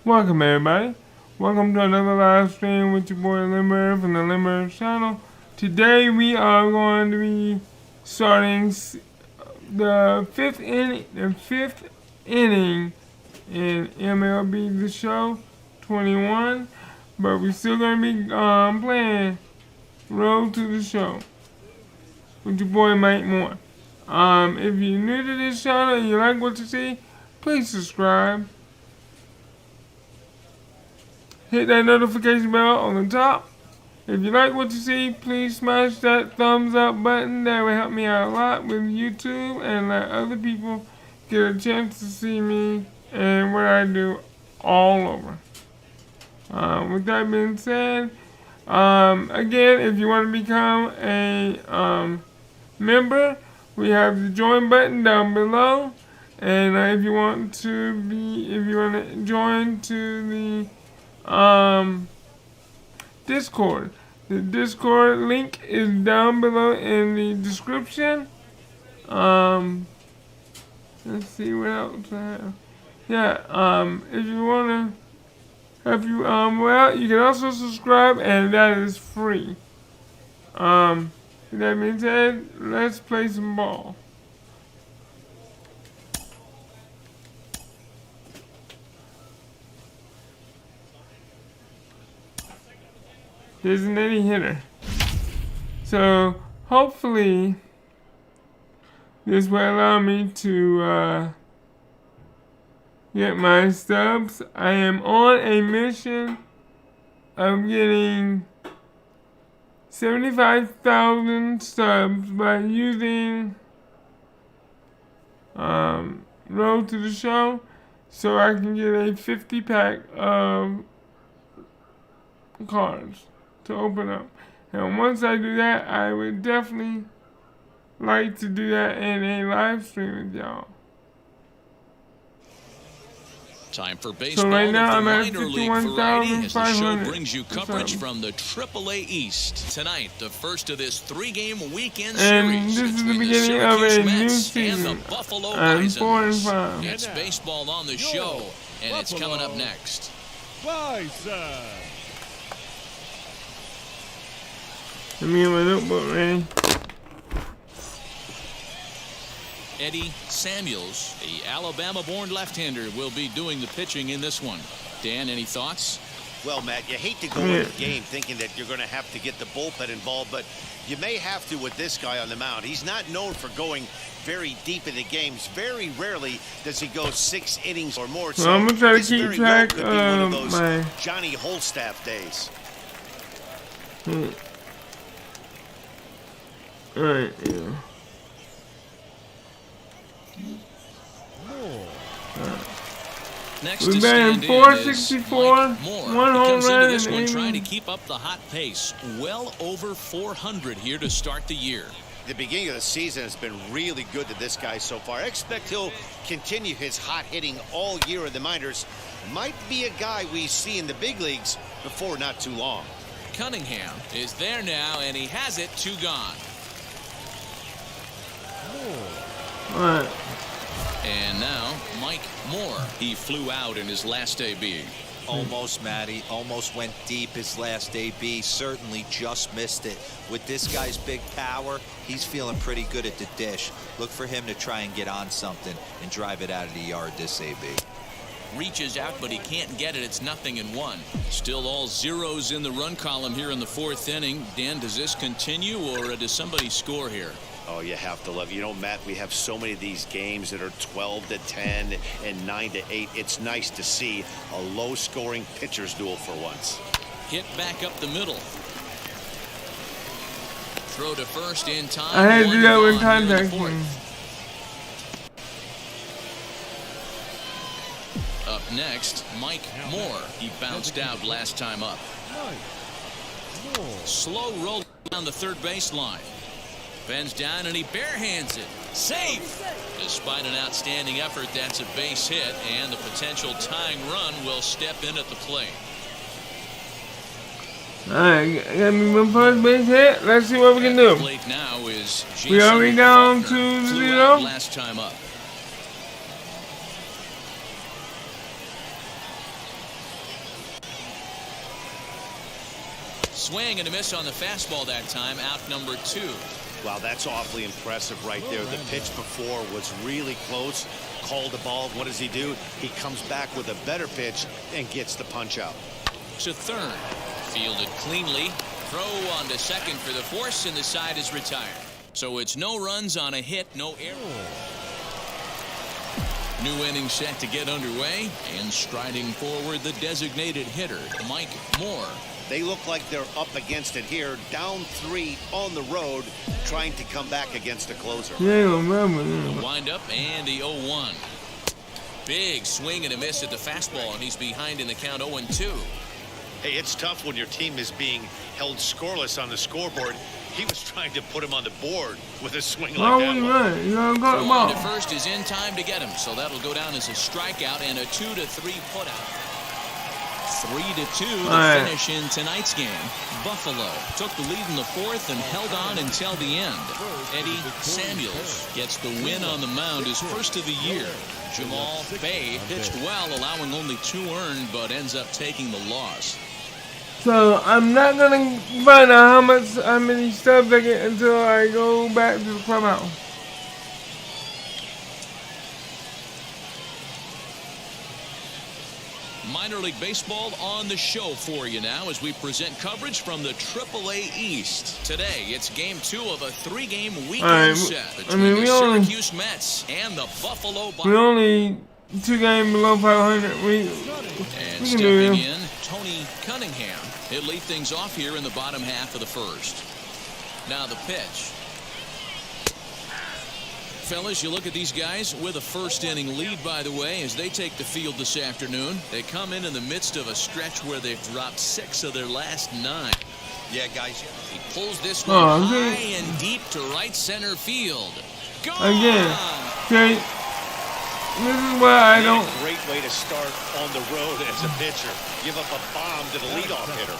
Welcome everybody. Welcome to another live stream with your boy Limber from the Limber channel. Today we are going to be starting the fifth inning in MLB The Show 21, but we're still going to be playing Road to the Show with your boy Mike Moore. If you're new to this channel and you like what you see, please subscribe. Hit that notification bell on the top. If you like what you see, please smash that thumbs up button. That will help me out a lot with YouTube and let other people get a chance to see me and what I do all over. With that being said, again, if you want to become a member, we have the join button down below. And if you want to join to the Discord. The Discord link is down below in the description. Let's see what else I have. Yeah, if you wanna help you well, you can also subscribe, and that is free. With that being said, let's play some ball. Isn't any hitter. So hopefully this will allow me to get my stubs. I am on a mission of getting 75,000 stubs by using Road to the Show, so I can get a 50 pack of cards to open up. And once I do that, I would definitely like to do that in a live stream with y'all. Time for baseball. So right now I'm at minor league variety as the show 51,500. brings you coverage from the AAA East. Tonight, the first of this three-game weekend And series this is the between the beginning of a Syracuse new Mets and season. the Buffalo I'm Bisons. 4-5. It's baseball on the show, and it's coming up next. Bison. Let me get my notebook ready. Eddie Samuels, the Alabama-born left-hander, will be doing the pitching in this one. Dan, any thoughts? Well, Matt, you hate to go into the game thinking that you're going to have to get the bullpen involved, but you may have to with this guy on the mound. He's not known for going very deep into games. Very rarely does he go 6 innings or more. So I'm going to try to this keep very track well could be one of those my... Johnny Holstaff days. Alright, yeah. Next We're to batting stand in .464, is Mike Moore. one He home comes run into this and one 80. trying to keep up the hot pace. Well over 400 here to start the year. The beginning of the season has been really good to this guy so far. I expect he'll continue his hot hitting all year in the minors. Might be a guy we see in the big leagues before not too long. Cunningham is there now, and he has it, 2 gone. Alright. And now, Mike Moore. He flew out in his last AB. Almost, Matty. Almost went deep his last AB. Certainly just missed it. With this guy's big power, he's feeling pretty good at the dish. Look for him to try and get on something and drive it out of the yard this AB. Reaches out, but he can't get it. It's 0-1. Still all zeros in the run column here in the 4th inning. Dan, does this continue, or does somebody score here? Oh, you have to love, you know, Matt, we have so many of these games that are 12-10 and 9-8. It's nice to see a low-scoring pitcher's duel for once. Hit back up the middle. Throw to first in time. I had to do that with One here in the contact. 4th. Up next, Mike Moore. He bounced out last time up. Slow roll down the third baseline. Bends down and he barehands it. Safe! Despite an outstanding effort, that's a base hit, and the potential tying run will step in at the plate. Alright, got me one first base hit. Let's see what we can do. Plate now is We already down Faulkner. 2-0. Flew out last time up. Swing and a miss on the fastball that time. Out number 2. Wow, that's awfully impressive right there. The pitch before was really close. Called the ball. What does he do? He comes back with a better pitch and gets the punch out. To third. Fielded cleanly. Throw on to second for the force, and the side is retired. So it's no runs on a hit, no error. New inning set to get underway, and striding forward the designated hitter, Mike Moore. They look like they're up against it here. Down 3 on the road, trying to come back against a closer. Wind up and the 0-1. Big swing and a miss at the fastball, and he's behind in the count 0-2. Hey, it's tough when your team is being held scoreless on the scoreboard. He was trying to put him on the board with a swing like that. Throw on to first is in time to get him, so that'll go down as a strikeout and a 2-3 putout. 3-2 the finish in tonight's game. Buffalo took the lead in the 4th and held on until the end. Eddie Samuels gets the win on the mound, his first of the year. Jamal Bay pitched well, allowing only 2 earned, but ends up taking the loss. So I'm not gonna find out how many steps I get until I go back to the clubhouse. Minor League Baseball on the show for you now as we present coverage from the AAA East. Today, it's Game 2 of a 3-game weekend set between the Syracuse Mets and the Buffalo Bucks. We're only 2 games below 500. And stepping in, Tony Cunningham. He'll lead things off here in the bottom half of the 1st. Now the pitch. Fellas, you look at these guys with a 1st inning lead, by the way, as they take the field this afternoon. They come in the midst of a stretch where they've dropped 6 of their last 9. Yeah, guys. He pulls this one high and deep to right center field. Gone! Again. Okay. This is why I don't. Great way to start on the road as a pitcher. Give up a bomb to the leadoff hitter.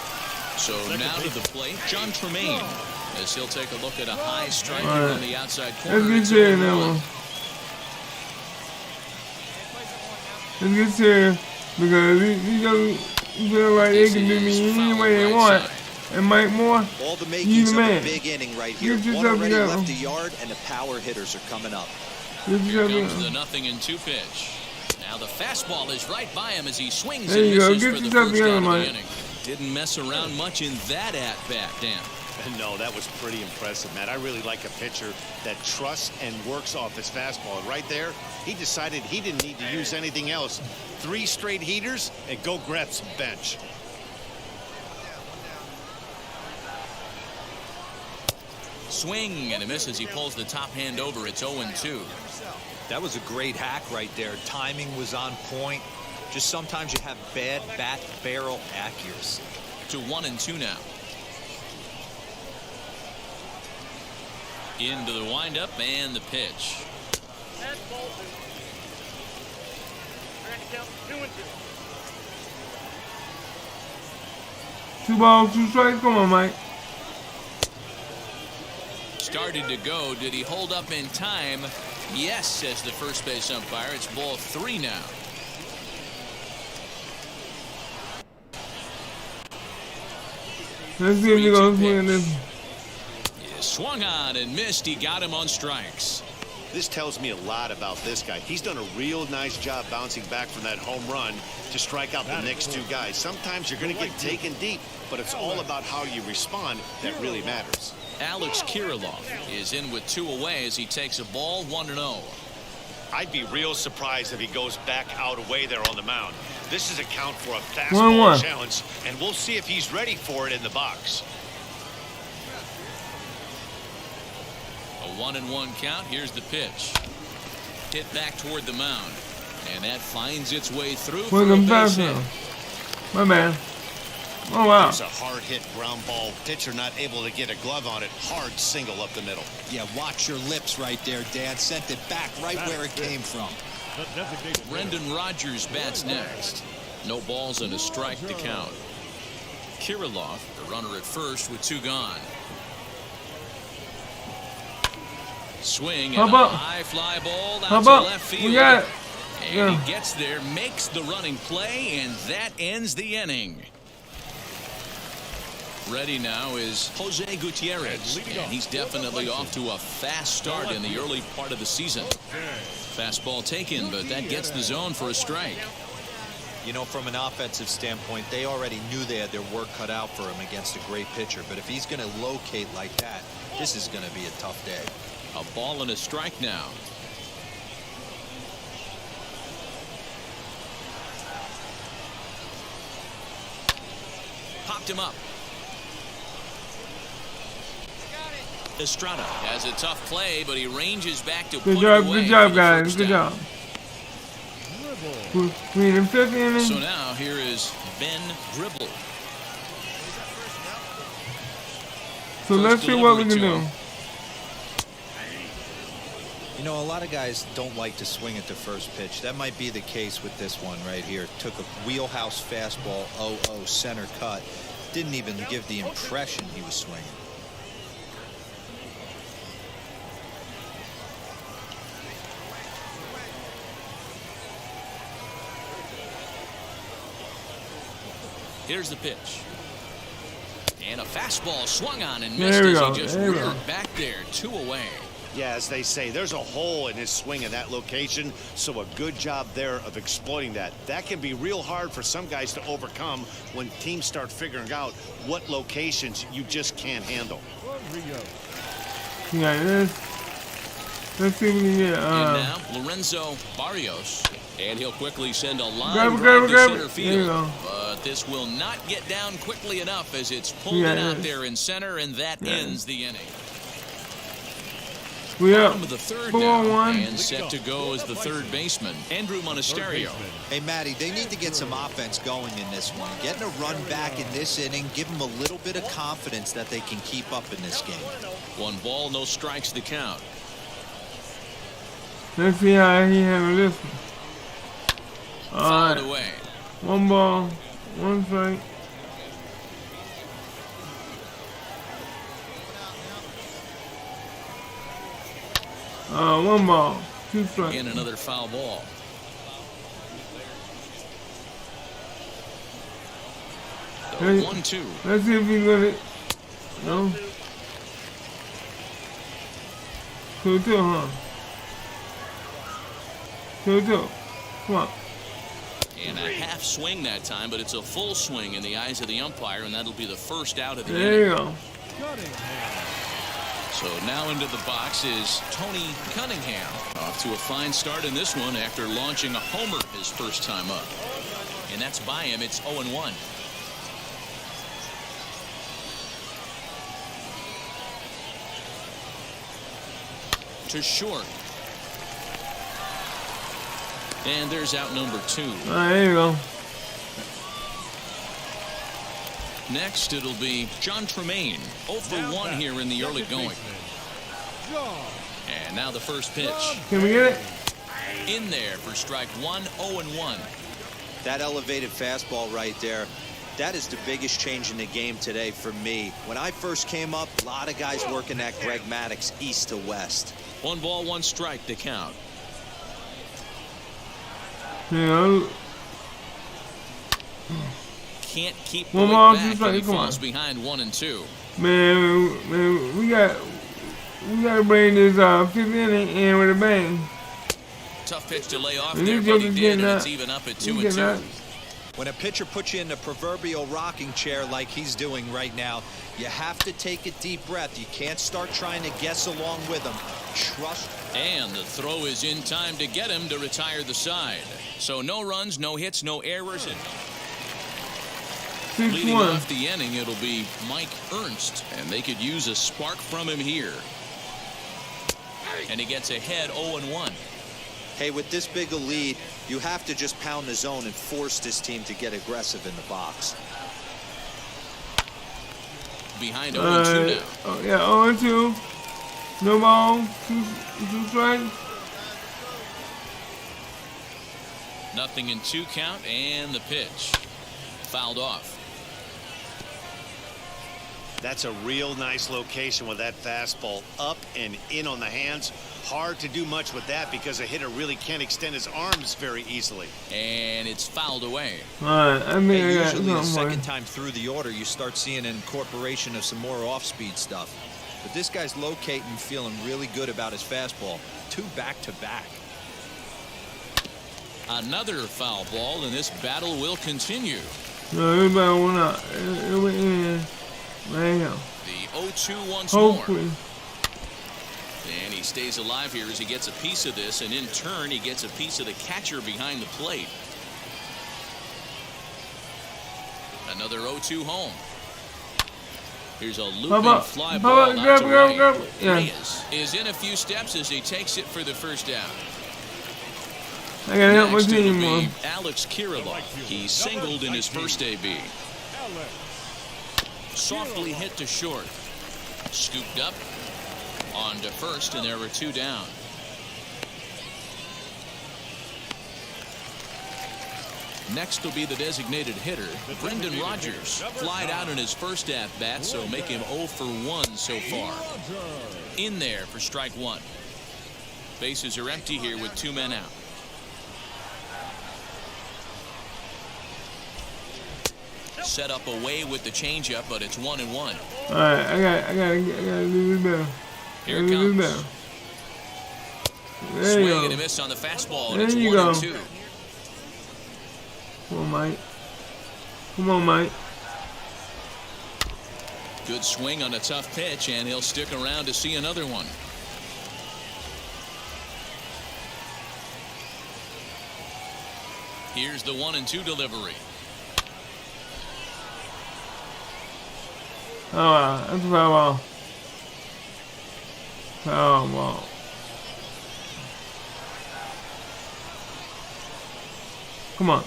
So now to the plate, John Tremaine, as he'll take a look at a high strike on the outside corner. Let's get serious now. Let's get serious because these guys feel like they can do me any way they want. And Mike Moore, all the makings of a big inning right here. One already left a yard, and the power hitters are coming up. Here comes the 0-2 pitch. Now the fastball is right by him as he swings and misses for the first out of the inning. Didn't mess around much in that at-bat, Dan. No, that was pretty impressive, Matt. I really like a pitcher that trusts and works off his fastball. And right there, he decided he didn't need to use anything else. 3 straight heaters and go grab some bench. Swing and a miss as he pulls the top hand over. It's 0-2. That was a great hack right there. Timing was on point. Just sometimes you have bad bat barrel accuracy. To 1-2 now. Into the windup and the pitch. Two balls, 2 strikes. Come on, Mike. Started to go. Did he hold up in time? Yes, says the first base umpire. It's ball 3 now. Let's see if he goes swing this. Yeah, swung on and missed. He got him on strikes. This tells me a lot about this guy. He's done a real nice job bouncing back from that home run to strike out the next 2 guys. Sometimes you're going to get taken deep, but it's all about how you respond that really matters. Alex Kirilloff is in with 2 away as he takes a ball 1-0. I'd be real surprised if he goes back out away there on the mound. This is a count for a fastball challenge, and we'll see if he's ready for it in the box. A 1-1 count. Here's the pitch. Hit back toward the mound, and that finds its way through for a base hit. My man. Oh, wow. It's a hard hit ground ball. Pitcher not able to get a glove on it. Hard single up the middle. Yeah, watch your lips right there, Dad. Sent it back right where it came from. Brendan Rodgers bats next. No balls and a strike to count. Kirilloff, the runner at first with 2 gone. Swing and a high fly ball out to left field. And he gets there, makes the running play, and that ends the inning. Ready now is Jose Gutierrez, and he's definitely off to a fast start in the early part of the season. Fastball taken, but that gets the zone for a strike. You know, from an offensive standpoint, they already knew they had their work cut out for him against a great pitcher. But if he's going to locate like that, this is going to be a tough day. A ball and a strike now. Popped him up. Estrada has a tough play, but he ranges back to Good job, guys. Good job. So now here is Ben Gribble. So let's see what we can do. You know, a lot of guys don't like to swing at the first pitch. That might be the case with this one right here. Took a wheelhouse fastball, 0-0 center cut. Didn't even give the impression he was swinging. Here's the pitch. And a fastball swung on and missed as he just reared back there, 2 away. Yeah, as they say, there's a hole in his swing in that location, so a good job there of exploiting that. That can be real hard for some guys to overcome when teams start figuring out what locations you just can't handle. Yeah, let's see if we can get. And now Lorenzo Barrios, and he'll quickly send a line drive to center field. But this will not get down quickly enough as it's pulled out there in center, and that ends the inning. We up Bottom of the third now, and set to go as the third baseman, Andrew Monasterio. Hey, Matty, they need to get some offense going in this one. Getting a run back in this inning, give them a little bit of confidence that they can keep up in this game. 1 ball, no strikes to count. Let's see how he handles this one. Fouled away. 1 ball, 1 strike. One ball, 2 strikes. And another foul ball. Hey, 1-2. Let's see if we get it. No. 2-2, huh? 2-2. Come on. And a half swing that time, but it's a full swing in the eyes of the umpire, and that'll be the first out of the There inning. you go. So now into the box is Tony Cunningham. Off to a fine start in this one after launching a homer his first time up. And that's by him. It's 0-1. To short. And there's out number 2. There you go. Next, it'll be John Tremaine, 0 for 1 here in the early going. And now the first pitch. Can we get it? In there for strike 1, 0-1. That elevated fastball right there, that is the biggest change in the game today for me. When I first came up, a lot of guys working that Greg Maddux east to west. 1 ball, 1 strike to count. Yeah. Can't keep One going ball, back, 2 and strikes. he Come on. falls behind 1 and 2. Man, we gotta bring this 5th inning in with a bang. Tough pitch to lay off And there, these but he jokers did, getting and up. it's even up at He's 2 and getting 2. up. When a pitcher puts you in the proverbial rocking chair like he's doing right now, you have to take a deep breath. You can't start trying to guess along with him. Trust. And the throw is in time to get him to retire the side. So no runs, no hits, no errors. Leading 6-1. off the inning, it'll be Mike Ernst, and they could use a spark from him here. And he gets ahead 0-1. Hey, with this big a lead, you have to just pound the zone and force this team to get aggressive in the box. Behind 0-2 now. Oh, yeah, 0-2. No ball, 2 strikes. Nothing in 2 count, and the pitch. Fouled off. That's a real nice location with that fastball up and in on the hands. Hard to do much with that because a hitter really can't extend his arms very easily. And it's fouled away. Alright, I mean, I got Usually the something. second time through the order, you start seeing an incorporation of some more off-speed stuff. But this guy's locating, feeling really good about his fastball. 2 back-to-back. Another foul ball, and this battle will continue. No, everybody went out. It went in. Right now. The 0-2 once Hopefully. more. And he stays alive here as he gets a piece of this, and in turn he gets a piece of the catcher behind the plate. Another 0-2 home. Here's a looping fly ball out to right. Yeah. Reyes is in a few steps as he takes it for the first down. I gotta help my Next, it'll team more. be Alex Kirilloff. He singled in his first AB. Softly hit to short. Scooped up. On to first, and there were 2 down. Next will be the designated hitter, Brendan Rodgers. Flied out in his first at-bat, so make him 0 for 1 so far. In there for strike 1. Bases are empty here with 2 men out. Set up away with the changeup, but it's 1-1. Alright, I gotta do this better. Here it comes. There Swing you go. and a miss on the fastball, and There it's you 1-2. Come on, Mike. Come on, Mike. Good swing on a tough pitch, and he'll stick around to see another one. Here's the 1-2 delivery. Oh, that's a foul ball. Foul ball. Come on.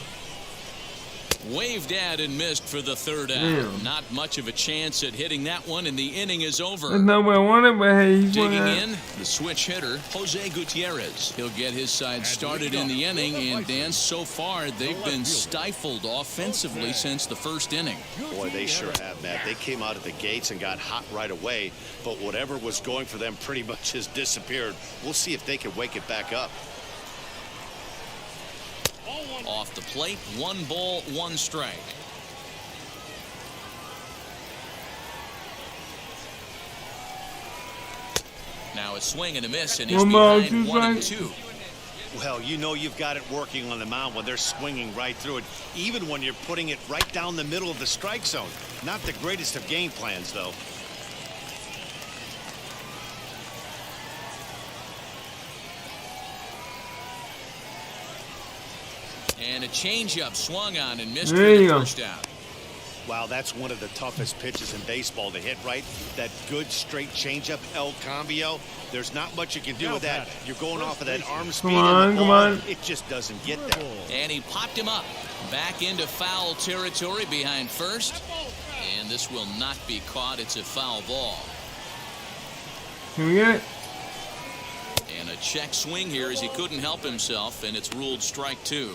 Waved at and missed for the 3rd out. Damn. Not much of a chance at hitting that one, and the inning is over. That's not what I wanted, but hey, he's Digging going in, the switch hitter, Jose Gutierrez. He'll get his side started in the inning, and Dan, so far, they've been stifled offensively since the first inning. Boy, they sure have, Matt. They came out of the gates and got hot right away, but whatever was going for them pretty much has disappeared. We'll see if they can wake it back up. Off the plate, 1 ball, 1 strike. Now a swing and a miss, and he's 1 ball, behind 2 1-2. Well, you know you've got it working on the mound when they're swinging right through it, even when you're putting it right down the middle of the strike zone. Not the greatest of game plans, though. And a changeup swung on and missed for There the you go. first out. Wow, that's one of the toughest pitches in baseball to hit right. That good straight changeup, El Cambio. There's not much you can do with that. You're going off of that arm speed. on, and the come ball, on. It just doesn't get there. And he popped him up. Back into foul territory behind first. And this will not be caught. It's a foul ball. Can we get it? And a check swing here as he couldn't help himself, and it's ruled strike 2.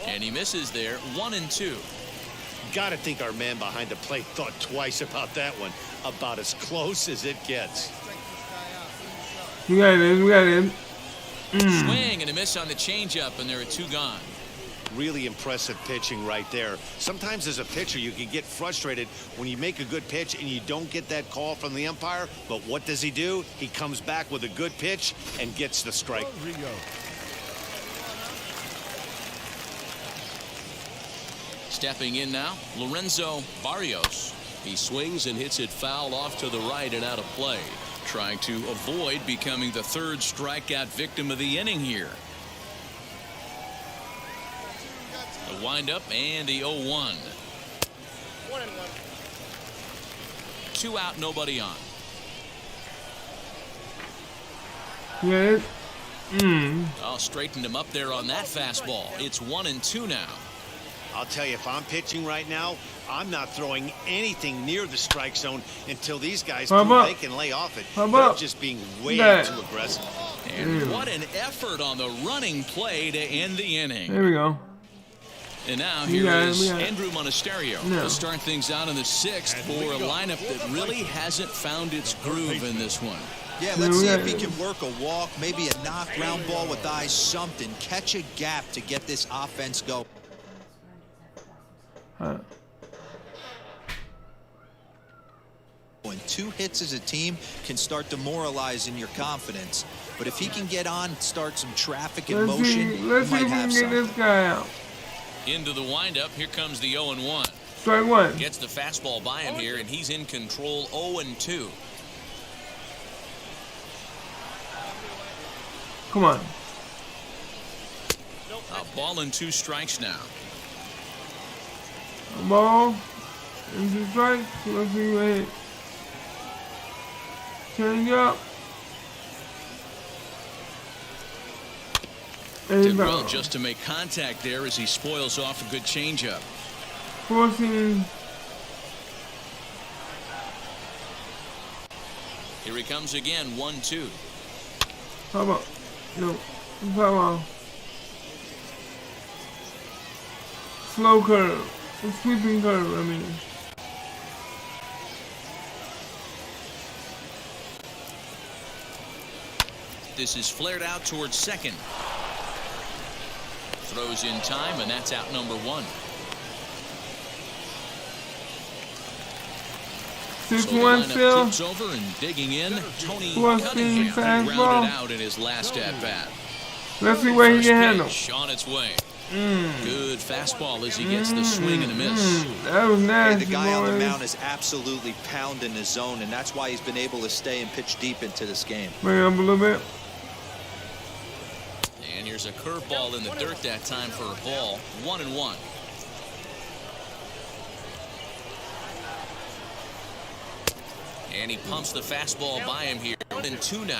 And he misses there, 1-2. Got to think our man behind the plate thought twice about that one. About as close as it gets. We got it. We got it. Swing and a miss on the changeup, and there are 2 gone. Really impressive pitching right there. Sometimes as a pitcher you can get frustrated when you make a good pitch and you don't get that call from the umpire. But what does he do? He comes back with a good pitch and gets the strike. Stepping in now, Lorenzo Barrios. He swings and hits it foul off to the right and out of play, trying to avoid becoming the 3rd strikeout victim of the inning here. The windup and the 0-1. 2 out, nobody on. Get it? Oh, straightened him up there on that fastball. It's 1-2 now. I'll tell you, if I'm pitching right now, I'm not throwing anything near the strike zone until these guys prove they can lay off it. They're just being way too aggressive. And what an effort on the running play to end the inning. There we go. And now We here got it, is we got it. Andrew Monasterio No. to start things out in the 6th for a lineup that really hasn't found its groove in this one. Yeah, let's see if he can work a walk, maybe a knock, ground ball with eyes, something. Catch a gap to get this offense going. Huh. And 2 hits as a team can start demoralizing your confidence. But if he can get on, start some traffic in motion, he Let's see might if we have can get something. this guy out. Into the windup, here comes the 0-1. Strike one. Gets the fastball by him here, and he's in control 0-2. Come on. A ball and 2 strikes now. A ball. And 2 strikes. Let's see what hit. Change up. And Did well just to make contact there as he spoils off a good changeup. forcing. Here he comes again, 1-2. How about? No. How about? Slow curve. A sweeping curve, I mean. This is flared out towards second. Throws in time, and that's out number 1. 6-1 So still. flips over and digging in. Tony Forcing Cunningham fastball. grounded out in his last at bat. Let's see where he First can handle. pitch on its way. Good fastball as he gets the swing and a miss. That was Hey, nasty, the guy on the boys. mound is absolutely pounding his zone, and that's why he's been able to stay and pitch deep into this game. Bring it up a little bit. And here's a curveball in the dirt that time for a ball. 1-1. And he pumps the fastball by him here. 1-2 now.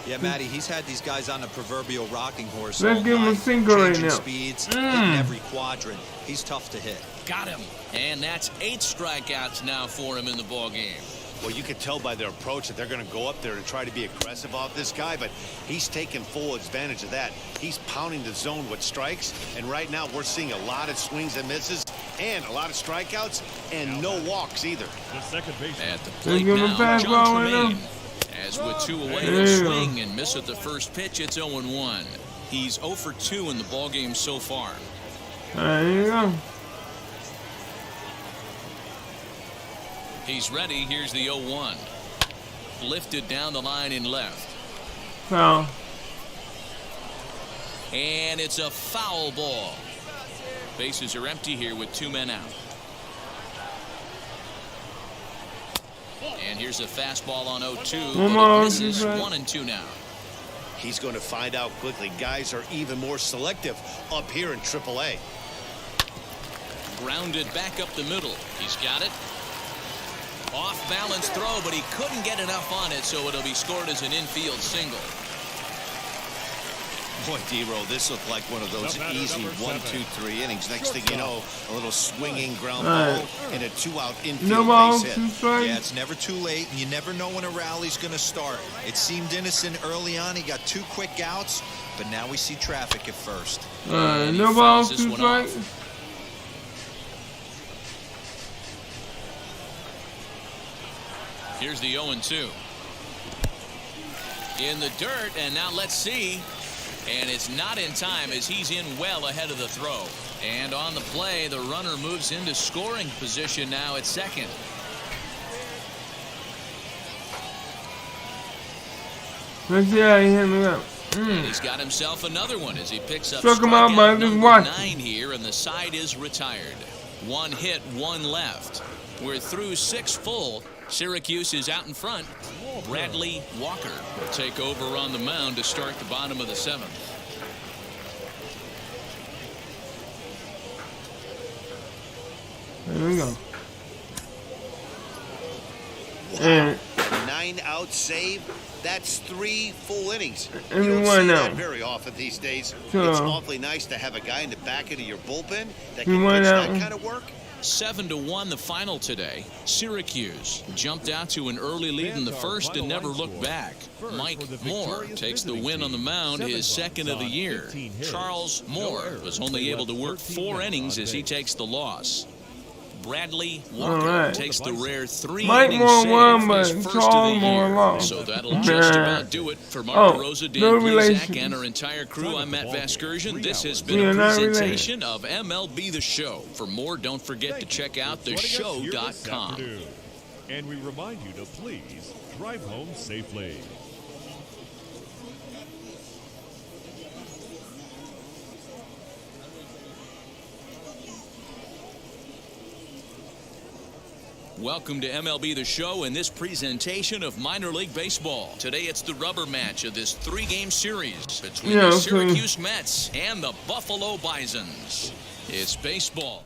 Yeah, Matty, he's had these guys on the proverbial rocking horse. Let's all give him a night, sinker right changing now. speeds, hitting every quadrant. He's tough to hit. Got him. And that's 8 strikeouts now for him in the ball game. Well, you can tell by their approach that they're going to go up there and try to be aggressive off this guy, but he's taking full advantage of that. He's pounding the zone with strikes, and right now we're seeing a lot of swings and misses and a lot of strikeouts and no walks either. The second baseman. At the plate give him a now, fastball John right Tremaine. now. As with 2 away, There he'll you go. swing and miss at the first pitch. It's 0-1. He's 0 for 2 in the ball game so far. There you go. He's ready. Here's the 0-1. Lifted down the line in left. Foul. And it's a foul ball. Bases are empty here with 2 men out. And here's a fastball on 0-2, One but more, it misses. he's right. 1-2 now. He's going to find out quickly. Guys are even more selective up here in AAA. Grounded back up the middle. He's got it. Off balance throw, but he couldn't get enough on it, so it'll be scored as an infield single. Boy, D-Roll, this looked like one of those easy 1, 2, 3 innings. Next thing you know, a little swinging ground ball and a 2-out infield No balls, base 2 hit. strikes. Yeah, it's never too late, and you never know when a rally's going to start. It seemed innocent early on. He got 2 quick outs, but now we see traffic at first. And he No fouls balls, this 2 one off. strikes. Here's the 0-2. In the dirt, and now let's see. And it's not in time as he's in well ahead of the throw. And on the play, the runner moves into scoring position now at second. Let's see how he handled that. And he's got himself another one as he picks up Struck him out by strikeout just number watching. 9 here, and the side is retired. 1 hit, 1 left. We're through 6 full. Syracuse is out in front. Bradley Walker will take over on the mound to start the bottom of the 7th. There we go. Wow. And 9-out save. That's 3 full innings. And You don't one see that out. very often these days. Sure. It's awfully nice to have a guy in the back end of your bullpen that He can won pitch that that one. kind of work. 7-1 the final today. Syracuse jumped out to an early lead in the first and never looked back. Mike Moore takes the win on the mound, his second of the year. Charles Moore was only able to work 4 innings as he takes the loss. Bradley Walker takes the rare 3-inning save, his first of the year. So that'll just about do it for Mark Rosa, Dan Plezak, and our entire crew. I'm Matt Vasgersian. This has been a presentation of MLB The Show. For more, don't forget to check out theshow.com. And we remind you to please drive home safely. Welcome to MLB The Show and this presentation of minor league baseball. Today it's the rubber match of this 3-game series between the Syracuse Mets and the Buffalo Bisons. It's baseball.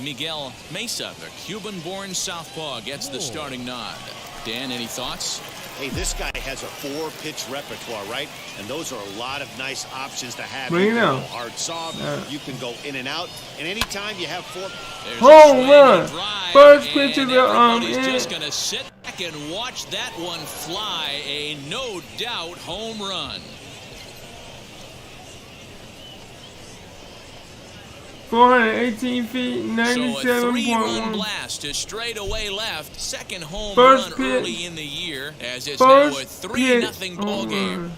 Miguel Mesa, the Cuban-born southpaw, gets the starting nod. Dan, any thoughts? Hey, this guy has a 4-pitch repertoire, right? And those are a lot of nice options to have. You can know. go hard, soft. You can go in and out. And anytime you have 4. Home run. First pitch of the everybody's just going to sit back and watch that one fly. A no doubt home run. 418 feet, So a 3-run 97.1. blast to straightaway left. Second home First run pitch. early in the year as it's now a 3-0 ball game.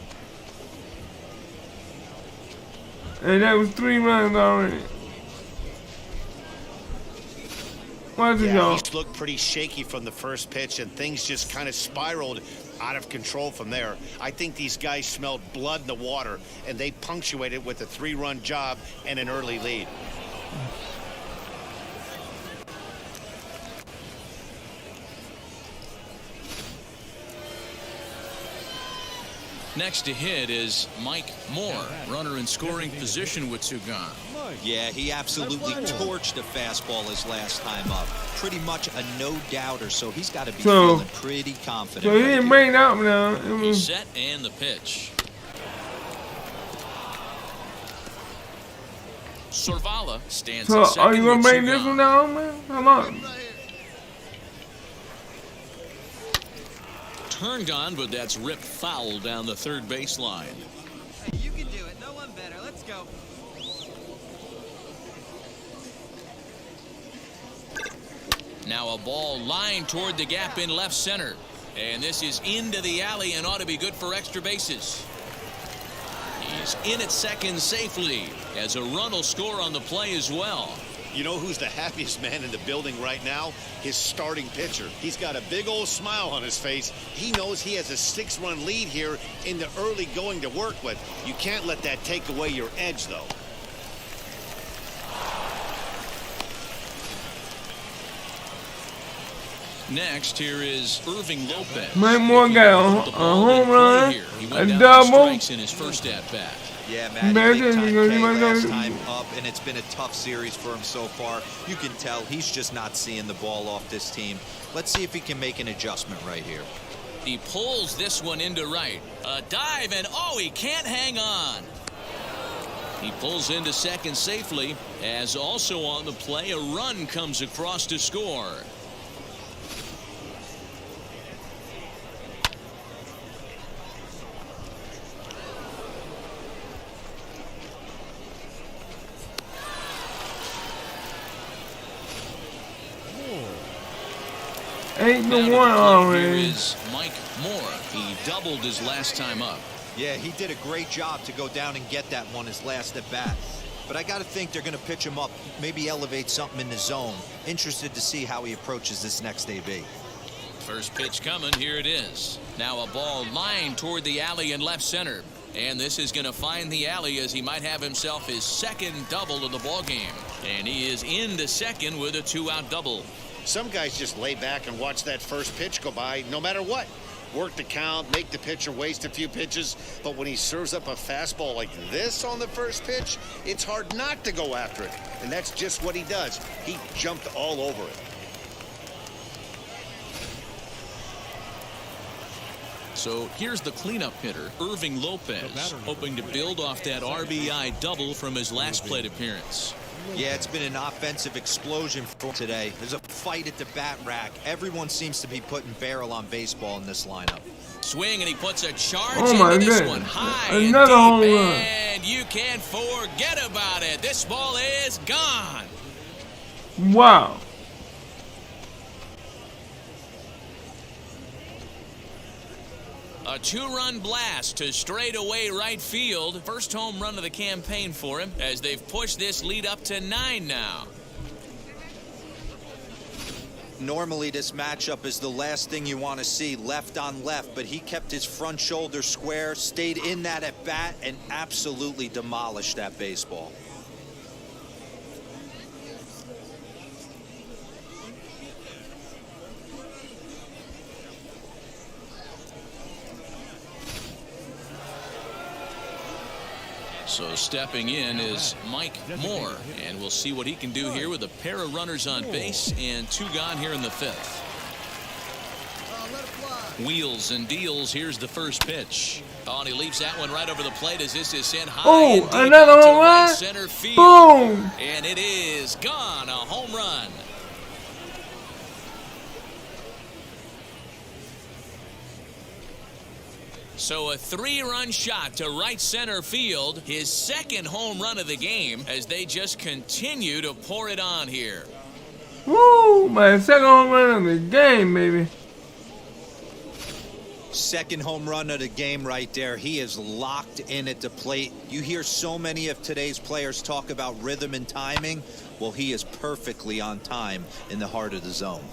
And that was 3 runs already. Watch it, Yeah, y'all. he's looked pretty shaky from the first pitch, and things just kind of spiraled out of control from there. I think these guys smelled blood in the water, and they punctuated with a 3-run job and an early lead. Next to hit is Mike Moore, runner in scoring position with Sugan. Yeah, he absolutely torched a fastball his last time up. Pretty much a no-doubter, so he's got to be feeling pretty confident. So he didn't bring it out now. He's set and the pitch. Sorvala stands So at second. are you gonna with bring this Sugan. one down, man? Come on. Turned on, but that's ripped foul down the third baseline. Hey, you can do it. No one better. Let's go. Now a ball lined toward the gap in left center. And this is into the alley and ought to be good for extra bases. He's in at second safely as a run will score on the play as well. You know who's the happiest man in the building right now? His starting pitcher. He's got a big old smile on his face. He knows he has a 6-run lead here in the early going to work with. You can't let that take away your edge, though. Next, here is Irving Lopez. Mike Moore got a home run, He a went down double. strikes in his first at-bat. Yeah, Matty, big time K last time up, and it's been a tough series for him so far. You can tell he's just not seeing the ball off this team. Let's see if he can make an adjustment right here. He pulls this one into right. A dive, and oh, he can't hang on. He pulls into second safely, as also on the play, a run comes across to score. Ain't Now the to one the plate already. here is Mike Moore. He doubled his last time up. Yeah, he did a great job to go down and get that one his last at bat. But I got to think they're going to pitch him up, maybe elevate something in the zone. Interested to see how he approaches this next AB. First pitch coming. Here it is. Now a ball lined toward the alley in left center. And this is going to find the alley as he might have himself his second double of the ball game. And he is into second with a 2-out double. Some guys just lay back and watch that first pitch go by no matter what. Work the count, make the pitcher waste a few pitches, but when he serves up a fastball like this on the first pitch, it's hard not to go after it. And that's just what he does. He jumped all over it. So here's the cleanup hitter, Irving Lopez, hoping to build off that RBI double from his last plate appearance. Yeah, it's been an offensive explosion for today. There's a fight at the bat rack. Everyone seems to be putting barrel on baseball in this lineup. Swing, and he puts a charge my into this goodness. one high Another and deep, home run. and you can't forget about it. This ball is gone. Wow. A two-run blast to straightaway right field. First home run of the campaign for him as they've pushed this lead up to 9 now. Normally this matchup is the last thing you want to see, left on left, but he kept his front shoulder square, stayed in that at bat, and absolutely demolished that baseball. So stepping in is Mike Moore, and we'll see what he can do here with a pair of runners on base and 2 gone here in the 5th. Wheels and deals. Here's the first pitch. Oh, and he leaves that one right over the plate as this is sent high and deep another out to home right run. center field. Boom. And it is gone. A home run. So a 3-run shot to right center field, his second home run of the game as they just continue to pour it on here. Woo! My second home run of the game, baby. Second home run of the game right there. He is locked in at the plate. You hear so many of today's players talk about rhythm and timing. Well, he is perfectly on time in the heart of the zone.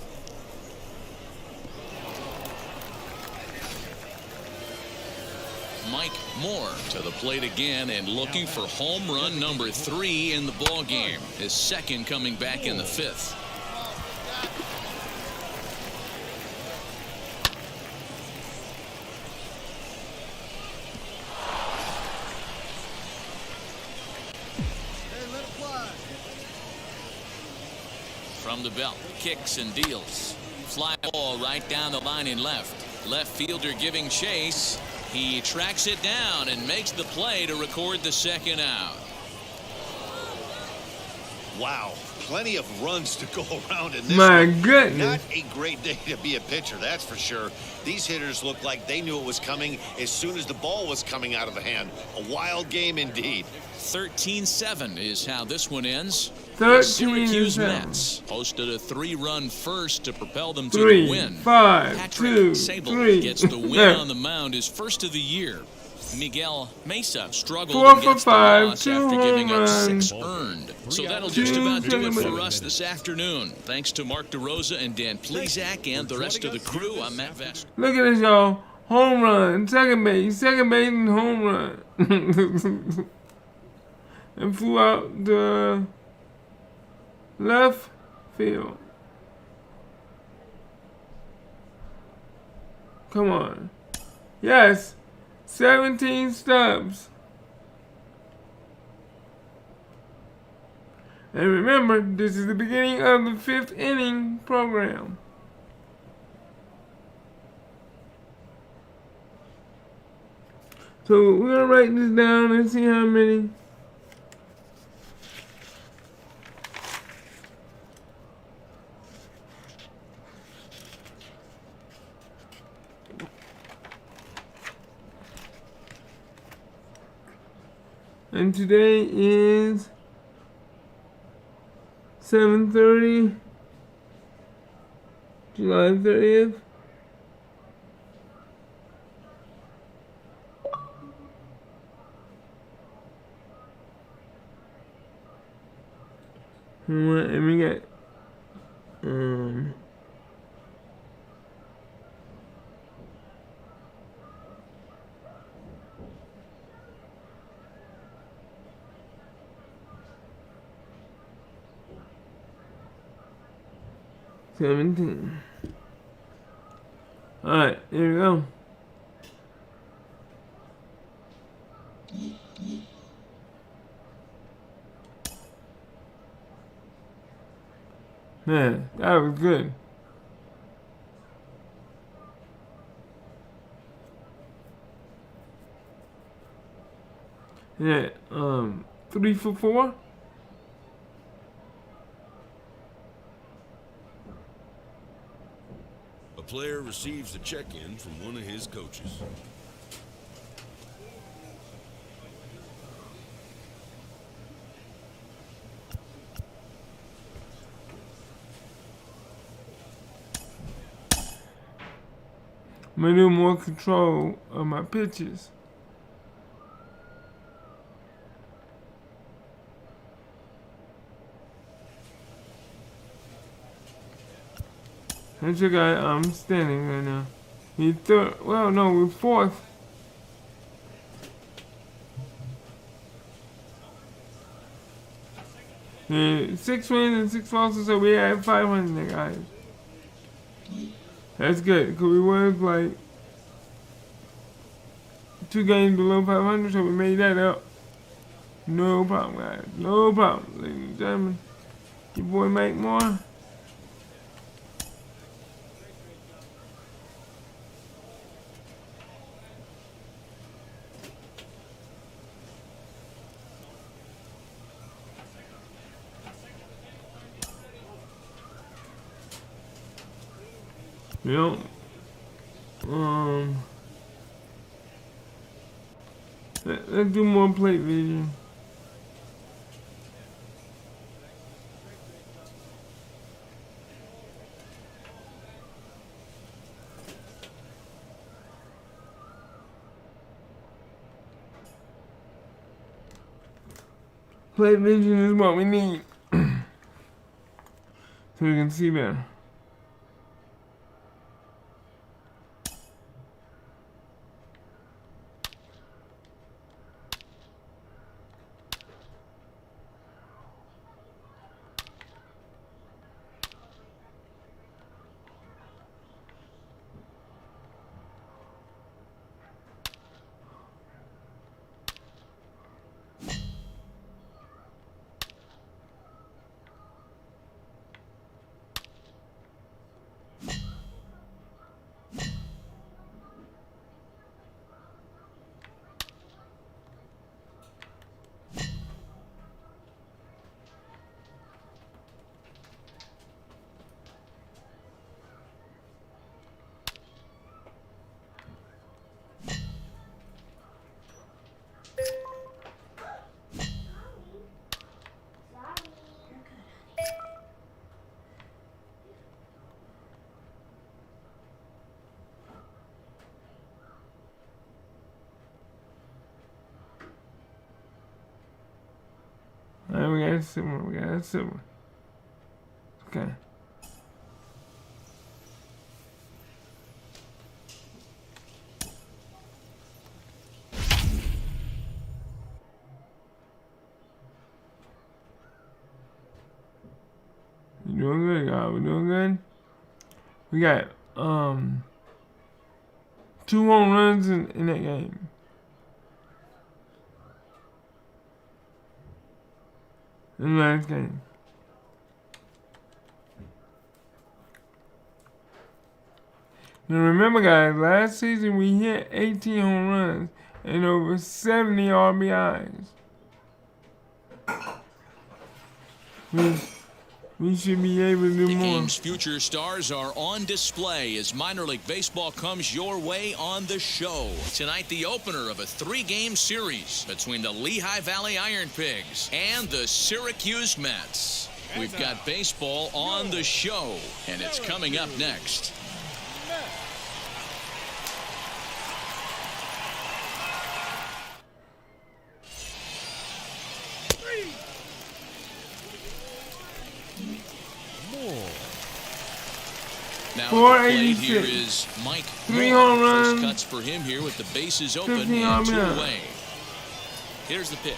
Mike Moore to the plate again and looking for home run number 3 in the ball game. His second coming back in the 5th. From the belt, kicks and deals. Fly ball right down the line in left. Left fielder giving chase. He tracks it down and makes the play to record the second out. Wow, plenty of runs to go around in this My one. goodness. Not a great day to be a pitcher, that's for sure. These hitters look like they knew it was coming as soon as the ball was coming out of the hand. A wild game indeed. 13-7 is how this one ends. 13-7. Syracuse Mets posted a 3-run first to propel them to 3, the win. 5, Patrick 2, Sable 3. gets the win on the mound, his first of the year. Miguel Mesa struggled 4 and for gets the 5, loss 2 after giving home up runs. 6 earned. So that'll just Two about do it for second us this afternoon. Thanks to Mark DeRosa and Dan Plezak and the rest of the crew. I'm Matt Vest. Look at this, y'all. Home run, second base, and home run. And flew out the left field. Come on. Yes. 17 stubs. And remember, this is the beginning of the 5th inning program. So we're gonna write this down and see how many. And today is 7:30, July 30th. And we got $17. All right, here we go. Man, that was good. Yeah, 3 for 4. A player receives a check-in from one of his coaches. I'm gonna do more control of my pitches. That's your guy. I'm standing right now. He's third. Well, no, we're fourth. Yeah, 6 wins and 6 losses, so we at 500, guys. That's good, because we was like 2 games below 500, so we made that up. No problem, guys. No problem, ladies and gentlemen. Your boy make more. Yep. Let's do more plate vision. Plate vision is what we need. So we can see better. Alright, we got a silver. Okay. You doing good, guys. We're doing good. We got 2 home runs in that game. In the last game. Now remember, guys, last season we hit 18 home runs and over 70 RBIs. We should be able to do the more. The game's future stars are on display as minor league baseball comes your way on the show. Tonight, the opener of a 3-game series between the Lehigh Valley Iron Pigs and the Syracuse Mets. We've got baseball on the show, and it's coming up next. Now at the plate here is Mike 3 home runs. First cuts for him here with the bases open and 2 away. Here's the pitch.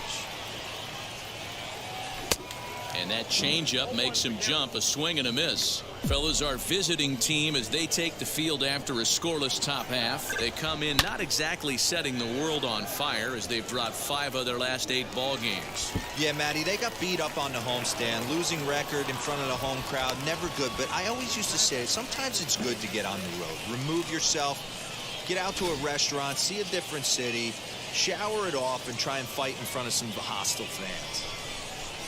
And that changeup makes him jump, a swing and a miss. Fellas, our visiting team as they take the field after a scoreless top half. They come in not exactly setting the world on fire as they've dropped 5 of their last 8 ball games. Yeah, Matty, they got beat up on the homestand. Losing record in front of the home crowd, never good. But I always used to say, sometimes it's good to get on the road. Remove yourself, get out to a restaurant, see a different city. shower it off and try and fight in front of some hostile fans.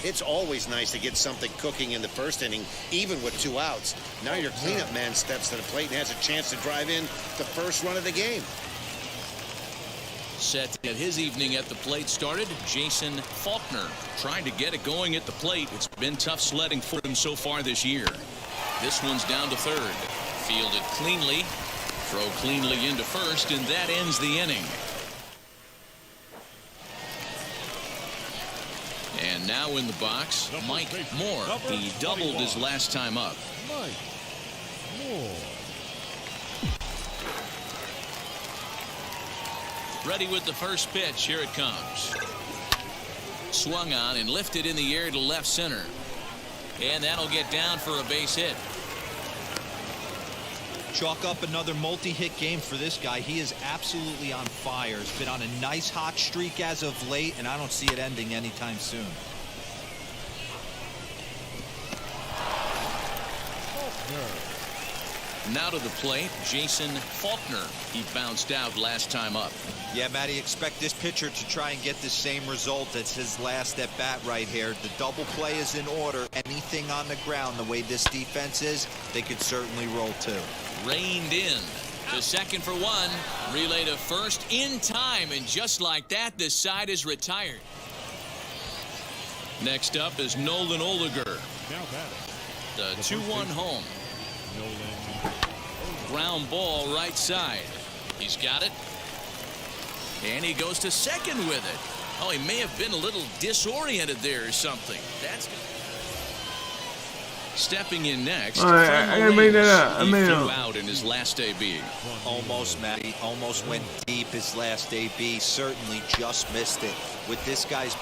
It's always nice to get something cooking in the first inning, even with 2 outs. Now your cleanup man steps to the plate and has a chance to drive in the first run of the game. Set to get his evening at the plate started, Jason Faulkner trying to get it going at the plate. It's been tough sledding for him so far this year. This one's down to third. Fielded cleanly. Throw cleanly into first, and that ends the inning. And now in the box, Mike Moore. He doubled his last time up. Mike Moore. Ready with the first pitch. Here it comes. Swung on and lifted in the air to left center. And that'll get down for a base hit. Chalk up another multi-hit game for this guy. He is absolutely on fire. He's been on a nice hot streak as of late, and I don't see it ending anytime soon. Now to the plate, Jason Faulkner. He bounced out last time up. Yeah, Matty, expect this pitcher to try and get the same result as his last at bat right here. The double play is in order. Anything on the ground, the way this defense is, they could certainly roll too. Reined in to second for one. Relay to first in time, and just like that, the side is retired. Next up is Nolan Oligar. Now batting. The 2-1 home. Nolan. Ground ball right side. He's got it. And he goes to second with it. Oh, he may have been a little disoriented there or something. That's stepping in next. All right, I gotta make that up. I He made it threw up. out in his last AB. Almost, Matty. Almost went deep his last AB. Certainly just missed it. With this guy's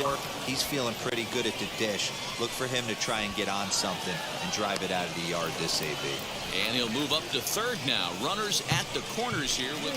work, he's feeling pretty good at the dish. Look for him to try and get on something and drive it out of the yard this AB. And he'll move up to third now. Runners at the corners here with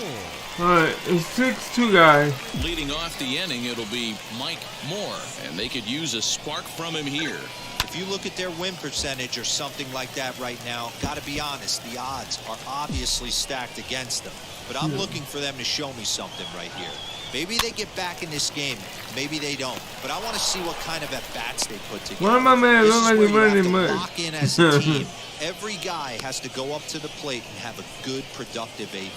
Alright, it's 6-2 guys. leading off the inning. It'll be Mike Moore, and they could use a spark from him here. If you look at their win percentage or something like that right now, got to be honest, the odds are obviously stacked against them. But I'm looking for them to show me something right here. Maybe they get back in this game. Maybe they don't. But I want to see what kind of at-bats they put together. One of my man This look is like where he you have running to much. lock in as a team. Every guy has to go up to the plate and have a good, productive AB.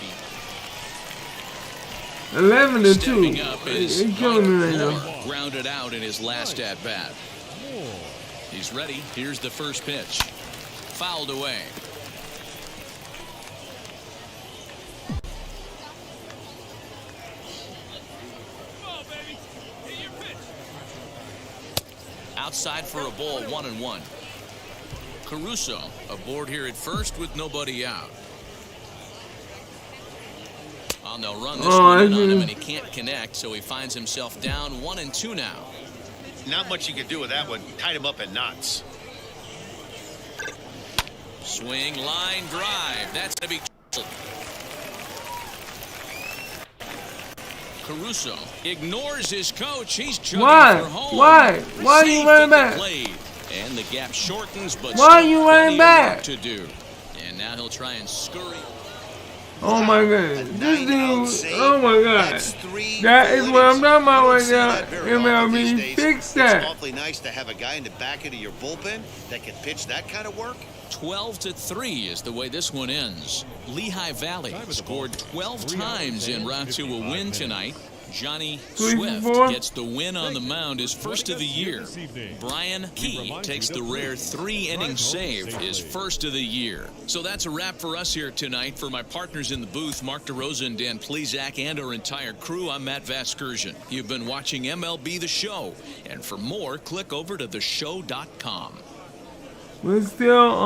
11-2. Stepping up is He's killing me right Mike now. Moore, grounded out in his last at-bat. He's ready. Here's the first pitch. Fouled away. Outside for a ball, 1-1. Caruso aboard here at first with nobody out. Oh, they'll run this one in on him, and he can't connect, so he finds himself down 1-2 now. Not much you can do with that one. Tied him up in knots. Swing, line, drive. That's going to be Caruso ignores his coach. He's chugging for home. Why are you Safe running at the back? plate. And the gap shortens, but Why are still you running plenty of back? work to do. And now he'll try and scurry. Oh my god. This dude, oh my god. That's 3 That is what I'm talking about You right don't see now. that very often these MLB, days. fix It's that. awfully nice to have a guy in the back end of your bullpen that can pitch that kind of work. 12-3 is the way this one ends. Lehigh Valley scored 12 times en route to a win tonight. Johnny 3-4. Swift gets the win on the mound, his first of the year. Brian Key takes the rare 3-inning save, his first of the year. So that's a wrap for us here tonight. For my partners in the booth, Mark DeRosa and Dan Plesac, and our entire crew, I'm Matt Vasgersian. You've been watching MLB The Show. And for more, click over to theshow.com. We're still,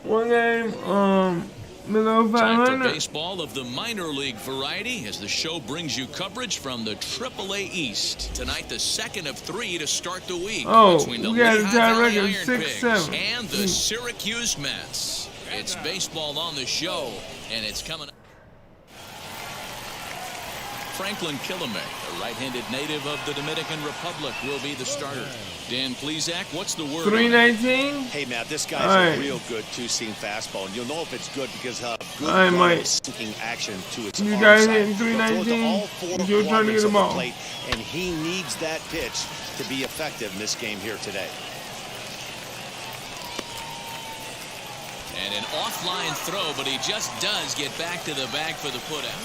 one game, below Time for 500. baseball of the minor league variety as the show brings you coverage from the AAA East. Tonight, the second of 3 to start the week between the we got a Lehigh tie Valley record, Iron 6-7. Pigs and the Syracuse Mets. It's baseball on the show, and it's coming up. Franklin Kilame, a right-handed native of the Dominican Republic, will be the starter. Dan Plesac, what's the word? 319. Hey, Matt, this guy's right. a real good two-seam fastball, and you'll know if it's good because of good All right, Mike. sinking action to its You arm guys side. hitting He'll throw it to 319? all four It's your turn to get quadrants the of ball. plate, and he needs that pitch to be effective in this game here today. And an offline throw, but he just does get back to the bag for the putout.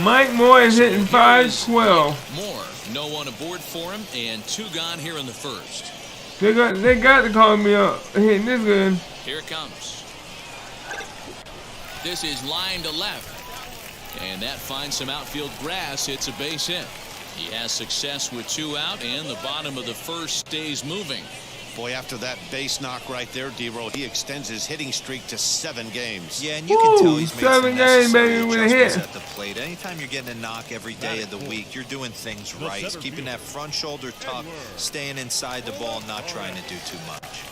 Mike Moore is hitting 512. Moore, no one aboard for him, and 2 gone here in the first. They got to call me up. Hitting this good. Here it comes. This is line to left. And that finds some outfield grass. It's a base hit. He has success with 2 out, and the bottom of the first stays moving. Boy, after that base knock right there, D-Roll, he extends his hitting streak to 7 games. Yeah, and you can tell he's made some 7 games, necessary baby, with a adjustments hit. at the plate. Anytime you're getting a knock every day of the week, you're doing things right. Keeping that front shoulder tucked, staying inside the ball, not trying to do too much.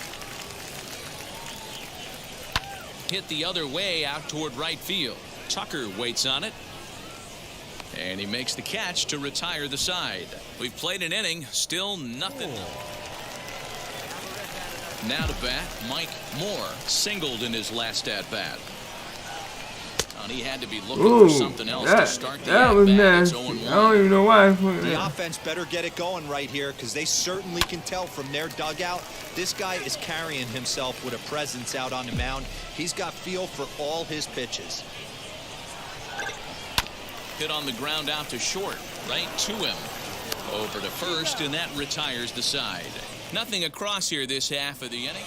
Hit the other way out toward right field. Tucker waits on it. And he makes the catch to retire the side. We've played an inning, still nothing. Now to bat, Mike Moore singled in his last at-bat. And he had to be looking for something else to start the that was at-bat. It's nasty. 0-1. I don't even know why. The offense better get it going right here because they certainly can tell from their dugout this guy is carrying himself with a presence out on the mound. He's got feel for all his pitches. Hit on the ground out to short, right to him. Over to first, and that retires the side. Nothing across here this half of the inning.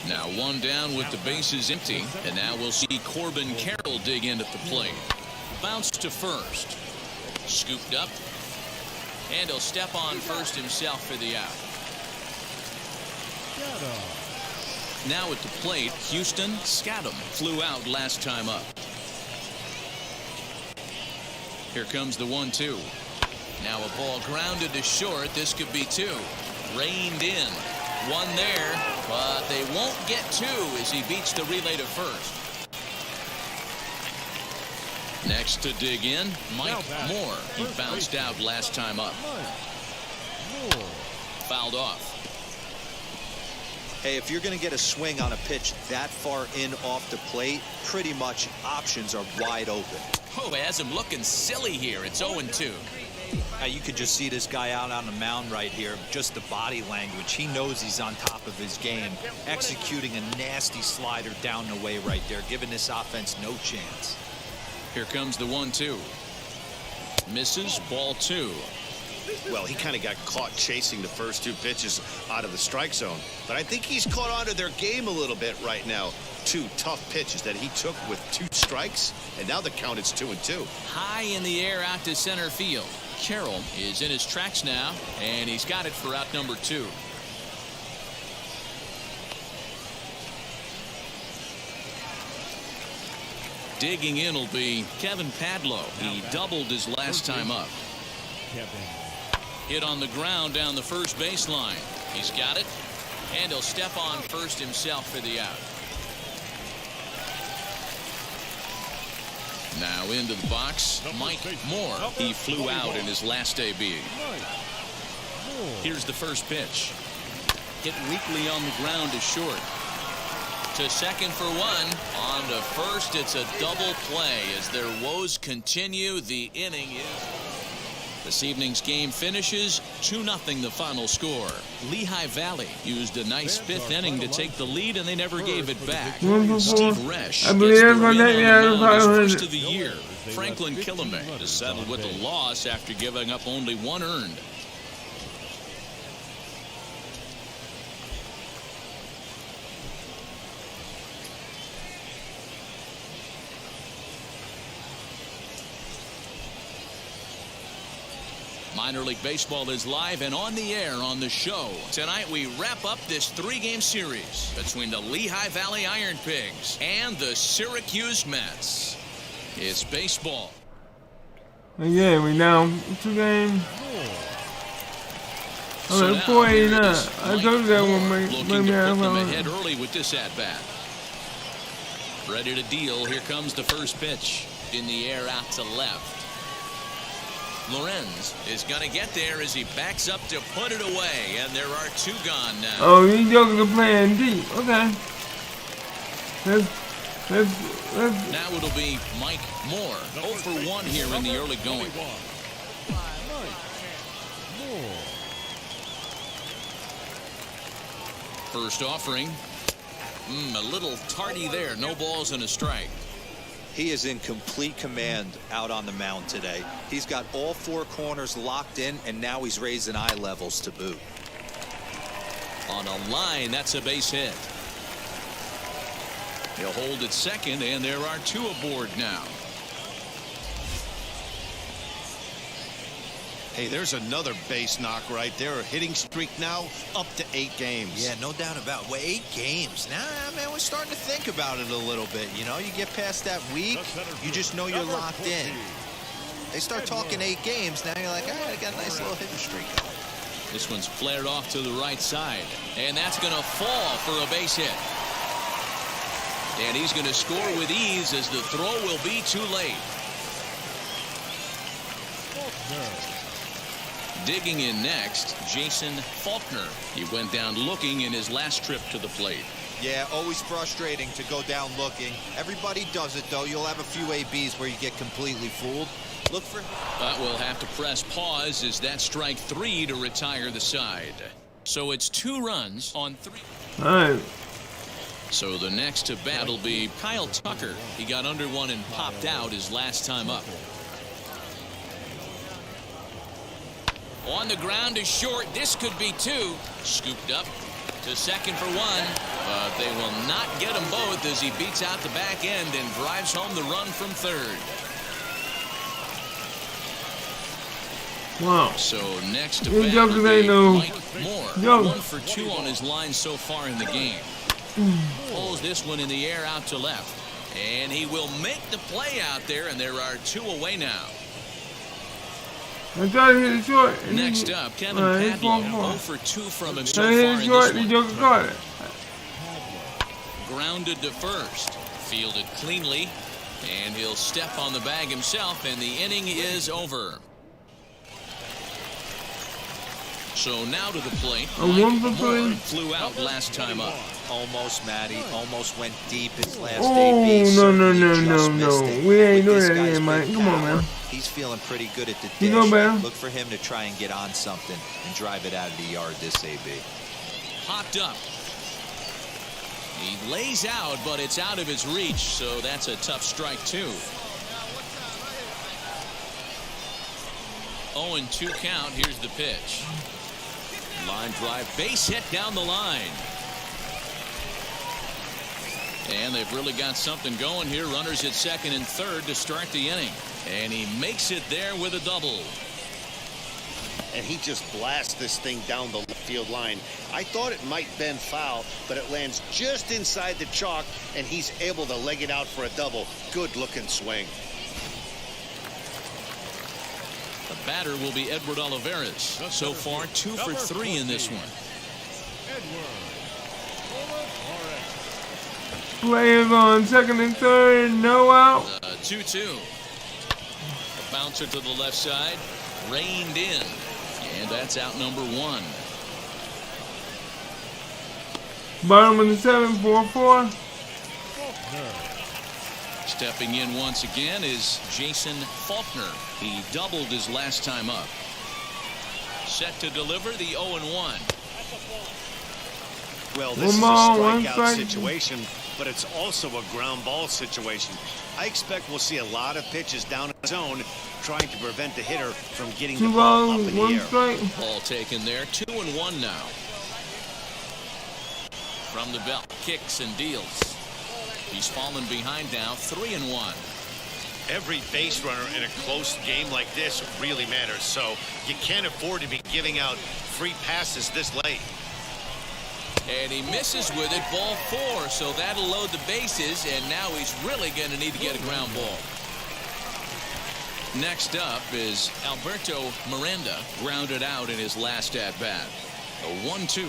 Now 1 down with the bases empty, and now we'll see Corbin Carroll dig in at the plate. Bounce to first. Scooped up, and he'll step on first himself for the out. Now at the plate, Houston Scadam flew out last time up. Here comes the 1-2. Now a ball grounded to short. This could be 2. Reined in. 1 there, but they won't get 2 as he beats the relay to first. Next to dig in, Mike Moore. He bounced out last time up. Fouled off. Hey, if you're going to get a swing on a pitch that far in off the plate, pretty much options are wide open. Oh, has him looking silly here. It's 0-2. Now you could just see this guy out on the mound right here. Just the body language. He knows he's on top of his game. Executing a nasty slider down the way right there, giving this offense no chance. Here comes the 1-2. Misses, ball 2. Well, he kind of got caught chasing the first 2 pitches out of the strike zone. But I think he's caught on to their game a little bit right now. 2 tough pitches that he took with 2 strikes, and now the count is 2-2. High in the air out to center field. Carroll is in his tracks now, and he's got it for out number 2. Digging in will be Kevin Padlow. He doubled his last time up. Hit on the ground down the first baseline. He's got it, and he'll step on first himself for the out. Now into the box, Mike Moore. He flew out in his last debut. Here's the first pitch. Hit weakly on the ground to short. To second for 1. On to first, it's a double play as their woes continue. The inning is... This evening's game finishes 2-0 the final score. Lehigh Valley used a nice 5th inning to take the lead, and they never gave it back. Steve Resch I believe gets the that's my win on name. the Yeah, mound, his 500. first of the year. Franklin Kilame has settled with a loss after giving up only 1 earned. Minor League Baseball is live and on the air on the show. Tonight we wrap up this 3-game series between the Lehigh Valley Iron Pigs and the Syracuse Mets. It's baseball. Yeah, we down 2 games. So now, 489. here is I Mike told you that Moore one, mate. looking to put them ahead early with this at-bat. Ready to deal. Here comes the first pitch. In the air out to left. Lorenz is going to get there as he backs up to put it away, and there are 2 gone now. Oh, you jokers are playing deep. Okay. Now it'll be Mike Moore. 0 for 1 here in the early going. First offering. A little tardy there. No balls and a strike. He is in complete command out on the mound today. He's got all 4 corners locked in, and now he's raising eye levels to boot. On a line, that's a base hit. He'll hold at second, and there are 2 aboard now. Hey, there's another base knock right there. A hitting streak now up to 8 games. Yeah, no doubt about it. Well, 8 games. Now, man, we're starting to think about it a little bit. You know, you get past that week, you just know you're locked in. They start talking 8 games, now you're like, all right, I got a nice little hitting streak. This one's flared off to the right side, and that's going to fall for a base hit. And he's going to score with ease as the throw will be too late. Digging in next, Jason Faulkner. He went down looking in his last trip to the plate. Yeah, always frustrating to go down looking. Everybody does it, though. You'll have a few ABs where you get completely fooled. Look for... But we'll have to press pause as that strike 3 to retire the side. So it's 2 runs on 3. All right. So the next to bat will be Kyle Tucker. He got under one and popped out his last time up. On the ground is short. This could be 2. Scooped up to second for 1. But they will not get them both as he beats out the back end and drives home the run from third. Wow. So next to These bat jokers will ain't be no Mike Moore. joke. 1 for 2 on his line so far in the game. Pulls this one in the air out to left. And he will make the play out there, and there are 2 away now. I tried to hit it short. Next up, Kevin it's Padlock, 4-4. 0 for 2 from him so I hit far it in short, this the one. joker caught it. Grounded to first. Fielded cleanly. And he'll step on the bag himself, and the inning is over. So now to the plate. A 1 for Mike Moore 3. flew out last time up. Almost, Matty. Almost went deep his last Oh, AB. no. No. We ain't doing With this that guy's again, Mike. big Come on, power, man. He's feeling pretty good at the You know, dish. man. Look for him to try and get on something and drive it out of the yard this AB. Popped up. He lays out, but it's out of his reach, so that's a tough strike, too. 0-2 count. Here's the pitch. Line drive, base hit down the line. And they've really got something going here. Runners at second and third to start the inning. And he makes it there with a double. And he just blasts this thing down the left field line. I thought it might bend foul, but it lands just inside the chalk, and he's able to leg it out for a double. Good looking swing. The batter will be Edward Olivares. So far, 2 for 3 in this one. Players on second and third, no out. 2-2. A bouncer to the left side, reined in, and that's out number 1. Bottom of the 7, 4-4. Stepping in once again is Jason Faulkner. He doubled his last time up. Set to deliver the 0-1. Well, this is a strikeout situation, but it's also a ground ball situation. I expect we'll see a lot of pitches down in the zone trying to prevent the hitter from getting the 2 ball balls, up in the 1 air. strike. Ball taken there. 2-1 now. From the belt, kicks and deals. He's fallen behind now, 3-1. Every base runner in a close game like this really matters, so you can't afford to be giving out free passes this late. And he misses with it, ball 4, so that'll load the bases, and now he's really going to need to get a ground ball. Next up is Alberto Miranda, grounded out in his last at-bat. A 1-2.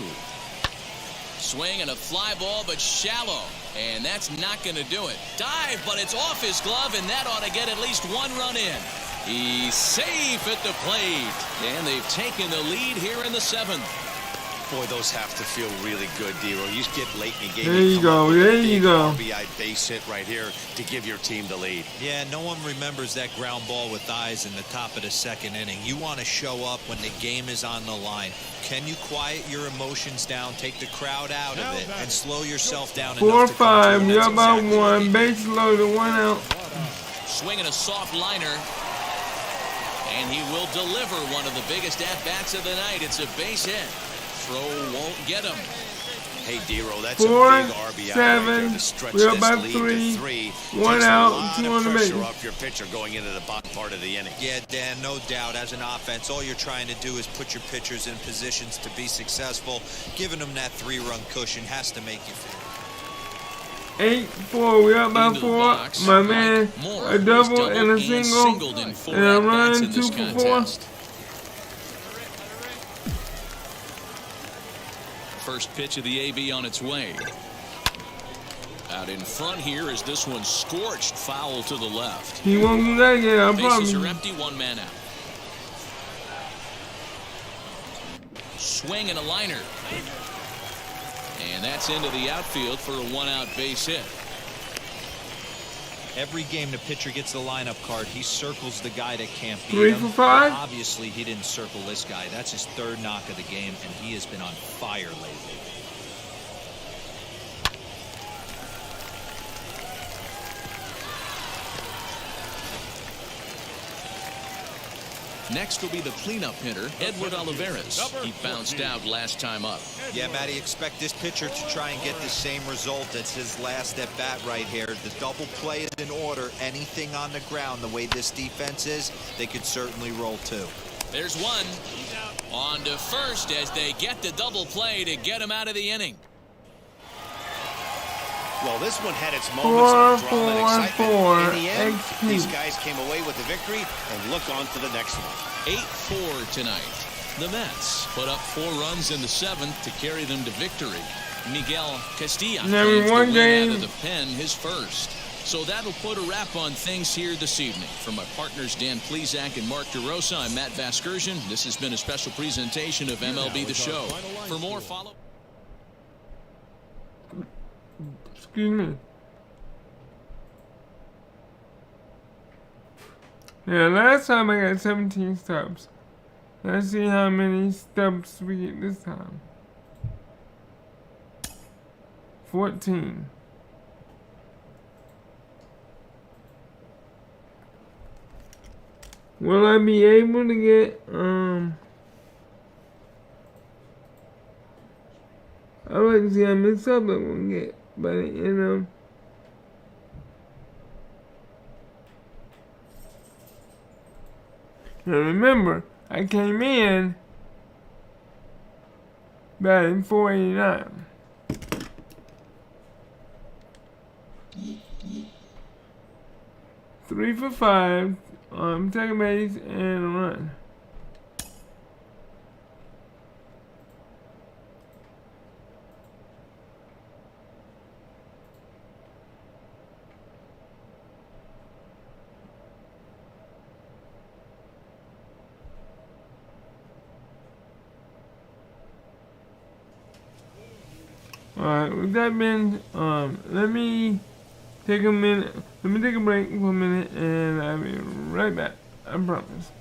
Swing and a fly ball, but shallow. And that's not going to do it. Dive, but it's off his glove, and that ought to get at least one run in. He's safe at the plate. And they've taken the lead here in the 7th. Boy, those have to feel really good, Dero. You get late in the game. There you go. There you go. RBI base hit right here to give your team the lead. Yeah, no one remembers that ground ball with eyes in the top of the 2nd inning. You want to show up when the game is on the line. Can you quiet your emotions down, take the crowd out of it, and slow yourself down? 4-5. You're about 1. Base loaded. 1 out. Swinging a soft liner. And he will deliver one of the biggest at-bats of the night. It's a base hit. Throw won't get him. Hey, Dero, that's 4, a big RBI 7. right there to stretch We're this about lead 3. to 3. 1 Takes out. a lot 2 of on the pressure base. off your pitcher going into the bottom part of the inning. Yeah, Dan, no doubt. As an offense, all you're trying to do is put your pitchers in positions to be successful. Giving them that 3-run cushion has to make you feel. 8-4. We're up by 4. My man, a double and a single. And I'm running 2 for 4. First pitch of the AB on its way. Out in front here is this one scorched foul to the left. He won't do that again, I promise. Bases are empty, 1 man out. Swing and a liner. And that's into the outfield for a 1-out base hit. Every game the pitcher gets the lineup card, he circles the guy that can't beat 3 him. for 5. Obviously, he didn't circle this guy. That's his 3rd knock of the game, and he has been on fire lately. Next will be the cleanup hitter, Edward Olivares. He bounced out last time up. Yeah, Matty, expect this pitcher to try and get the same result as his last at bat right here. The double play is in order. Anything on the ground, the way this defense is, they could certainly roll 2. There's one. On to first as they get the double play to get him out of the inning. Well, this one had its moments of drama and excitement. In the end, XP. these guys came away with the victory and look on to the next one. 8-4 tonight. The Mets put up 4 runs in the 7th to carry them to victory. Miguel Castilla Never leads won the win game. out of the pen, his first. So that'll put a wrap on things here this evening. From my partners Dan Plesac and Mark DeRosa, I'm Matt Vasgersian. This has been a special presentation of MLB The Show. For more, follow. Excuse me. Yeah, last time I got 17 stubs. Let's see how many stubs we get this time. 14. Will I be able to get, I'd like to see how many subs I'm gonna get by the end of. Now remember, I came in batting .489. Three for 5, take a base and a run. Alright, with that being, let me take a minute, let me take a break for a minute, and I'll be right back, I promise.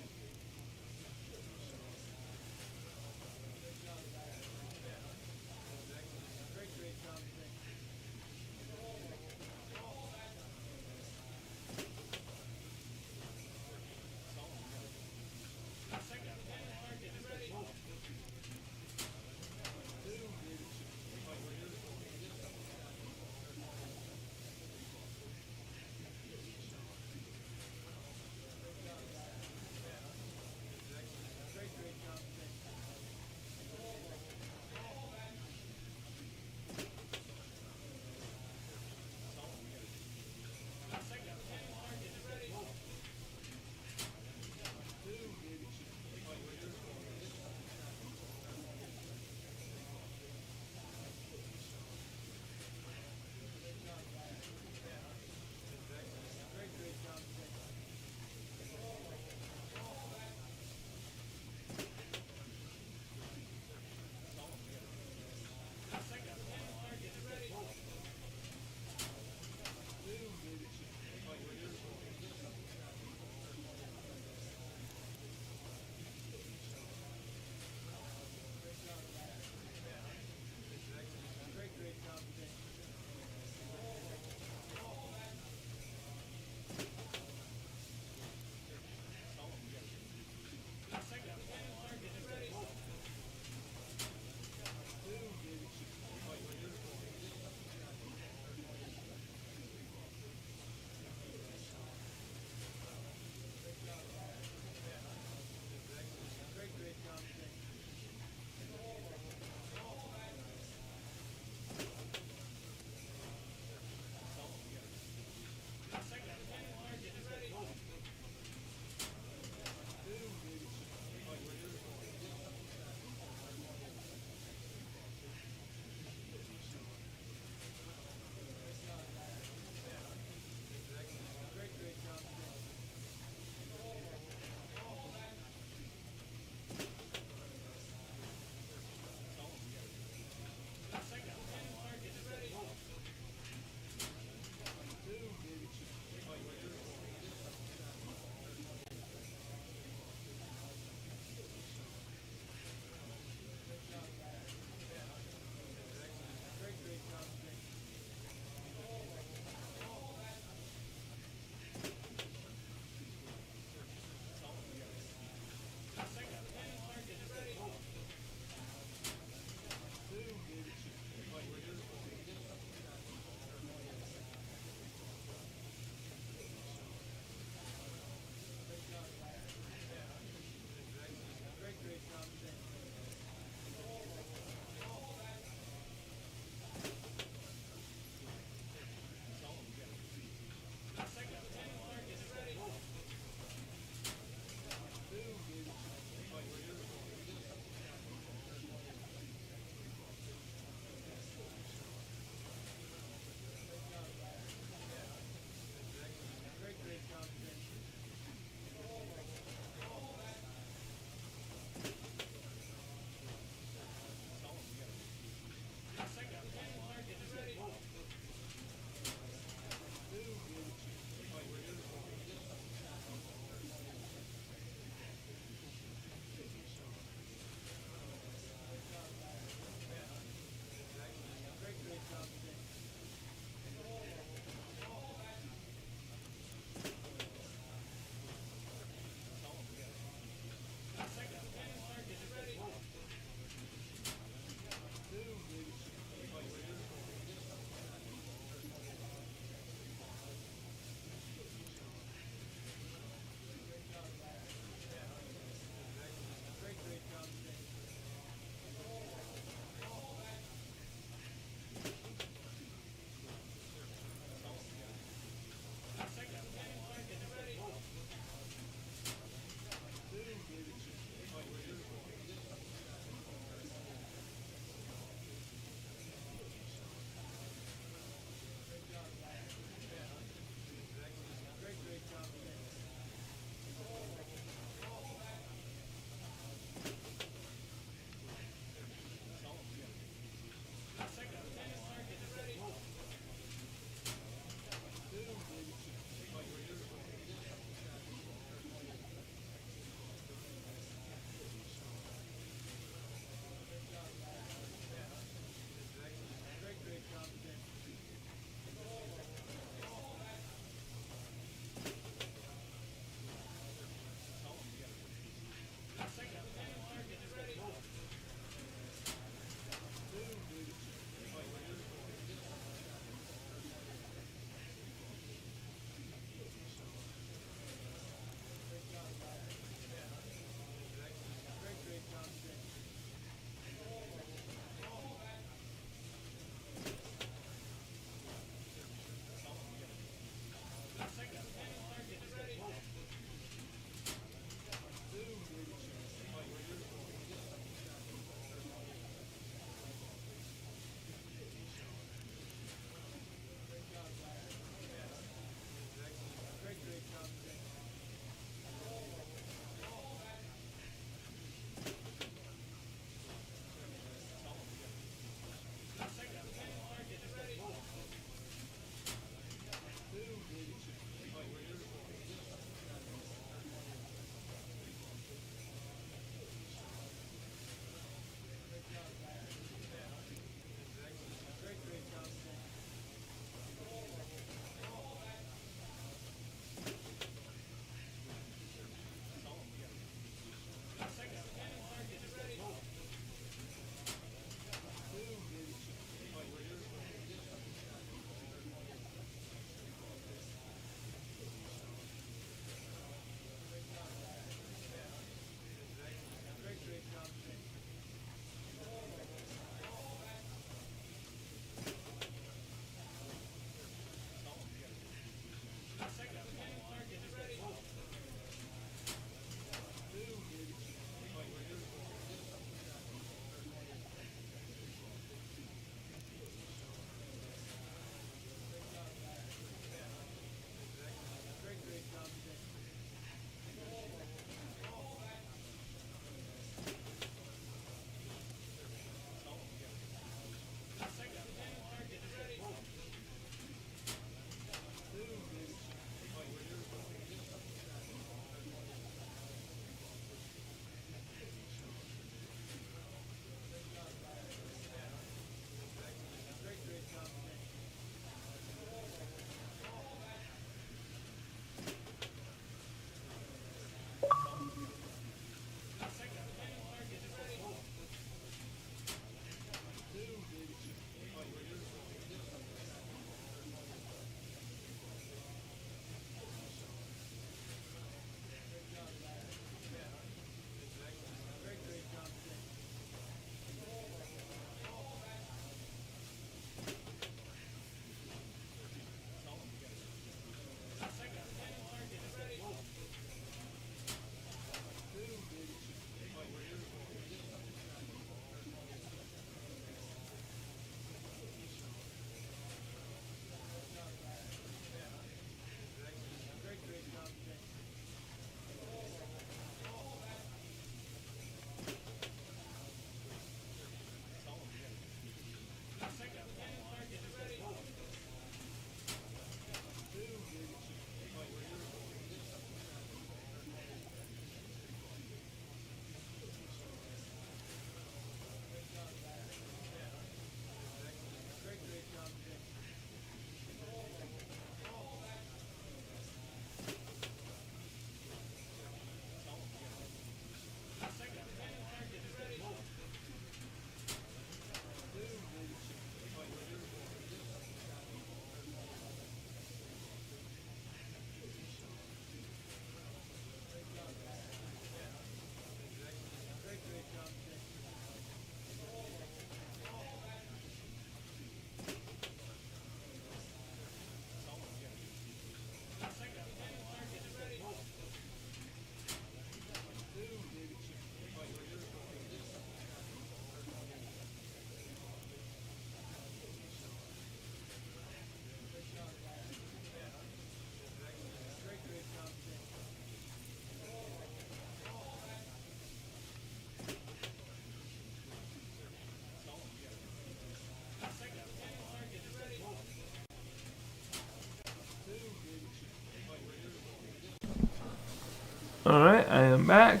Alright, I am back.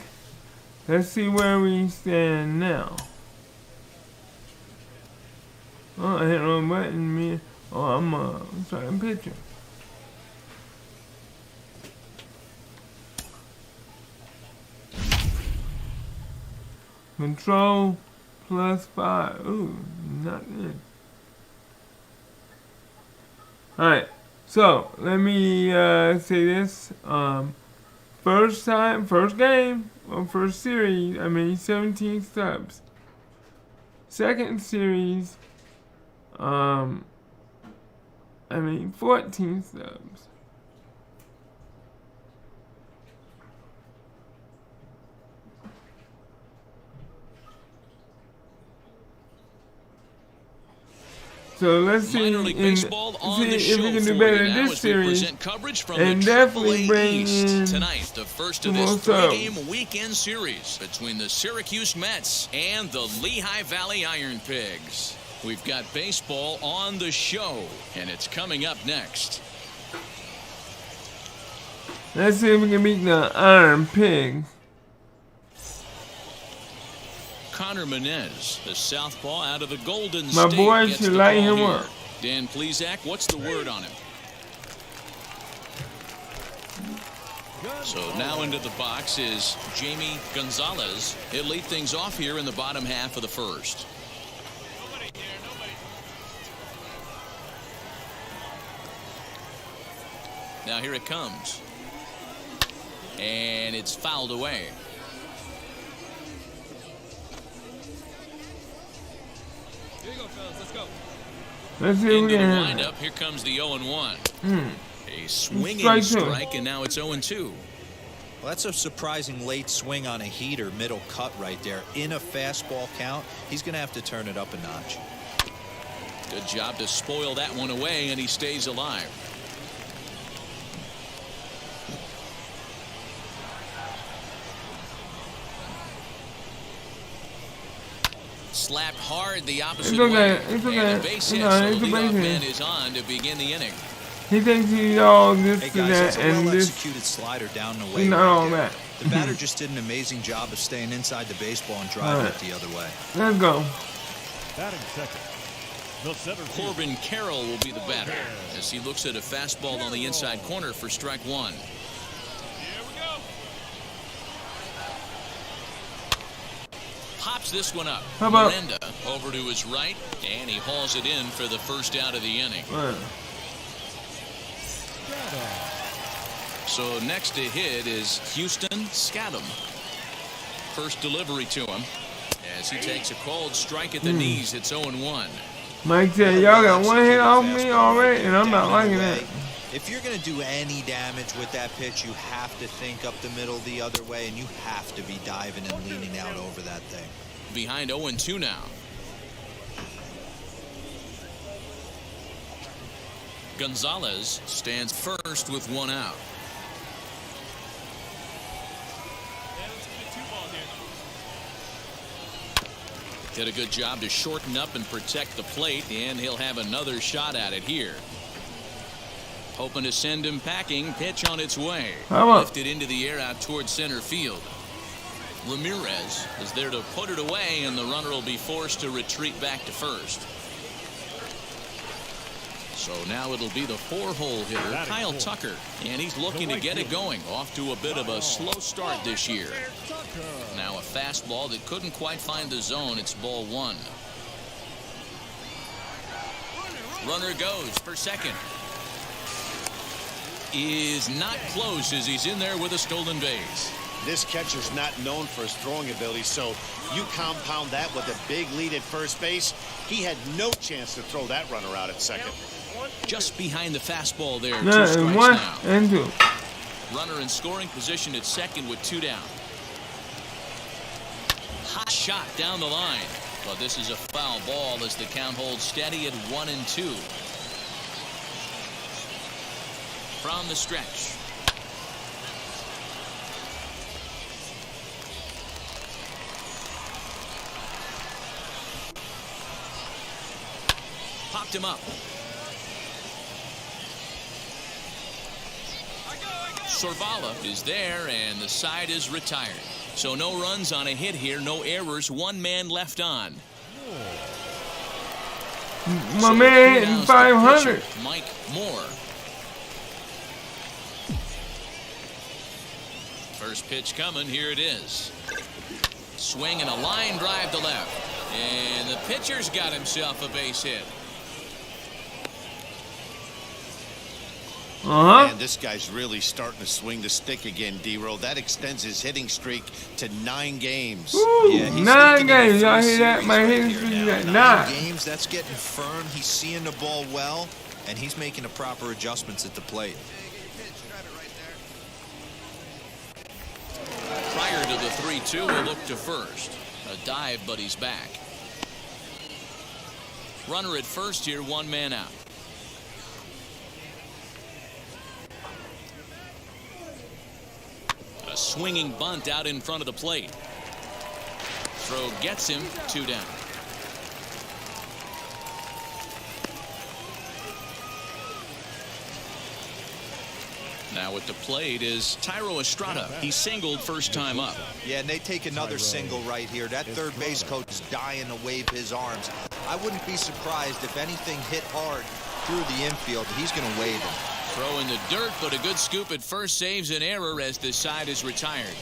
Let's see where we stand now. Oh, I hit the wrong button, man. Oh, I'm starting pitching. Control +5. Ooh, not good. Alright, so let me say this. First game, or first series, I mean 17 subs. Second series, I mean 14 subs. So let's see, Minor League Baseball on the if we show can do for better you in now this as we series. present coverage from And the definitely AAA bring East in tonight, the first of some more this subs. three-game weekend series between the Syracuse Mets and the Lehigh Valley Iron Pigs. We've got baseball on the show, and it's coming up next. Let's see if we can beat the Iron Pigs. Connor Menez, the southpaw out of the Golden My State, boy gets should the light call him here. up. Dan Plesac, what's the word on him? So now into the box is Jamie Gonzalez. He'll lead things off here in the bottom half of the first. Now here it comes. And it's fouled away. Here you go, fellas. Let's go. Let's see if we Into the can. windup. Here comes the 0-1. A swinging Strike two. strike, and now it's 0-2. Well, that's a surprising late swing on a heater, middle cut right there. In a fastball count, he's going to have to turn it up a notch. Good job to spoil that one away, and he stays alive. Slapped hard the opposite It's okay, way. it's okay. And the base It's hit, alright, so it's a the base man hit. is on to begin the inning. He thinks he's all this Hey to guys, that that's a and this. well-executed slider down the way. He's not right all there. that. The batter just did an amazing job of staying inside the baseball and driving Alright. it the other way. Let's go. Batting second, the center field. Corbin Carroll will be the batter as he looks at a fastball on the inside corner for strike one. Pops this one up. How about- Miranda over to his right, and he hauls it in for the first out of the inning. So next to hit is Houston Scadam. First delivery to him as he takes a cold strike at the knees. It's 0-1. Mike said, y'all got one hit off me already, and I'm not liking that. If you're going to do any damage with that pitch, you have to think up the middle the other way, and you have to be diving and leaning out over that thing. Behind 0-2 now. Gonzalez stands first with one out. Did a good job to shorten up and protect the plate, and he'll have another shot at it here. Hoping to send him packing. Pitch on its way. Lifted into the air out towards center field. Ramirez is there to put it away, and the runner will be forced to retreat back to first. So now it'll be the four-hole hitter, Kyle Tucker, and he's looking to get it going. Off to a bit of a slow start this year. Now a fastball that couldn't quite find the zone. It's ball one. Runner goes for second. Is not close as he's in there with a stolen base. This catcher's not known for his throwing ability, so you compound that with a big lead at first base. He had no chance to throw that runner out at second. Just behind the fastball there. Yeah, Two strikes one now. and two. Runner in scoring position at second with two down. Hot shot down the line. But this is a foul ball as the count holds steady at 1-2. From the stretch. Popped him up. Sorvala is there, and the side is retired. So no runs on a hit here, no errors, one man left on. My man hitting 500. Mike Moore. First pitch coming, here it is. Swing and a line drive to left. And the pitcher's got himself a base hit. And this guy's really starting to swing the stick again, D-Roll. That extends his hitting streak to 9 games. Woo, yeah, 9 games. Y'all hear that? My hitting streak is at 9 games. That's getting firm. He's seeing the ball well, and he's making the proper adjustments at the plate. Prior to the 3-2, we'll look to first. A dive, but he's back. Runner at first here, one man out. A swinging bunt out in front of the plate. Throw gets him, 2 down. Now at the plate is Thairo Estrada. He singled first time up. Yeah, and they take another single right here. That third base coach is dying to wave his arms. I wouldn't be surprised if anything hit hard through the infield. He's going to wave him. Throw in the dirt, but a good scoop at first saves an error as the side is retired.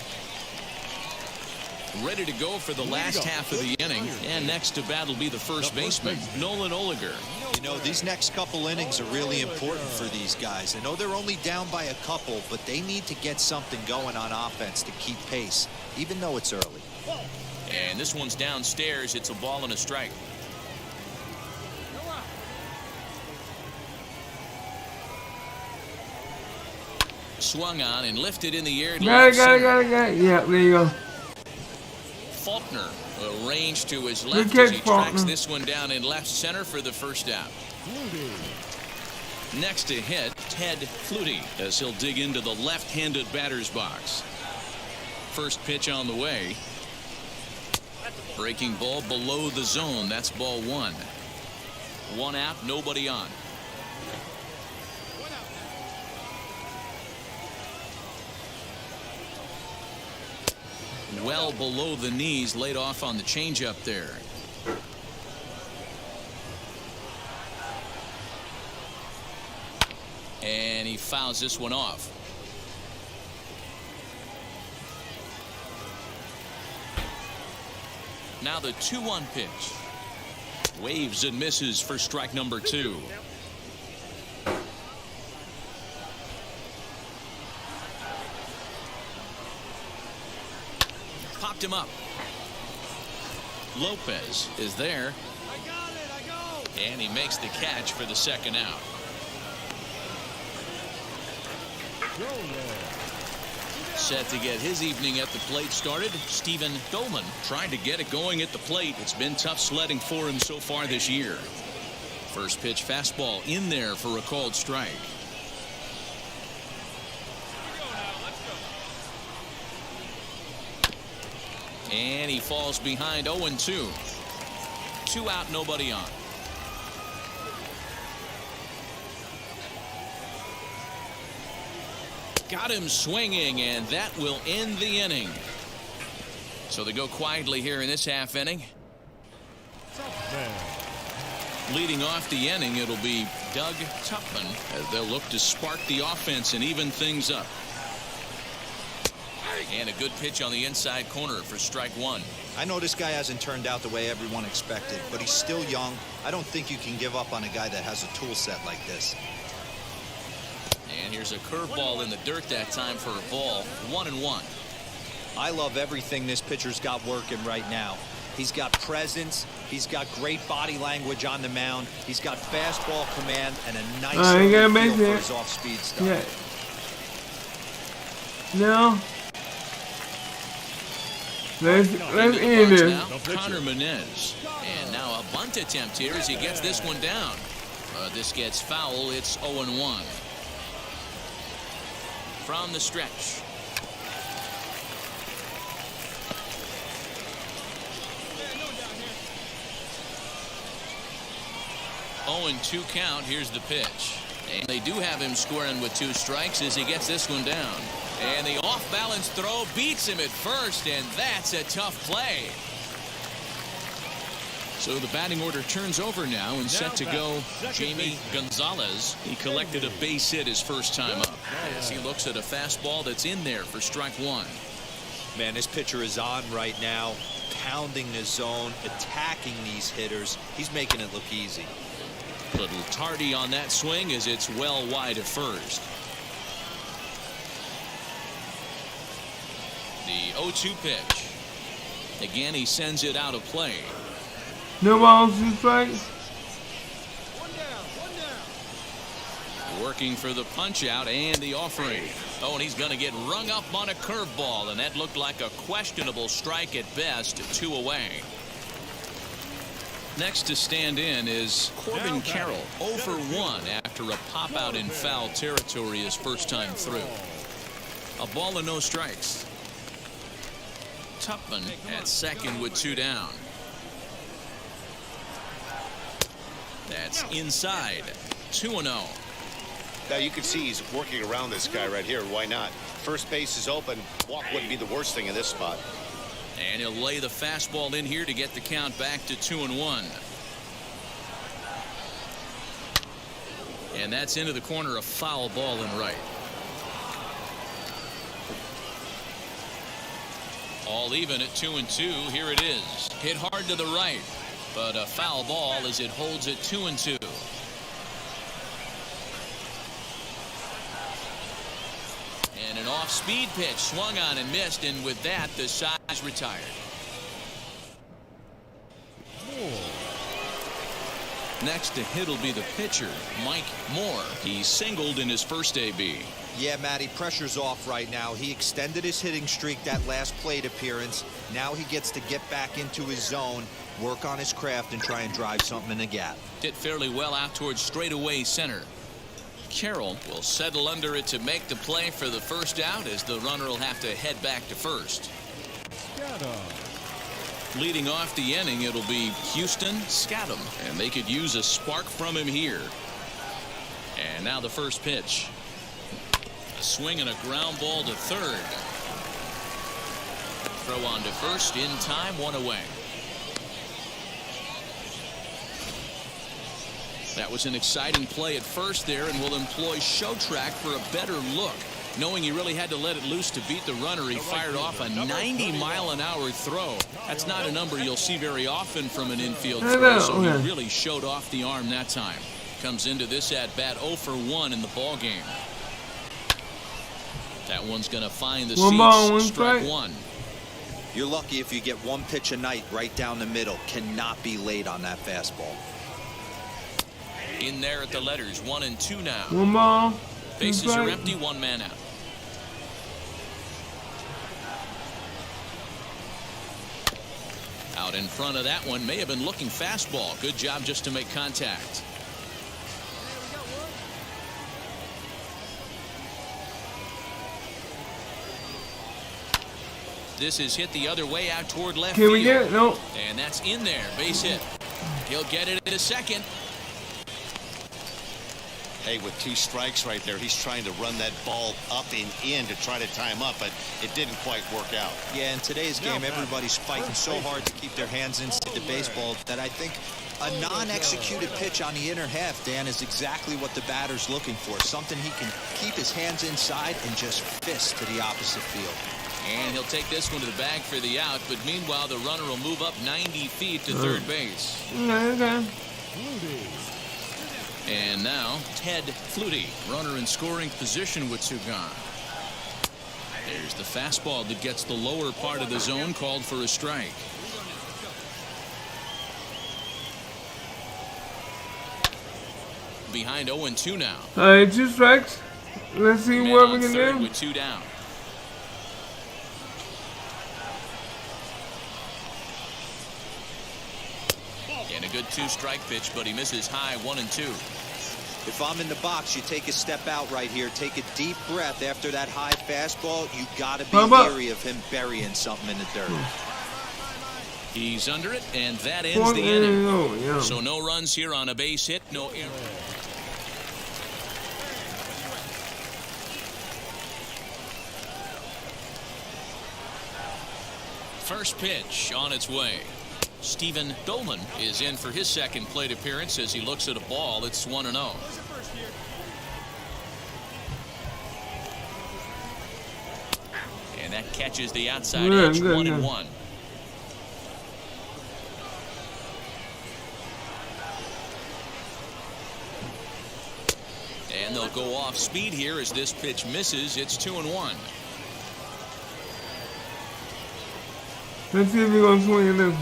Ready to go for the last half of the inning, and next to bat will be the first baseman, Nolan Oligar. You know, these next couple innings are really important for these guys. I know they're only down by a couple, but they need to get something going on offense to keep pace, even though it's early. And this one's downstairs. It's a ball and a strike. Swung on and lifted in the air. Got it. Yeah, there you go. Faulkner arranged to his left as he tracks this one down in left center for the first out. Next to hit, Ted Flutie, as he'll dig into the left-handed batter's box. First pitch on the way. Breaking ball below the zone. That's ball 1. 1 out, nobody on. Well below the knees, laid off on the changeup there. And he fouls this one off. Now the 2-1 pitch. Waves and misses for strike number 2. Popped him up. Lopez is there. And he makes the catch for the second out. Set to get his evening at the plate started. Stephen Dolan trying to get it going at the plate. It's been tough sledding for him so far this year. First pitch fastball in there for a called strike. And he falls behind 0-2. 2 out, nobody on. Got him swinging, and that will end the inning. So they go quietly here in this half inning. Leading off the inning, it'll be Doug Tupman as they'll look to spark the offense and even things up. And a good pitch on the inside corner for strike 1. I know this guy hasn't turned out the way everyone expected, but he's still young. I don't think you can give up on a guy that has a tool set like this. And here's a curveball in the dirt that time for a ball. 1-1. I love everything this pitcher's got working right now. He's got presence. He's got great body language on the mound. He's got fastball command and a nice feel for his off-speed stuff. Yeah. No. Let's end this. Connor Menez. And now a bunt attempt here as he gets this one down. This gets foul. It's 0-1. From the stretch. Oh, and 2 count. Here's the pitch. And they do have him scoring with 2 strikes as he gets this one down. And the off-balance throw beats him at first, and that's a tough play. So the batting order turns over now and set to go Jamie Gonzalez. He collected a base hit his first time up as he looks at a fastball that's in there for strike 1. Man, this pitcher is on right now, pounding the zone, attacking these hitters. He's making it look easy. Little tardy on that swing as it's well wide of first. The 0-2 pitch. Again, he sends it out of play. No balls, 2 strikes. Working for the punch out and the offering. Oh, and he's going to get rung up on a curveball, and that looked like a questionable strike at best. 2 away. Next to stand in is Corbin Carroll, 0 for 1 after a pop out in foul territory his first time through. A ball and no strikes. Tupman at second with 2 down. That's inside. 2-0. Now you can see he's working around this guy right here. Why not? First base is open. Walk wouldn't be the worst thing in this spot. And he'll lay the fastball in here to get the count back to 2-1. And that's into the corner, a foul ball and right. All even at 2-2. Here it is. Hit hard to the right, but a foul ball as it holds at 2-2. And an off-speed pitch swung on and missed, and with that, the side's retired. Next to hit will be the pitcher, Mike Moore. He singled in his first AB. Yeah, Matty, pressure's off right now. He extended his hitting streak that last plate appearance. Now he gets to get back into his zone, work on his craft, and try and drive something in the gap. Hit fairly well out towards straightaway center. Carroll will settle under it to make the play for the first out as the runner will have to head back to first. Leading off the inning, it'll be Houston Scadam, and they could use a spark from him here. And now the first pitch. A swing and a ground ball to third. Throw on to first in time, 1 away. That was an exciting play at first there, and will employ show track for a better look. Knowing he really had to let it loose to beat the runner, he fired off a 90-mile-an-hour throw. That's not a number you'll see very often from an infield throw, so he really showed off the arm that time. Comes into this at-bat 0 for 1 in the ball game. That one's going to find the seats. Strike 1. You're lucky if you get 1 pitch a night right down the middle. Cannot be late on that fastball. In there at the letters, 1 and 2 now. 1 ball. Bases are empty, 1 man out. Out in front of that one, may have been looking fastball. Good job just to make contact. This is hit the other way out toward left field. Can we get it? No. And that's in there. Base hit. He'll get it at a second. Hey, with 2 strikes right there, he's trying to run that ball up and in to try to time up, but it didn't quite work out. Yeah, in today's game, everybody's fighting so hard to keep their hands inside the baseball that I think a non-executed pitch on the inner half, Dan, is exactly what the batter's looking for. Something he can keep his hands inside and just fist to the opposite field. And he'll take this one to the bag for the out, but meanwhile the runner will move up 90 feet to third base. Okay. And now Ted Flutie, runner in scoring position with 2 gone. There's the fastball that gets the lower part of the zone, called for a strike. Behind 0-2 now. All right, 2 strikes. Let's see Man what on we can third do. with 2 down. And a good 2-strike pitch, but he misses high, 1-2. If I'm in the box, you take a step out right here. Take a deep breath after that high fastball. You got to be leery of him burying something in the dirt. He's under it, and that ends the inning. So no runs here on a base hit, no error. First pitch on its way. Stephen Dolan is in for his second plate appearance as he looks at a ball. It's 1-0. And that catches the outside edge. 1-1. And they'll go off speed here as this pitch misses. It's 2-1. Let's see if we're going to swing at this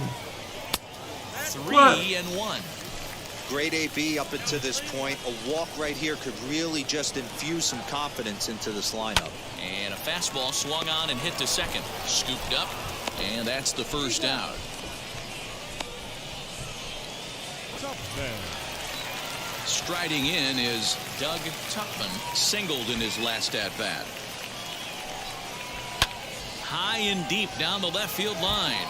one. 3-1. Great AB up until this point. A walk right here could really just infuse some confidence into this lineup. And a fastball swung on and hit to second. Scooped up, and that's the first out. Striding in is Doug Tuckman, singled in his last at-bat. High and deep down the left field line.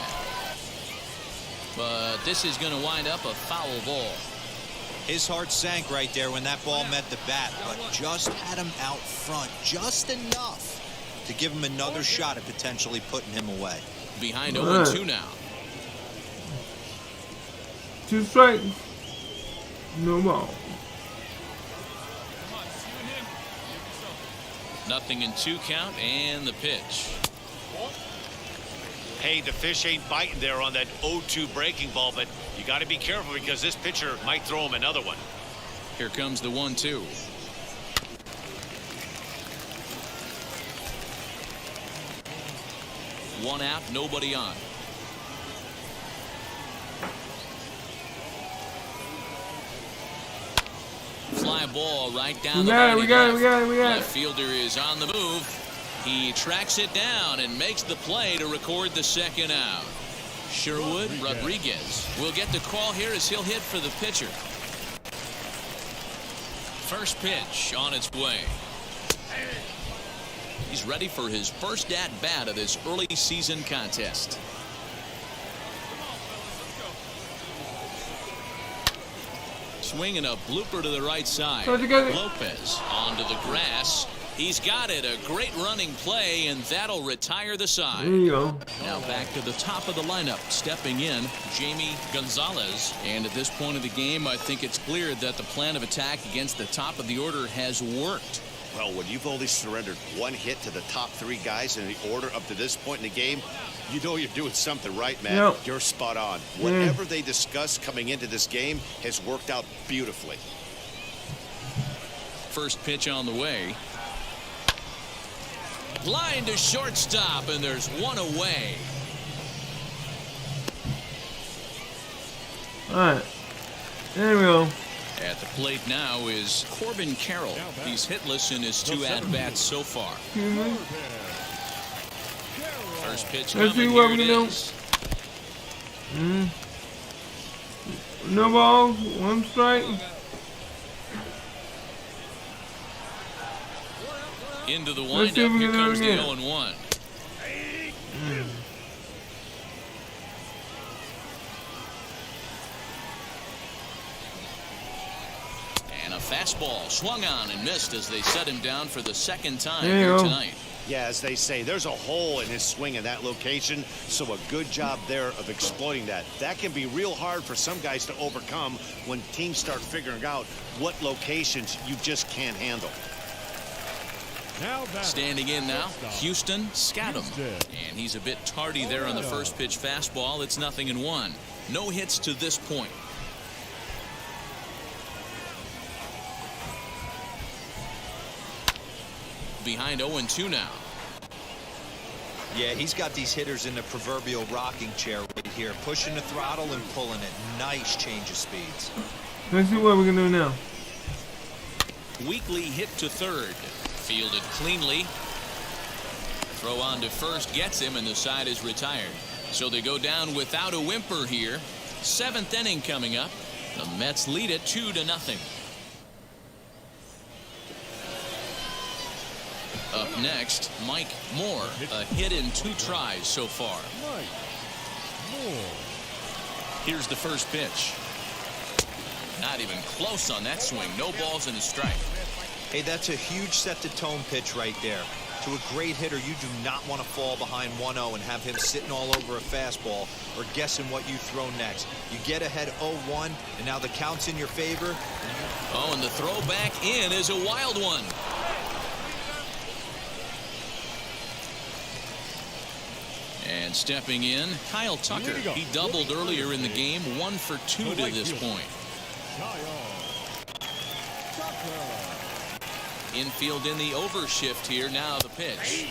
But this is going to wind up a foul ball. His heart sank right there when that ball met the bat, but just had him out front just enough to give him another shot at potentially putting him away. Behind 0-2 now. 2 strikes. No ball. 0-2 count and the pitch. Hey, the fish ain't biting there on that 0-2 breaking ball, but you got to be careful because this pitcher might throw him another one. Here comes the 1-2. One out, nobody on. Fly ball right down the line. We got it. Left fielder is on the move. He tracks it down and makes the play to record the second out. Sherwood Rodriguez will get the call here as he'll hit for the pitcher. First pitch on its way. He's ready for his first at-bat of this early season contest. Swinging a blooper to the right side. Lopez onto the grass. He's got it. A great running play, and that'll retire the side. There you go. Now back to the top of the lineup. Stepping in, Jamie Gonzalez. And at this point of the game, I think it's clear that the plan of attack against the top of the order has worked. Well, when you've only surrendered one hit to the top 3 guys in the order up to this point in the game, you know you're doing something right, man. Yep. You're spot on. Whatever they discussed coming into this game has worked out beautifully. First pitch on the way. Line to shortstop, and there's one away. All right. There we go. At the plate now is Corbin Carroll. He's hitless in his 2 at-bats so far. First pitch Let's see coming. what Here we it do. is. No balls. 1 strike. Into the Let's see if windup. we Here can do it comes the again. 0-1. And a fastball swung on and missed as they set him down for the second time There you here go. tonight. Yeah, as they say, there's a hole in his swing in that location, so a good job there of exploiting that. That can be real hard for some guys to overcome when teams start figuring out what locations you just can't handle. Standing in now, Houston Scadam. And he's a bit tardy there on the first pitch fastball. It's 0-1. No hits to this point. Behind 0-2 now. Yeah, he's got these hitters in the proverbial rocking chair right here, pushing the throttle and pulling it. Nice change of speeds. Let's see what we can do now. Weakly hit to third. Fielded cleanly. Throw on to first gets him, and the side is retired. So they go down without a whimper here. 7th inning coming up. The Mets lead it 2-0. Up next, Mike Moore. A hit in 2 tries so far. Here's the first pitch. Not even close on that swing. No balls and a strike. Hey, that's a huge set-the-tone pitch right there. To a great hitter, you do not want to fall behind 1-0 and have him sitting all over a fastball or guessing what you throw next. You get ahead 0-1, and now the count's in your favor. Oh, and the throw back in is a wild one. And stepping in, Kyle Tucker. He doubled earlier in the game, 1 for 2 to this point. Infield in the overshift here. Now the pitch.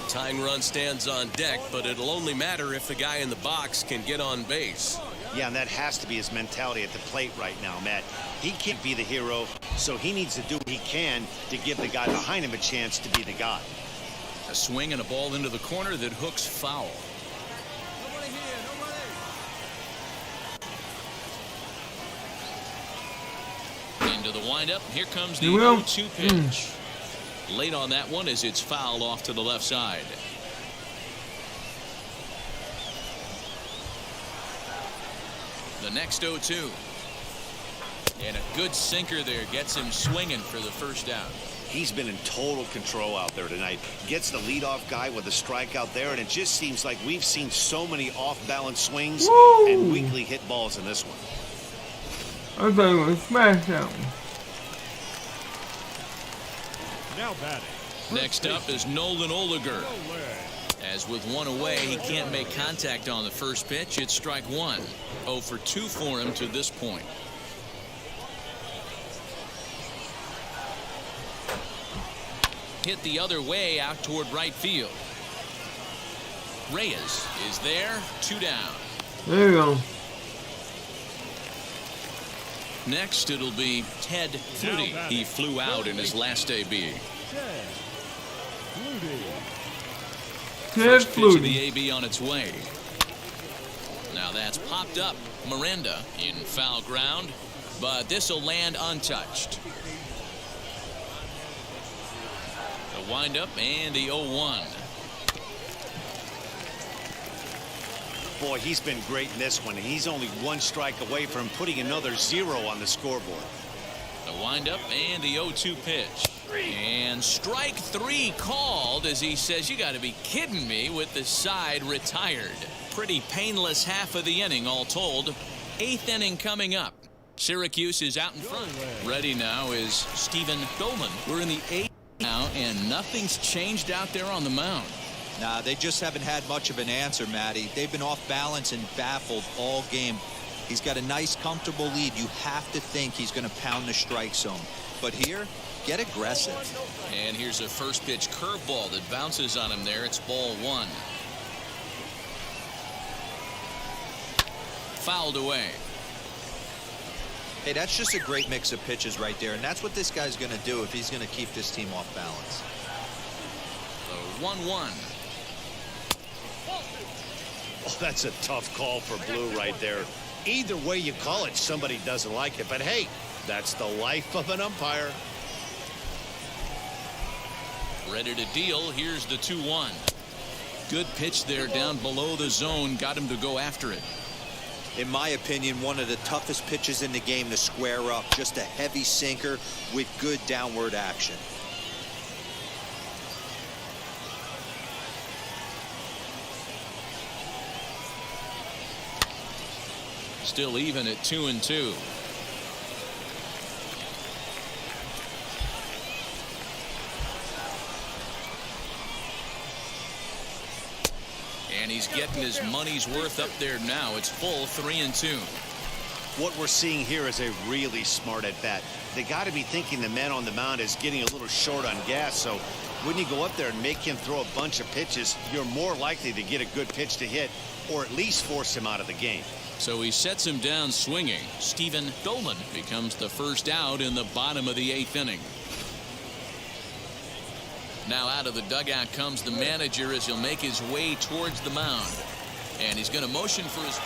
Tying run stands on deck, but it'll only matter if the guy in the box can get on base. Yeah, and that has to be his mentality at the plate right now, Matt. He can't be the hero, so he needs to do what he can to give the guy behind him a chance to be the guy. A swing and a ball into the corner that hooks foul. Into the windup. Here comes the 0-2 pitch. Late on that one as it's fouled off to the left side. The next 0-2. And a good sinker there gets him swinging for the first out. He's been in total control out there tonight. Gets the leadoff guy with a strikeout there, and it just seems like we've seen so many off-balance swings and weakly hit balls in this one. I thought he was smash that one. Now batting. Next up is Nolan Oligar. As with 1 away, he can't make contact on the first pitch. It's strike 1. 0 for 2 for him to this point. Hit the other way out toward right field. Reyes is there. 2 down. There you go. Next, it'll be Ted Flutie. He flew out in his last AB. Ted First pitch of Flutie. the AB on its way. Now that's popped up. Miranda in foul ground, but this will land untouched. The windup and the 0-1. Boy, he's been great in this one. He's only 1 strike away from putting another 0 on the scoreboard. The windup and the 0-2 pitch. And strike 3 called as he says, you got to be kidding me, with the side retired. Pretty painless half of the inning all told. 8th inning coming up. Syracuse is out in front. Ready now is Stephen Dolan. We're in the 8th now, and nothing's changed out there on the mound. Nah, they just haven't had much of an answer, Matty. They've been off balance and baffled all game. He's got a nice, comfortable lead. You have to think he's going to pound the strike zone. But here, get aggressive. And here's a first pitch curveball that bounces on him there. It's ball 1. Fouled away. Hey, that's just a great mix of pitches right there, and that's what this guy's going to do if he's going to keep this team off balance. The 1-1. Oh, that's a tough call for Blue right there. Either way you call it, somebody doesn't like it. But hey, that's the life of an umpire. Ready to deal. Here's the 2-1. Good pitch there down below the zone. Got him to go after it. In my opinion, one of the toughest pitches in the game to square up. Just a heavy sinker with good downward action. Still even at 2-2. And he's getting his money's worth up there now. It's full 3-2. What we're seeing here is a really smart at bat. They got to be thinking the man on the mound is getting a little short on gas. So when you go up there and make him throw a bunch of pitches, you're more likely to get a good pitch to hit or at least force him out of the game. So he sets him down swinging. Stephen Dolan becomes the first out in the bottom of the 8th inning. Now out of the dugout comes the manager as he'll make his way towards the mound. And he's going to motion for his...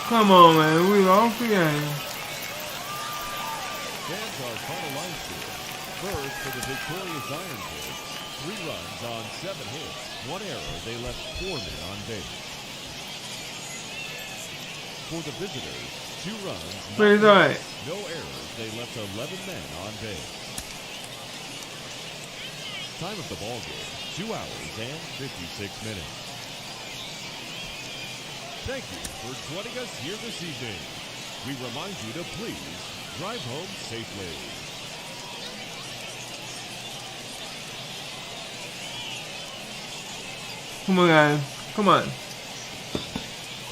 Come on, man. We lost the game. Fans are final line score. First for the victorious Ironheads. 3 runs on 7 hits. 1 error. They left 4 men on base. For the visitors, 2 runs, But it's alright. no errors. They left 11 men on base. Time of the ball game, 2 hours and 56 minutes. Thank you for joining us here this evening. We remind you to please drive home safely. Come on, guys. Come on.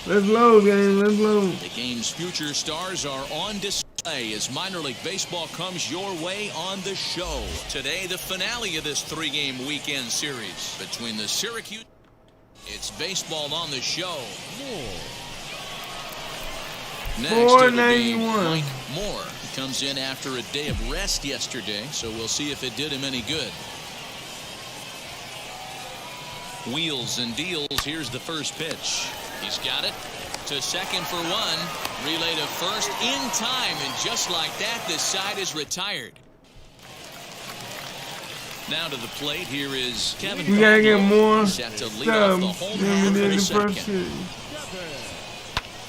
Let's load, gang. Let's load. The game's future stars are on display as minor league baseball comes your way on the show. Today, the finale of this 3-game weekend series between the Syracuse. It's baseball on the show. Next, it'll be 491. Mike Moore. He comes in after a day of rest yesterday, so we'll see if it did him any good. Wheels and deals. Here's the first pitch. He's got it to second for 1. Relay to first in time, and just like that, this side is retired. Now to the plate. Here is Kevin. We gotta get more set to lead off the home than run we for did in the the first second. series.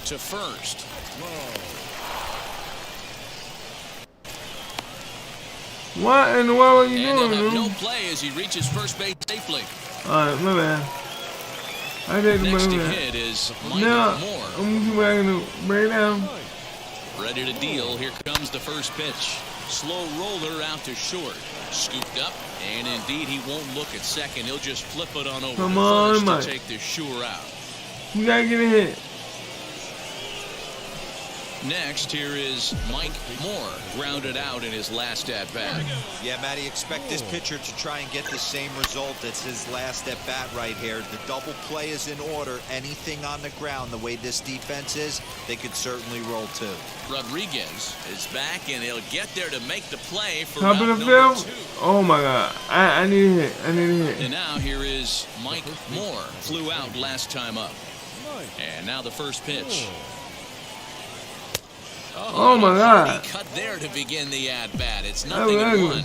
To first. What in the world are you And he'll doing, have man? no play as he reaches first base safely. Alright, my bad. I did the Next to money. hit is Mike Now, Moore. I'm gonna see what I can do. Break it down. Ready to deal. Here comes the first pitch. Slow roller out to short. Scooped up. And indeed, he won't look at second. He'll just flip it on over Come to on, first Mike. to take the sure out. You gotta get a hit. Next, here is Mike Moore. Grounded out in his last at-bat. Yeah, Matty, expect this pitcher to try and get the same result as his last at bat right here. The double play is in order. Anything on the ground, the way this defense is, they could certainly roll too. Rodriguez is back, and he'll get there to make the play for Top round of the number field. 2. Oh my god. I need a hit. I need a hit. And now here is Mike Moore. Flew out last time up. And now the first pitch. Oh my god. He cut there to begin the at-bat. It's That nothing was in ugly. 1.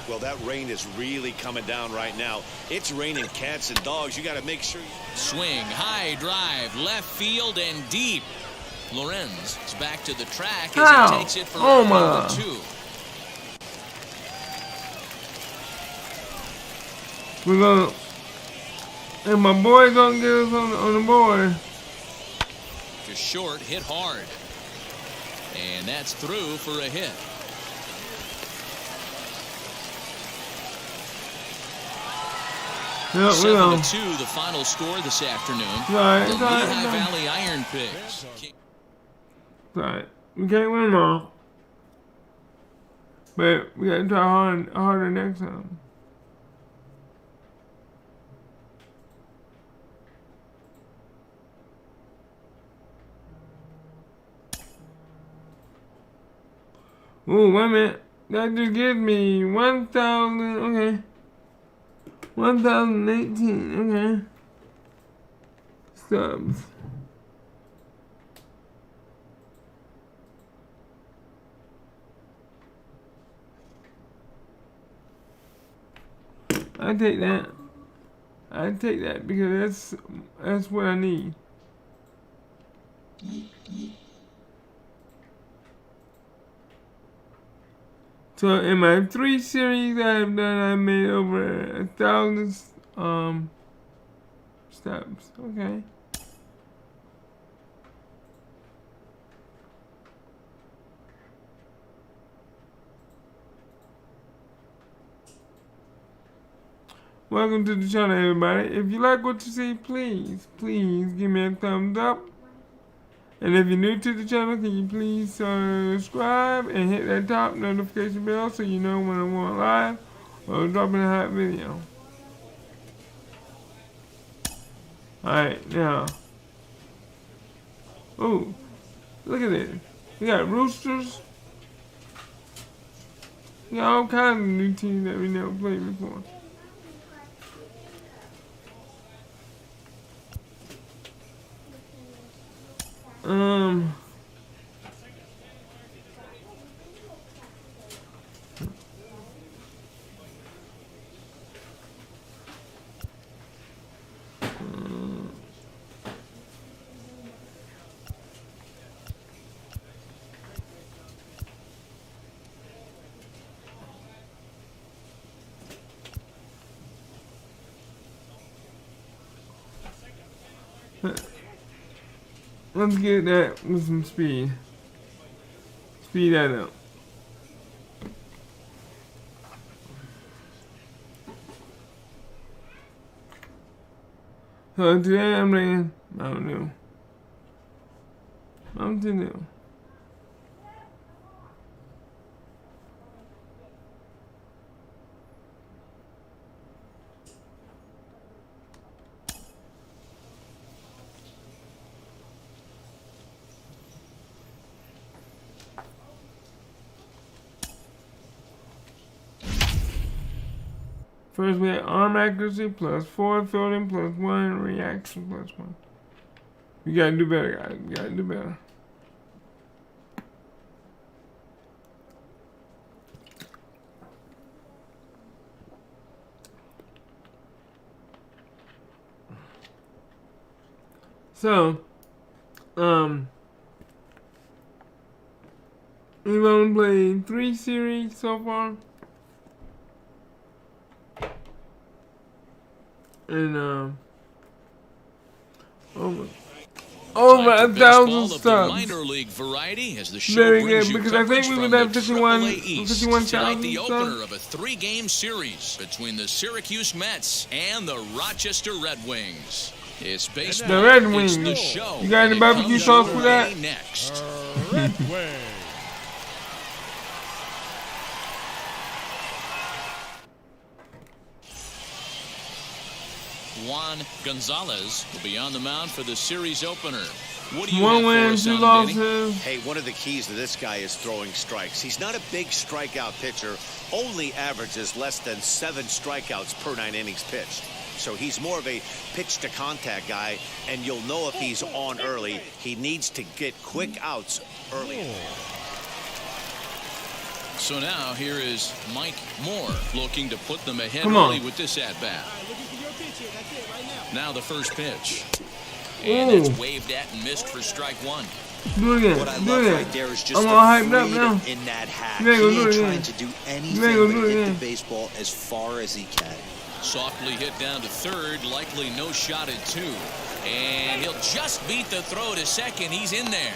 Well, that rain is really coming down right now. It's raining cats and dogs. You got to make sure you... Swing, high drive, left field and deep. Lorenz is back to the track as How? he takes it for Oh round my. number 2. We're gonna. And my boy gonna get us on the board. To short, hit hard. And that's through for a hit. Yep, we go. 7-2, the final score this afternoon. Alright, The it's alright, Lehigh it's alright. Valley Iron Pigs. Alright. We can't win them all. But we gotta try harder next time. Ooh, wait a minute. That just gives me 1,000. Okay. 1,018. Okay. Subs. I take that. I take that because that's what I need. So in my 3 series I've done, I made over 1,000 steps. Okay. Welcome to the channel, everybody. If you like what you see, please give me a thumbs up. And if you're new to the channel, can you please subscribe and hit that top notification bell so you know when I want live or dropping a hot video. Alright, now. Ooh, look at this. We got roosters. We got all kinds of new teams that we never played before. Let's get that with some speed. Speed that up. So today I'm playing Mountain Dew. Mountain Dew. First we have arm accuracy +4, fielding +1, reaction +1. You gotta do better, guys. You gotta do better. So, we've only played 3 series so far. And over Time for 1,000 baseball of the subs. minor league variety as the show Very brings good, you because I think coverage we from would the have 51 AAA East. 51,000 Tonight, the subs. opener of a 3-game series between the Syracuse Mets and the Rochester Red Wings. It's baseball. The Red It's Wings. the show. You got any and it barbecue comes sauce your for that? way Next. Red Wing. Juan Gonzalez will be on the mound for the series opener. What do you 1 have for win, us 2 on it, Danny? losses. Hey, one of the keys to this guy is throwing strikes. He's not a big strikeout pitcher, only averages less than 7 strikeouts per 9 innings pitched. So he's more of a pitch to contact guy, and you'll know if he's on early. He needs to get quick outs early. So now here is Mike Moore looking to put them ahead Come on. early with this at-bat. Now the first pitch. Ooh. And it's waved at and missed for strike 1. Do it again. What I do love it right again. there is just I'm the all hyped up freedom now. in that hat. You ain't gonna He do ain't it trying again. to do You anything ain't gonna but do it hit again. the baseball as far as he can. Softly hit down to third, likely no shot at 2. And he'll just beat the throw to second. He's in there.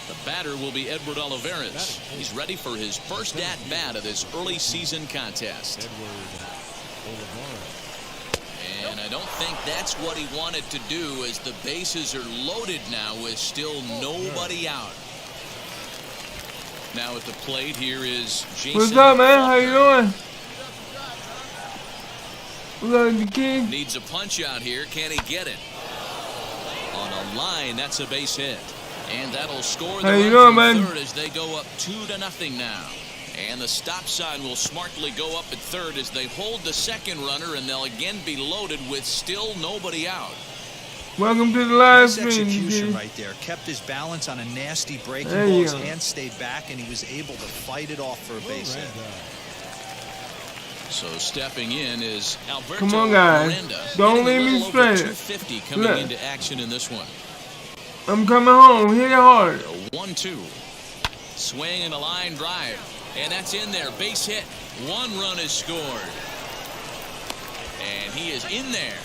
The batter will be Edward Olivares. He's ready for his first at-bat of this early season contest. And I don't think that's what he wanted to do, as the bases are loaded now with still nobody out. Now at the plate here is Jason. What's up, man? How Faulkner. you doing? What's up, the kid? Needs a punch out here. Can he get it? On a line, that's a base hit. And that'll score the How you run doing, from man? third as they go up 2-0 now. And the stop sign will smartly go up at third as they hold the second runner, and they'll again be loaded with still nobody out. Welcome to the live Nice stream, execution kid. right there. Kept his balance on a nasty breaking There ball. you His go. hand stayed back, and he was able to fight it off for a base hit. So stepping in is Alberto Come on, guys. Miranda. Don't hitting a leave me little over stranded. 250 coming Look. into action in this one. I'm coming home. Hit it hard. 1-2. Swing and a line drive. And that's in there. Base hit. 1 run is scored. And he is in there.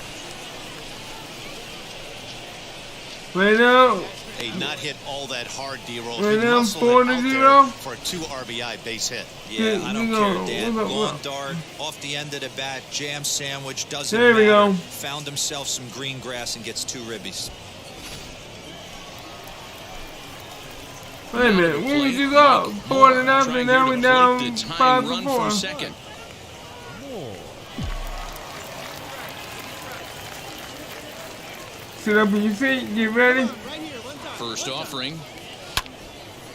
Right now, Hey, not hit all that hard, D-roll. Right He now, muscled 4-0. it out there for a 2 RBI base hit. Yeah, I don't you care, know, Dan. what's up, Long what? dart, off the end of the bat, jam sandwich, doesn't There we matter. go. Found himself some green grass and gets 2 ribbies. wait a minute. What was you up? 4-0. Trying Now here we to down plate the tying run 5-4. from second. Sit up in your seat. Get ready. First offering.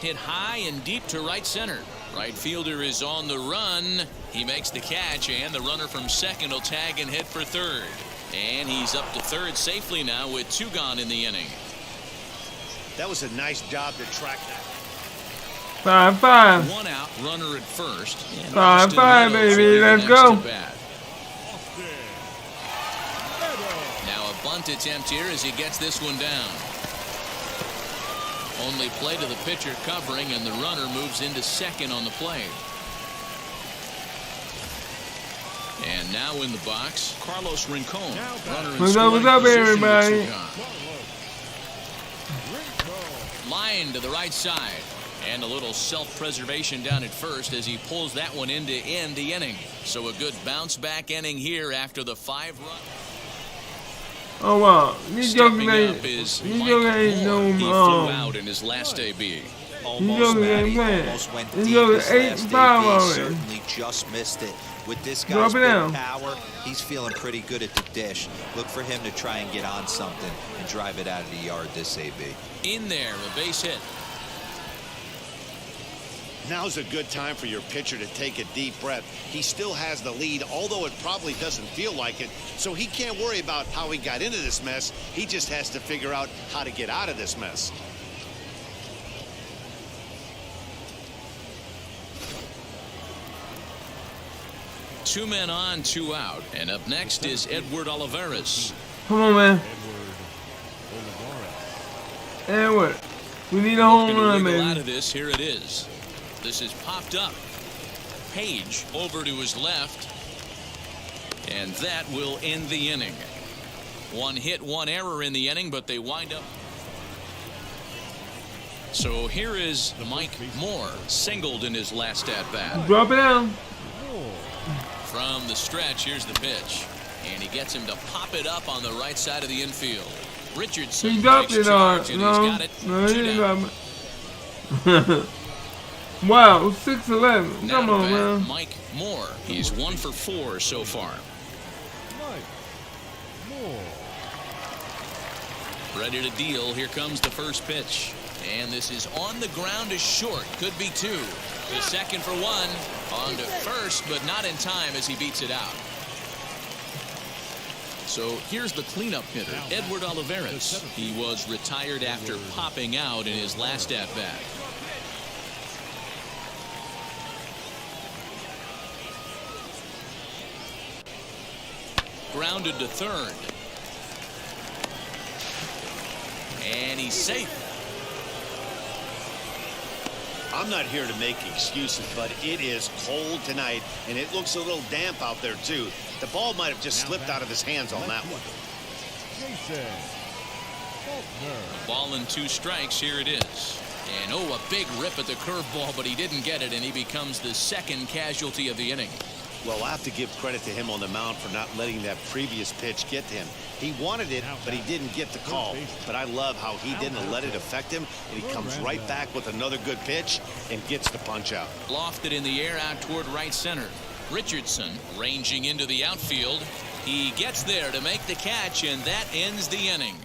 Hit high and deep to right center. Right fielder is on the run. He makes the catch, and the runner from second will tag and hit for third. And he's up to third safely now with 2 gone in the inning. That was a nice job to track that. 5-5. 1 out, runner at first. And 5-5, Austin Meadows baby. will be the Let's next go. at bat. Now a bunt attempt here as he gets this one down. Only play to the pitcher covering, and the runner moves into second on the play. And Now in the box, Carlos Rincon. Runner in What's scoring up, position everybody? with 2 gone. Line to the right side. And a little self-preservation down at first as he pulls that one in to end the inning. So a good bounce-back inning here after the 5-run. Oh wow, these Stepping jokers up is ain't Mike no Moore. He flew out in his last AB. Almost, Matty, almost went deep his last AB. Certainly just missed it. With this guy's big power, he's feeling pretty good at the dish. Look for him to try and get on something and drive it out of the yard this AB. In there, a base hit. Now's a good time for your pitcher to take a deep breath. He still has the lead, although it probably doesn't feel like it. So he can't worry about how he got into this mess. He just has to figure out how to get out of this mess. Two men on, 2 out. And up next is Edward Olivares. Come on, man. Edward, we need a home run, man. Out of this, here it is. This is popped up. Page over to his left. And that will end the inning. 1 hit, 1 error in the inning, but they wind up. So here is Mike Moore, singled in his last at-bat. Drop it down. From the stretch, here's the pitch. And he gets him to pop it up on the right side of the infield. Richardson He dropped takes it charge, on. and No, he's got it. no, he 2 didn't down. drop it. Wow, 6-11. Now Come to on, bat, man. Mike Moore. He's 1 for 4 so far. Mike Moore. Ready to deal. Here comes the first pitch. And this is on the ground to short. Could be 2. To second for 1. On to first, but not in time as he beats it out. So here's the cleanup hitter, Edward Olivares. He was retired after popping out in his last at-bat. Grounded to third. And he's safe. I'm not here to make excuses, but it is cold tonight, and it looks a little damp out there, too. The ball might have just slipped out of his hands on that one. Jason Faulkner. Ball and 2 strikes. Here it is. And oh, a big rip at the curveball, but he didn't get it, and he becomes the second casualty of the inning. Well, I have to give credit to him on the mound for not letting that previous pitch get to him. He wanted it, but he didn't get the call. But I love how he didn't let it affect him, and he comes right back with another good pitch and gets the punch out. Lofted in the air out toward right center. Richardson ranging into the outfield. He gets there to make the catch, and that ends the inning.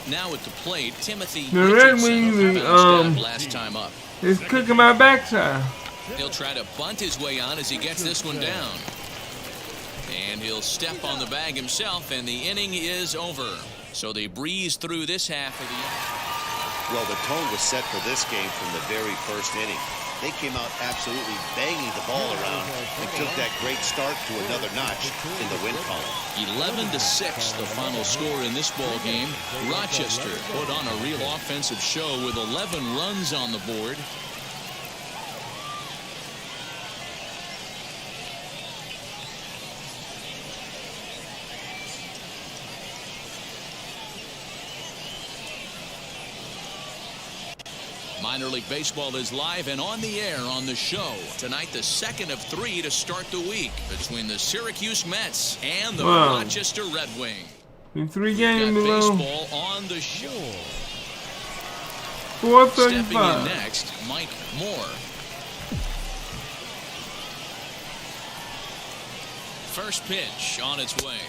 Now at the plate, Timothy The Red Richardson Wings, bounced out last time up. It's cooking my backside. He'll try to bunt his way on as he gets this one down. And he'll step on the bag himself, and the inning is over. So they breeze through this half of the inning. Well, the tone was set for this game from the very first inning. They came out absolutely banging the ball around and took that great start to another notch in the win column. 11-6, the final score in this ball game. Rochester put on a real offensive show with 11 runs on the board. Minor League Baseball is live and on the air on the show. Tonight, the second of 3 to start the week between the Syracuse Mets and the Rochester Red Wings. In 3 games Got below. baseball on the show. 435. Stepping in next, Mike Moore. First pitch on its way.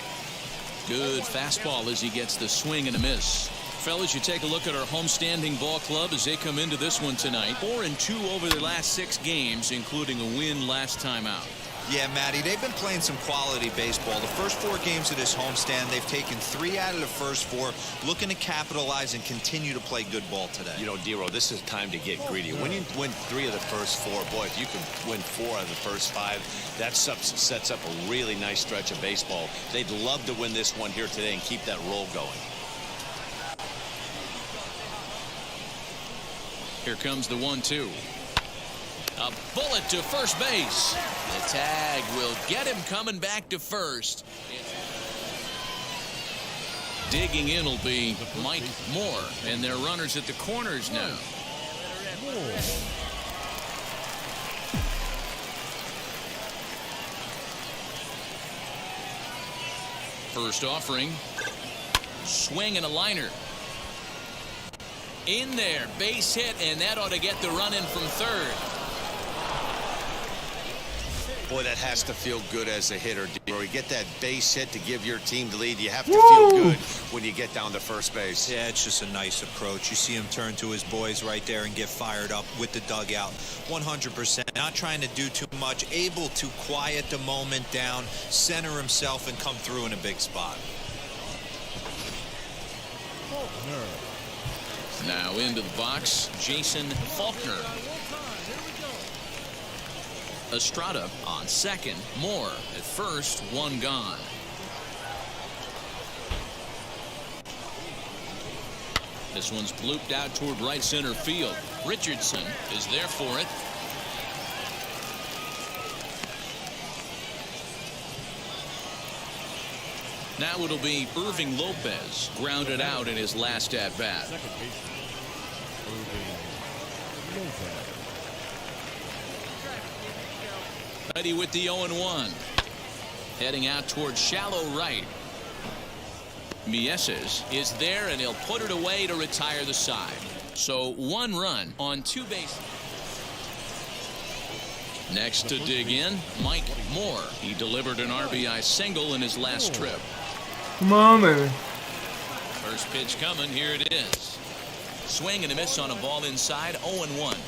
Good fastball as he gets the swing and a miss. Fellas, you take a look at our homestanding ball club as they come into this one tonight. 4-2 over the last 6 games, including a win last time out. Yeah, Matty, they've been playing some quality baseball. The first 4 games of this homestand, they've taken 3 out of the first 4, looking to capitalize and continue to play good ball today. You know, Dero, this is time to get greedy. When you win 3 of the first 4, boy, if you can win 4 out of the first 5, that sets up a really nice stretch of baseball. They'd love to win this one here today and keep that roll going. Here comes the 1-2. A bullet to first base. The tag will get him coming back to first. Digging in will be Mike Moore, and their runners at the corners now. First offering. Swing and a liner. In there, base hit, and that ought to get the run in from third. Boy, that has to feel good as a hitter. Where you get that base hit to give your team the lead, you have to feel good when you get down to first base. Yeah, it's just a nice approach. You see him turn to his boys right there and get fired up with the dugout. 100%. Not trying to do too much. Able to quiet the moment down, center himself, and come through in a big spot. Now into the box, Jason Faulkner. Estrada on second. Moore at first. One gone. This one's blooped out toward right center field. Richardson is there for it. Now it'll be Irving Lopez, grounded out in his last at bat. Second baseman, Irving Lopez. Ready with the 0-1. Heading out towards shallow right. Meadows is there, and he'll put it away to retire the side. So one run on two bases. Next to dig in, Mike Moore. He delivered an RBI single in his last trip. Come on, baby. First pitch coming. Here it is. Swing and a miss on a ball inside. 0-1.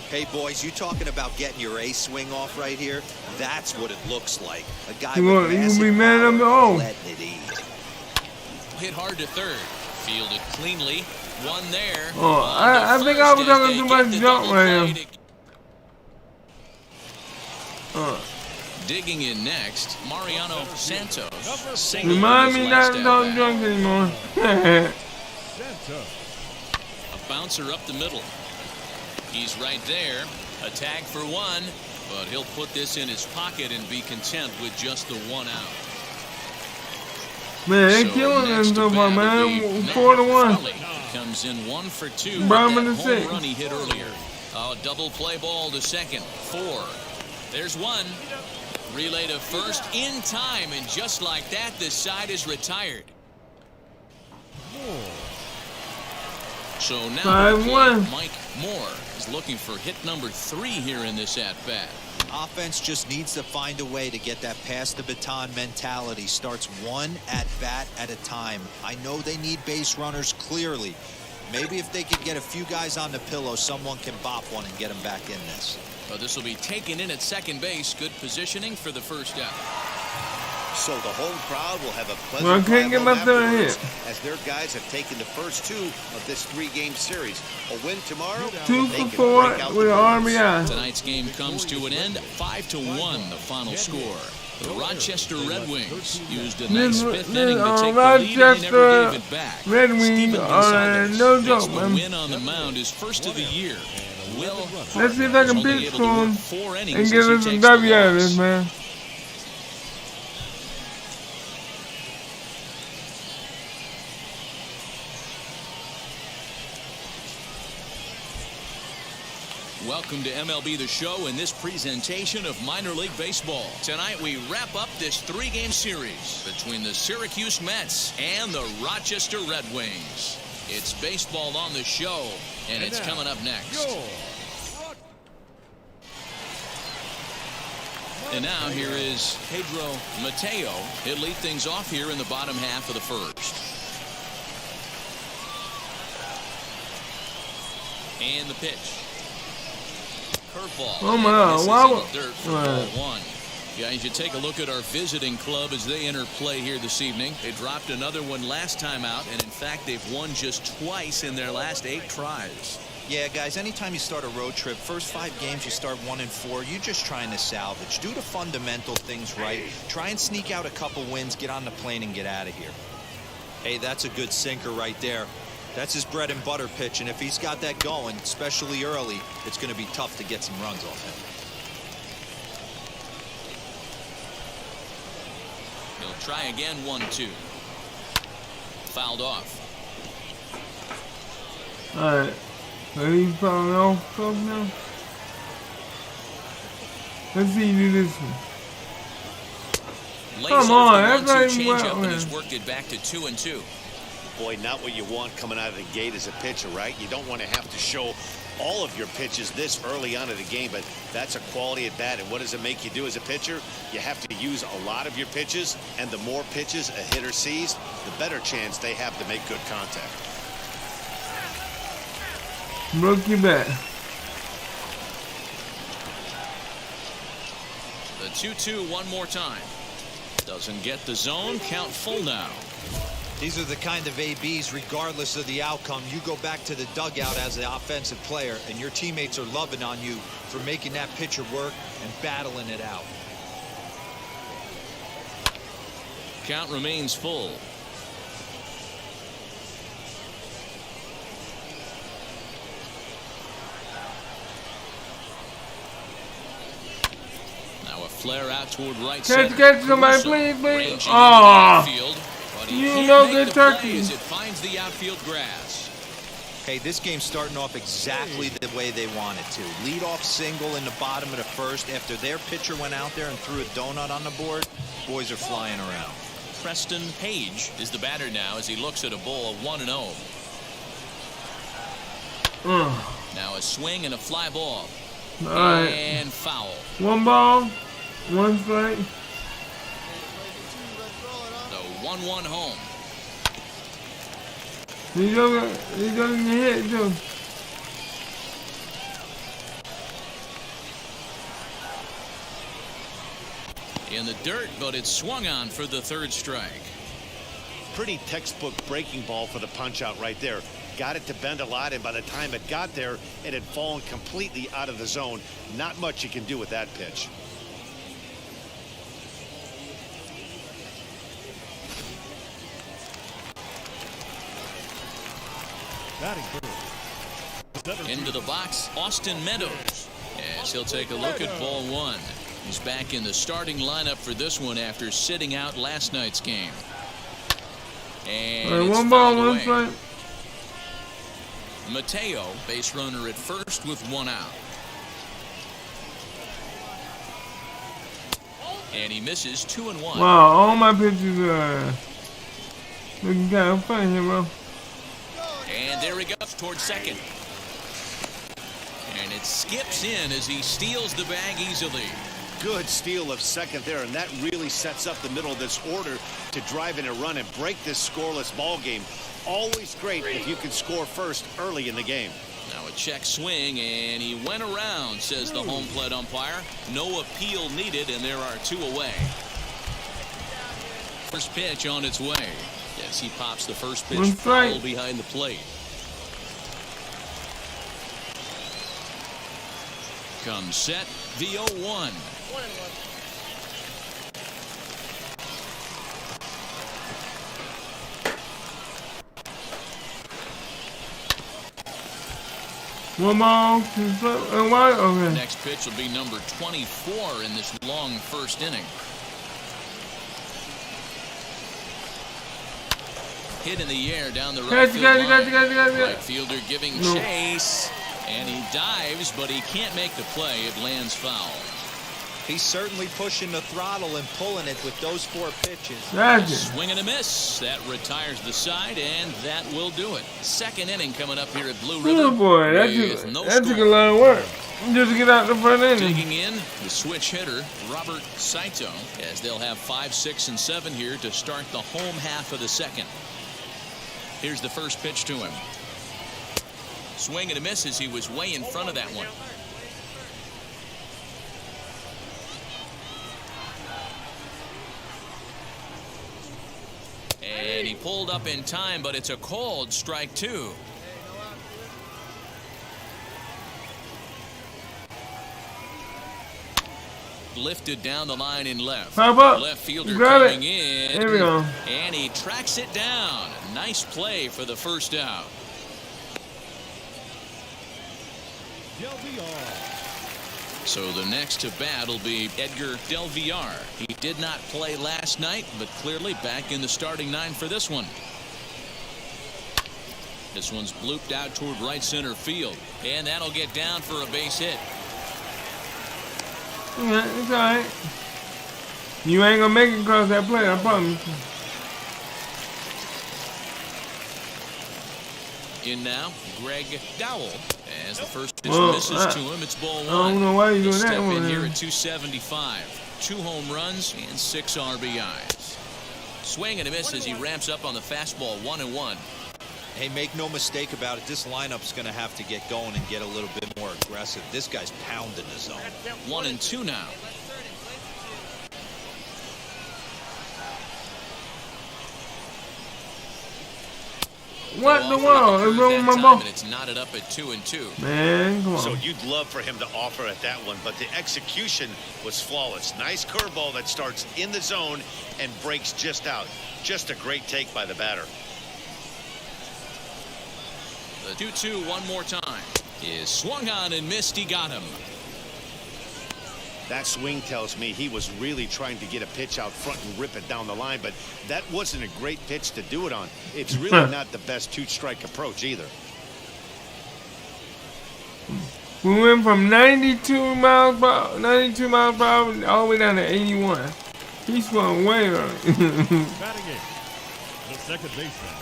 Hey, boys, you talking about getting your ace swing off right here? That's what it looks like. A guy You with gonna massive be mad at me? power Oh. letting it eat. Hit hard to third. Fielded cleanly. One there. Oh, I think I was talking too much junk right here. Digging in next, Mariano Santos. Single Remind in me his not last to talk at-bat. junk anymore. Santos. A bouncer up the middle. He's right there. A tag for one, but he'll put this in his pocket and be content with just the one out. Man, they So killing next them so to far, bat will man. be 4-1. Crowley. Comes in 1 for 2 with Brahman that to home 6. run he hit earlier. A double play ball to second. 4. There's one. Relay to first in time, and just like that, the side is retired. So now 5-1. Mike Moore is looking for hit number 3 here in this at-bat. Offense just needs to find a way to get that pass the baton mentality. Starts one at bat at a time. I know they need base runners clearly. Maybe if they could get a few guys on the pillow, someone can bop one and get them back in this. Well, this will be taken in at second base. Good positioning for the first out. So the home crowd will have a pleasant Well, I can't get time my home third afterwards hit. as their guys have taken the first 2 of this 3-game series. A win tomorrow, 2 they for can 4 break out with the an blues. RBI. Tonight's game comes to an end. 5-1 the final score. The Rochester Red Wings used a nice fifth inning to take the lead, and they never gave it back. Red Wings Steven are Gonzalez no gets joke, the man. win on the mound, his first of the year. Will Let's see if I can was only pitch able to for work him 4 innings and as get he us a takes the W out of loss. this, man. Welcome to MLB The Show and this presentation of minor league baseball. Tonight we wrap up this 3-game series between the Syracuse Mets and the Rochester Red Wings. It's baseball on the show, and it's coming up next. And now here is Pedro Mateo. He'll lead things off here in the bottom half of the first. And the pitch. Curveball. Oh my God! Wow! Dirt for ball 1. Guys, you take a look at our visiting club as they enter play here this evening. They dropped another one last time out, and in fact, they've won just twice in their last 8 tries. Yeah, guys, anytime you start a road trip, first 5 games you start 1-4, you're just trying to salvage. Do the fundamental things right. Try and sneak out a couple wins, get on the plane, and get out of here. Hey, that's a good sinker right there. That's his bread and butter pitch, and if he's got that going, especially early, it's going to be tough to get some runs off him. He'll try again, 1-2. Fouled off. Alright. So he's falling off now. Let's see you do this one. Come on, that's not even well. And he's worked it back to 2-2. Boy, not what you want coming out of the gate as a pitcher, right? You don't want to have to show all of your pitches this early on in the game, but that's a quality at bat. And what does it make you do as a pitcher? You have to use a lot of your pitches, and the more pitches a hitter sees, the better chance they have to make good contact. Broke your back. The 2-2 one more time. Doesn't get the zone. Count full now. These are the kind of ABs, regardless of the outcome, you go back to the dugout as the offensive player, and your teammates are loving on you for making that pitcher work and battling it out. Count remains full. Now a flare out toward right center. Catch somebody, please. Oh. You know good turkey. As it finds the outfield grass. Hey, this game's starting off exactly the way they want it to. Lead off single in the bottom of the first after their pitcher went out there and threw a donut on the board. Boys are flying around. Preston Page is the batter now as he looks at a ball of 1-0. Now a swing and a fly ball. All right. And foul. One ball, one strike. 1-1 home. He's going to hit too. In the dirt, but it's swung on for the third strike. Pretty textbook breaking ball for the punch out right there. Got it to bend a lot, and by the time it got there, it had fallen completely out of the zone. Not much you can do with that pitch. Into the box, Austin Meadows. As he'll take a look at ball one. He's back in the starting lineup for this one after sitting out last night's game. And one ball, one strike. Mateo, base runner at first with one out. And he misses 2-1. Wow, all my pitches are looking kind of funny here, bro. And there he goes towards second. And it skips in as he steals the bag easily. Good steal of second there, and that really sets up the middle of this order to drive in a run and break this scoreless ball game. Always great if you can score first early in the game. Now a check swing, and he went around, says the home plate umpire. No appeal needed, and there are two away. First pitch on its way. Yes, he pops the first pitch foul behind the plate. Comes set, the 0-1. 1 ball, 2 strikes, and 1. Okay. Next pitch will be number 24 in this long first inning. Hit in the air down the right field line. Right fielder giving chase, and he dives, but he can't make the play. It lands foul. He's certainly pushing the throttle and pulling it with those 4 pitches. Swing and a miss. That retires the side, and that will do it. Second inning coming up here at Blue River. Oh boy, that took a lot of work just to get out the front inning. Digging in, the switch hitter, Robert Saito, as they'll have 5, 6, and 7 here to start the home half of the second. Here's the first pitch to him. Swing and a miss as he was way in front of that one. And he pulled up in time, but it's a called strike 2. Lifted down the line in left. Left fielder coming in. There we go. And he tracks it down. Nice play for the first out. Del Villar. So the next to bat will be Edgar Del Villar. He did not play last night, but clearly back in the starting nine for this one. This one's blooped out toward right center field, and that'll get down for a base hit. Yeah, it's all right. You ain't gonna make it across that plate, I promise. In now, Greg Dowell. As the first pitch misses to him, it's ball one. I don't know why you're doing He'll that step one. in here Man. at 275. 2 home runs and 6 RBIs. Swing and a miss as he ramps up on the fastball, 1-1. Hey, make no mistake about it. This lineup's going to have to get going and get a little bit more aggressive. This guy's pounding the zone. 1-2 now. What in the world is wrong with my ball? And it's knotted up at 2-2. Man, come on. So you'd love for him to offer at that one, but the execution was flawless. Nice curveball that starts in the zone and breaks just out. Just a great take by the batter. The 2-2 one more time is swung on and missed. He got him. That swing tells me he was really trying to get a pitch out front and rip it down the line, but that wasn't a great pitch to do it on. It's really not the best 2-strike approach either. We went from 92 miles per hour all the way down to 81. He swung way early. Batting in, the second baseman,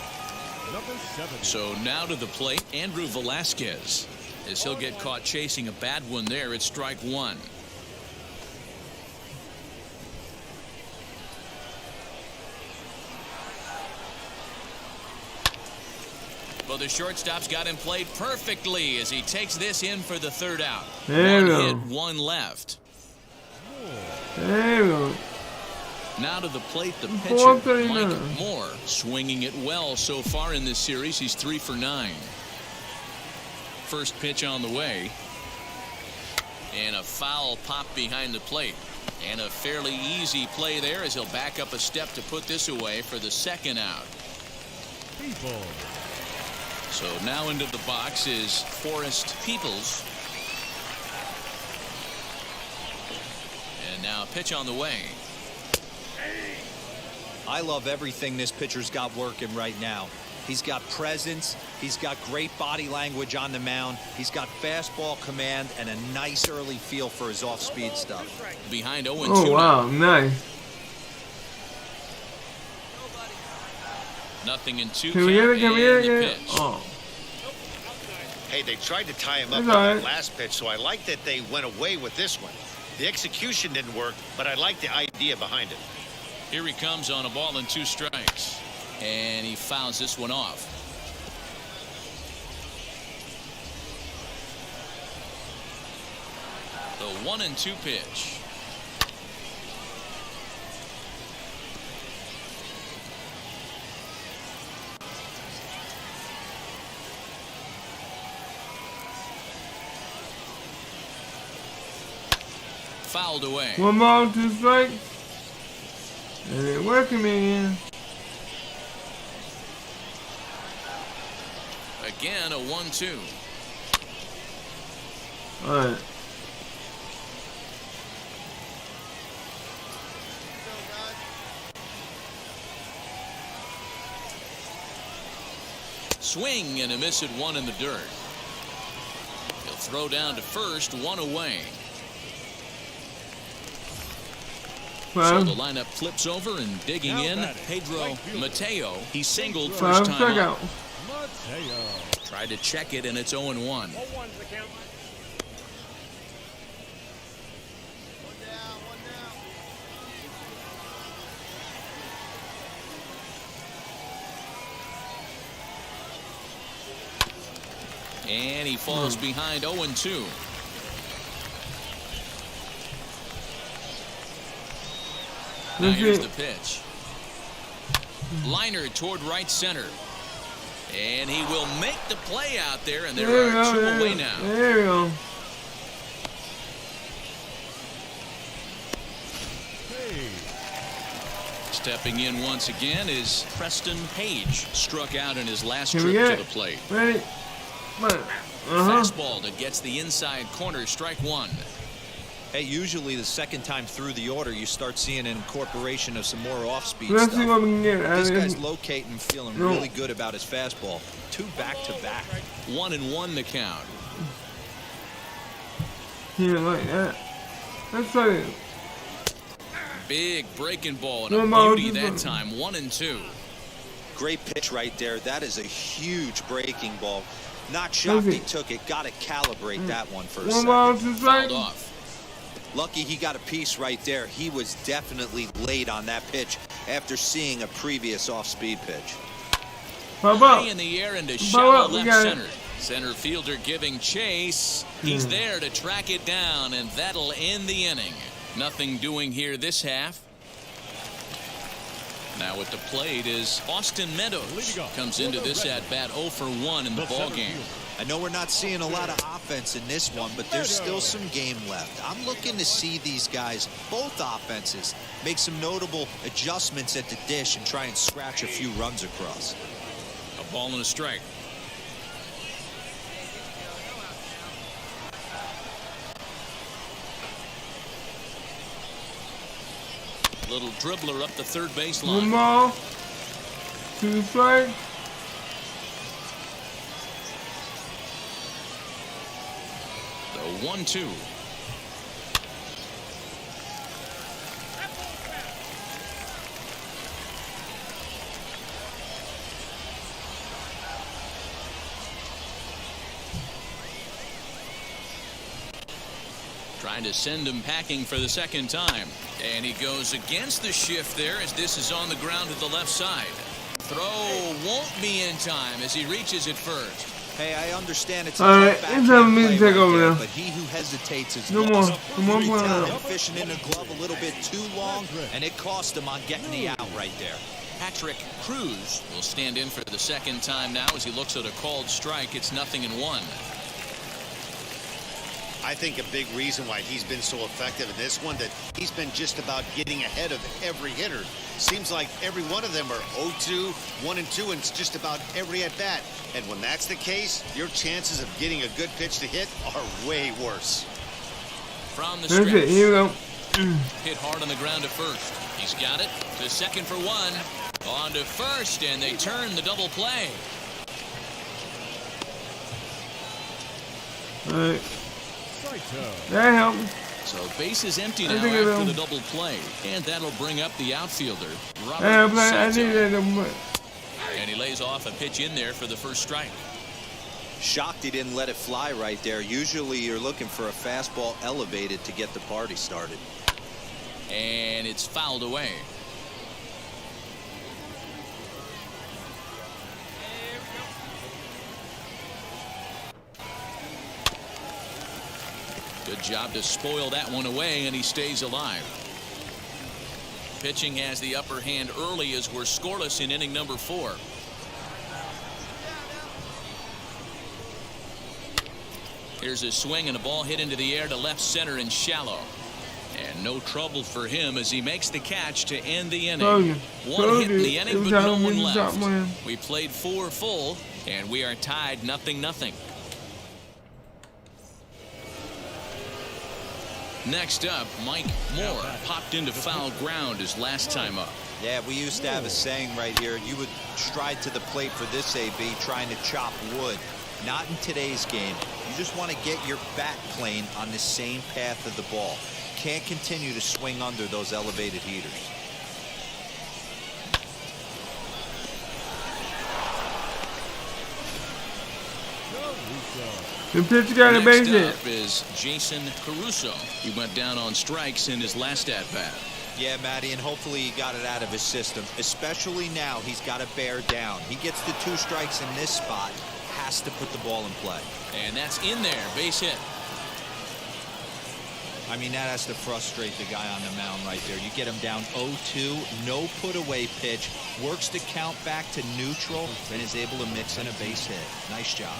number 70. So now to the plate, Andrew Velasquez. As he'll get caught chasing a bad one there, it's strike one. Well, the shortstop's got him played perfectly as he takes this in for the third out. There One we go. hit, one left. There we go. Now to the plate, the pitcher, 439. Mike Moore, swinging it well so far in this series. He's 3 for 9. First pitch on the way. And a foul pop behind the plate. And a fairly easy play there as he'll back up a step to put this away for the second out. People. So now into the box is Forrest Peoples. And now a pitch on the way. I love everything this pitcher's got working right now. He's got presence. He's got great body language on the mound. He's got fastball command and a nice early feel for his off-speed stuff. Behind 0-2 Oh, wow, nice. Nothing in 2 Can we get it? Can we get and the it? pitch. Oh. Hey, they tried to tie him up on That's all that right. last pitch, so I like that they went away with this one. The execution didn't work, but I like the idea behind it. Here he comes on a ball and 2 strikes. And he fouls this one off. The 1-2 pitch. Fouled away. 1 ball, 2 strikes. And it working, man. Again, a 1-2. All right. Swing and a miss at 1 in the dirt. He'll throw down to first, 1 away. So the lineup flips over and digging in. Pedro Mateo. He singled first time up. Mateo. Tried to check it, and it's 0-1. And he falls behind 0-2. Now here's the pitch. Liner toward right center. And he will make the play out there, and there are 2 away now. There we go. Hey. Stepping in once again is Preston Page. Struck out in his last Can we trip get to it? the plate. Ready? Come on. Fastball that gets the inside corner, strike one. Hey, usually the second time through the order, you start seeing an incorporation of some more off-speed Let's stuff. see what we can get. This guy's locating, feeling really good about his fastball. 2 back-to-back. 1-1 the count. Yeah, like that. Let's try it. Big breaking ball and No a more, beauty just that time. 1-2. Great pitch right there. That is a huge breaking ball. Not shocked he took it. Got to calibrate that one for a One ball second. to strike. Fouled off. Lucky he got a piece right there. He was definitely late on that pitch after seeing a previous off-speed pitch. Pop High up. in the air into Pop shallow up. We left got it. center. Center fielder giving chase. He's there to track it down, and that'll end the inning. Nothing doing here this half. Now at the plate is Austin Meadows. Comes into this at bat 0 for 1 in the ball game. I know we're not seeing a lot of offense in this one, but there's still some game left. I'm looking to see these guys, both offenses, make some notable adjustments at the dish and try and scratch a few runs across. A ball and a strike. Little dribbler up the third baseline. One ball. 2 strike. The 1-2. Trying to send him packing for the second time. And he goes against the shift there as this is on the ground to the left side. Throw won't be in time as he reaches it first. Hey, I understand it's All a right, tough it's backhand time for me to play take right over there, now. but he who hesitates is No lost. more. Come on, Every come on. time fishing in the glove a little bit too long, and it cost him on getting the out right there. Patrick Cruz will stand in for the second time now as he looks at a called strike. It's 0-1. I think a big reason why he's been so effective in this one, that he's been just about getting ahead of every hitter. Seems like every one of them are 0-2, 1-2, and it's just about every at-bat. And when that's the case, your chances of getting a good pitch to hit are way worse. From the That's stretch. it. Here we go. Hit hard on the ground at first. He's got it to second for 1. On to first, and they turn the double play. All right. That helped. So base is empty now I think after the double play. And that'll bring up the outfielder, Robert I think Salto. that. And he lays off a pitch in there for the first strike. Shocked he didn't let it fly right there. Usually you're looking for a fastball elevated to get the party started. And it's fouled away. Good job to spoil that one away, and he stays alive. Pitching has the upper hand early as we're scoreless in inning number 4. Here's a swing and a ball hit into the air to left center and shallow. And no trouble for him as he makes the catch to end the inning. One hit in the inning, but no one left. We played 4 full, and we are tied 0-0. Next up, Mike Moore popped into foul ground his last time up. Yeah, we used to have a saying right here. You would stride to the plate for this AB trying to chop wood. Not in today's game. You just want to get your bat plane on the same path of the ball. Can't continue to swing under those elevated heaters. The pitch got a base hit. Next up is Jason Caruso. He went down on strikes in his last at-bat. Yeah, Matty, and hopefully he got it out of his system. Especially now, he's got to bear down. He gets the 2 strikes in this spot, has to put the ball in play. And that's in there, base hit. I mean, that has to frustrate the guy on the mound right there. You get him down 0-2, no put-away pitch, works the count back to neutral, and is able to mix in a base hit. Nice job.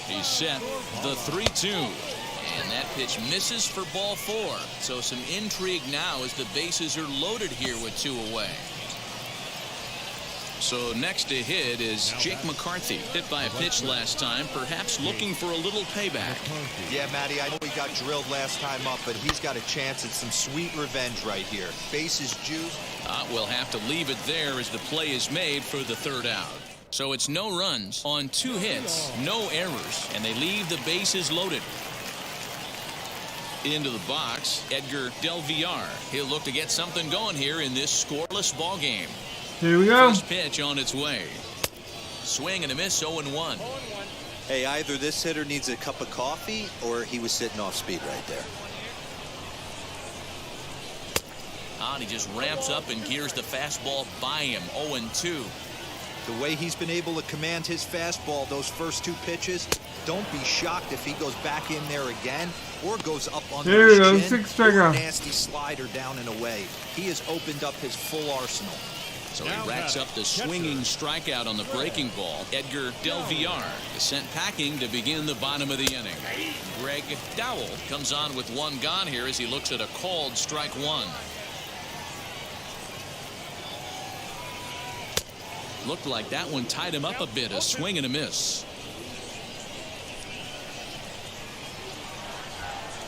He's set the 3-2. And that pitch misses for ball 4. So some intrigue now as the bases are loaded here with 2 away. So next to hit is Jake McCarthy. Hit by a pitch last time, perhaps looking for a little payback. Yeah, Matty, I know he got drilled last time up, but he's got a chance at some sweet revenge right here. Bases juiced. We'll have to leave it there as the play is made for the third out. So it's no runs on 2 hits, no errors, and they leave the bases loaded. Into the box, Edgar Del Villar. He'll look to get something going here in this scoreless ball game. Here we go. First pitch on its way. Swing and a miss, 0-1. Hey, either this hitter needs a cup of coffee or he was sitting off speed right there. And he just ramps up and gears the fastball by him, 0-2. The way he's been able to command his fastball those first 2 pitches, don't be shocked if he goes back in there again or goes up under There his you go, chin 6 or a strikeout. nasty slider down and away. He has opened up his full arsenal. So he racks up the swinging strikeout on the breaking ball. Edgar Del Villar is sent packing to begin the bottom of the inning. Greg Dowell comes on with 1 gone here as he looks at a called strike 1. Looked like that one tied him up a bit. A swing and a miss.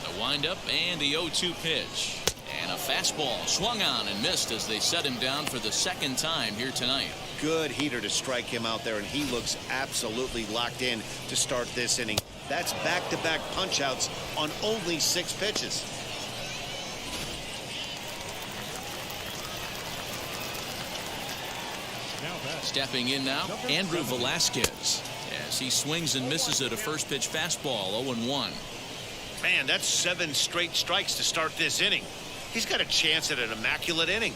The windup and the 0-2 pitch. And a fastball swung on and missed as they set him down for the 2nd time here tonight. Good heater to strike him out there, and he looks absolutely locked in to start this inning. That's back-to-back punch-outs on only 6 pitches. Stepping in now, Andrew Velasquez, as he swings and misses at a first pitch fastball, 0-1. Man, that's 7 straight strikes to start this inning. He's got a chance at an immaculate inning.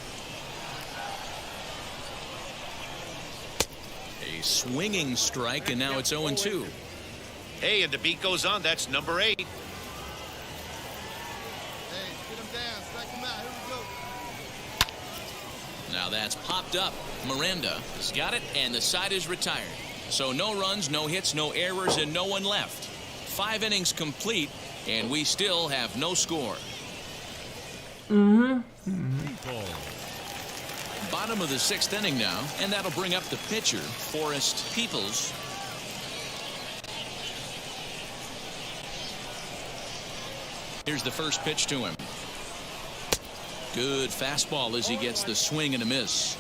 A swinging strike, and now it's 0-2. Hey, and the beat goes on. That's number 8. Hey, get him down. Strike him out. Here we go. Now that's popped up. Miranda has got it, and the side is retired. So no runs, no hits, no errors, and no one left. 5 innings complete, and we still have no score. Bottom of the 6th inning now, and that'll bring up the pitcher, Forrest Peoples. Here's the first pitch to him. Good fastball as he gets the swing and a miss.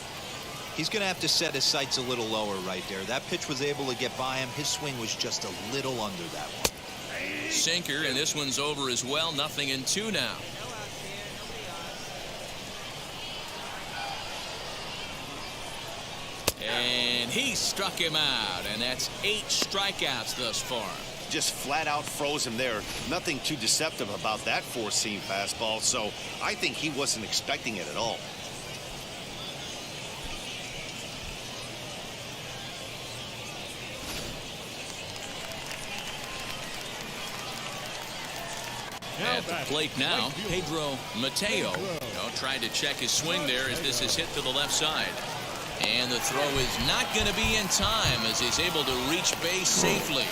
He's going to have to set his sights a little lower right there. That pitch was able to get by him. His swing was just a little under that one. Sinker, and this one's over as well. 0-2 now. And he struck him out, and that's 8 strikeouts thus far. Just flat out froze him there. Nothing too deceptive about that 4-seam fastball, so I think he wasn't expecting it at all. At the plate now, Pedro Mateo. Tried to check his swing there as this is hit to the left side. And the throw is not going to be in time as he's able to reach base safely.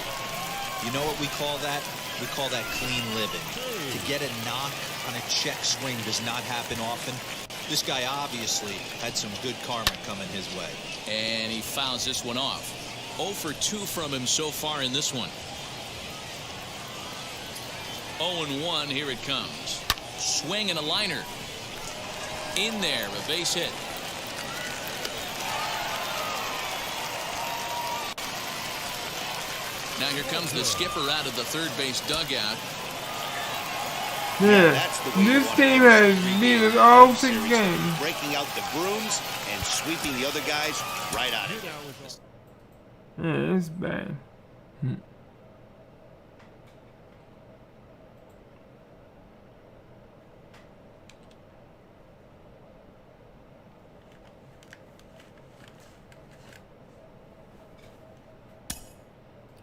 You know what we call that? We call that clean living. To get a knock on a check swing does not happen often. This guy obviously had some good karma coming his way. And he fouls this one off. 0 for 2 from him so far in this one. 0-1, here it comes. Swing and a liner. In there, a base hit. Now here comes the skipper out of the third base dugout. Yeah, this team has beaten all 6 games. Breaking out the brooms and sweeping the other guys right out of it. Yeah, it's bad.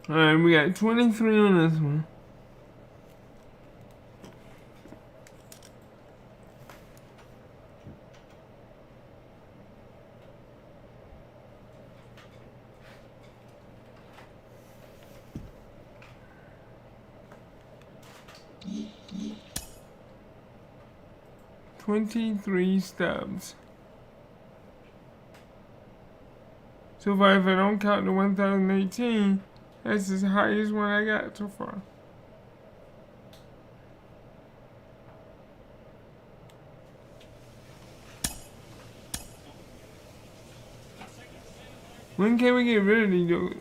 Alright, we got 23 on this one. $23 stubs. So far, if I don't count the 1018, that's the highest one I got so far. When can we get rid of these jokers?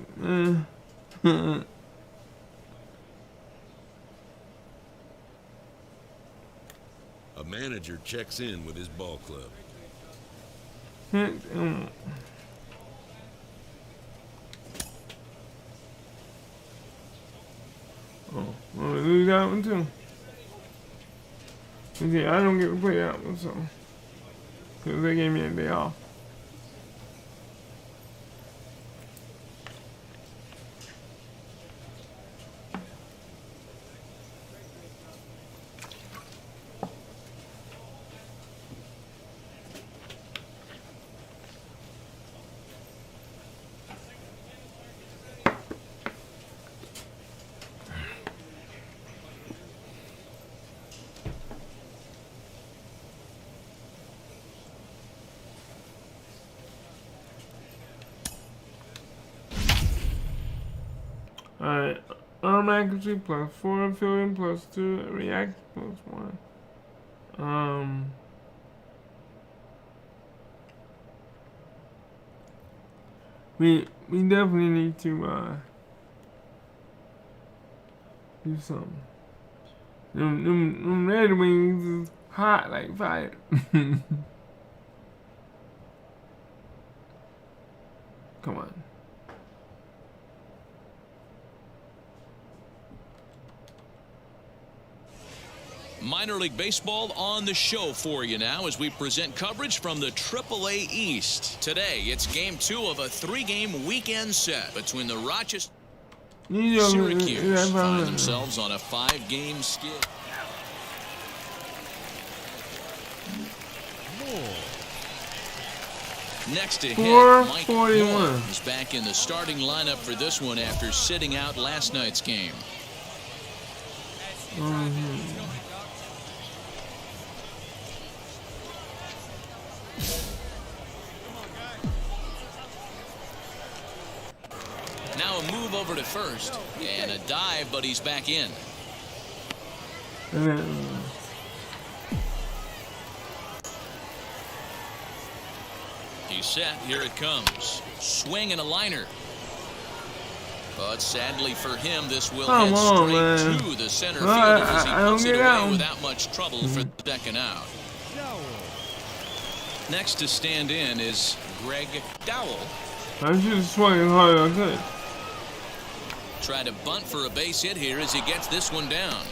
A manager checks in with his ball club. Oh, well, we lose that one too. See, I don't get to play that one, so. Because they gave me a day off. Alright, arm accuracy +4, fielding +2, reaction +1. We definitely need to do something. Them Red Wings is hot like fire. Come on. Minor League Baseball on the show for you now as we present coverage from the AAA East. Today, it's Game 2 of a 3-game weekend set between the Rochester Syracuse find themselves on a 5-game skid. Next to hit, Mike Moore is back in the starting lineup for this one after sitting out last night's game. Now a move over to first and a dive, but he's back in. He's set. Here it comes. Swing and a liner. But sadly for him, this will head straight to the center field as he puts it away without much trouble for the second out. Next to stand in is Greg Dowell. I should have swung as hard as I could. Try to bunt for a base hit here as he gets this one down.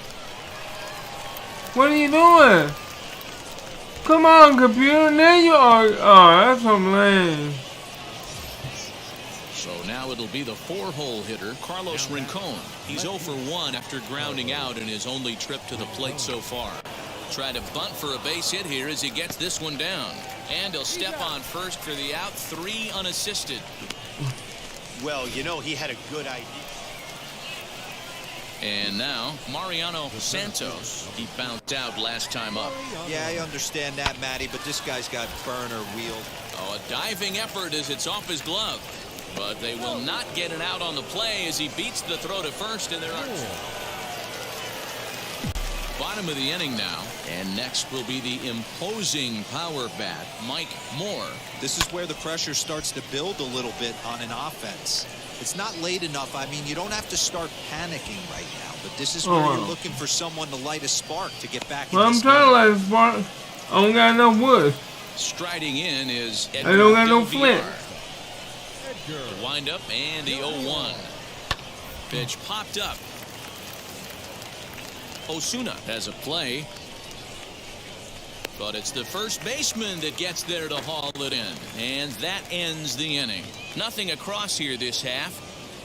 What are you doing? Come on, computer. There you are. Oh, that's some lame. So now it'll be the 4-hole hitter, Carlos Rincon. He's 0 for 1 after grounding out in his only trip to the plate so far. Try to bunt for a base hit here as he gets this one down. And he'll step on first for the out, 3 unassisted. Well, you know, he had a good idea. And now, Mariano Santos. He bounced out last time up. Yeah, I understand that, Matty, but this guy's got burner wheeled. Oh, a diving effort as it's off his glove. But they will not get it out on the play as he beats the throw to first, and there are bottom of the inning now. And next will be the imposing power bat, Mike Moore. This is where the pressure starts to build a little bit on an offense. It's not late enough. I mean, you don't have to start panicking right now, but this is where you're looking for someone to light a spark to get back in this game. I'm trying to light a spark. I don't got enough wood. Striding in is Edgar I don't got no flint. The wind up and the 0-1. Pitch popped up. Osuna has a play. But it's the first baseman that gets there to haul it in. And that ends the inning. Nothing across here this half.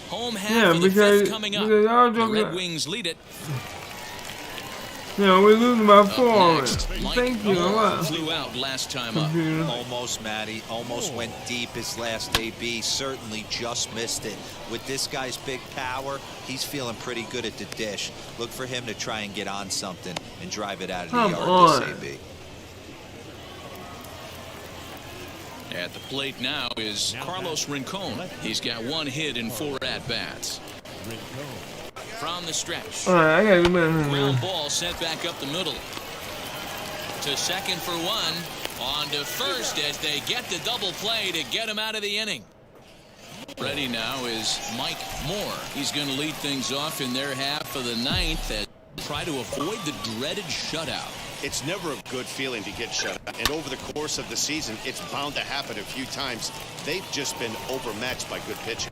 Home half of the fifth coming up. The Red Wings lead it. Yeah, we're losing by 4. Thank you a lot. Flew out last time up. Almost, Matty. Almost went deep his last AB. Certainly just missed it. With this guy's big power, he's feeling pretty good at the dish. Look for him to try and get on something and drive it out of the yard this AB. At the plate now is Carlos Rincon. He's got 1 hit in 4 at-bats. From the stretch. All right, I got to do better. Ground ball sent back up the middle. To second for 1. On to first as they get the double play to get him out of the inning. Ready now is Mike Moore. He's going to lead things off in their half of the 9th as they try to avoid the dreaded shutout. It's never a good feeling to get shut out. And over the course of the season, it's bound to happen a few times. They've just been overmatched by good pitching.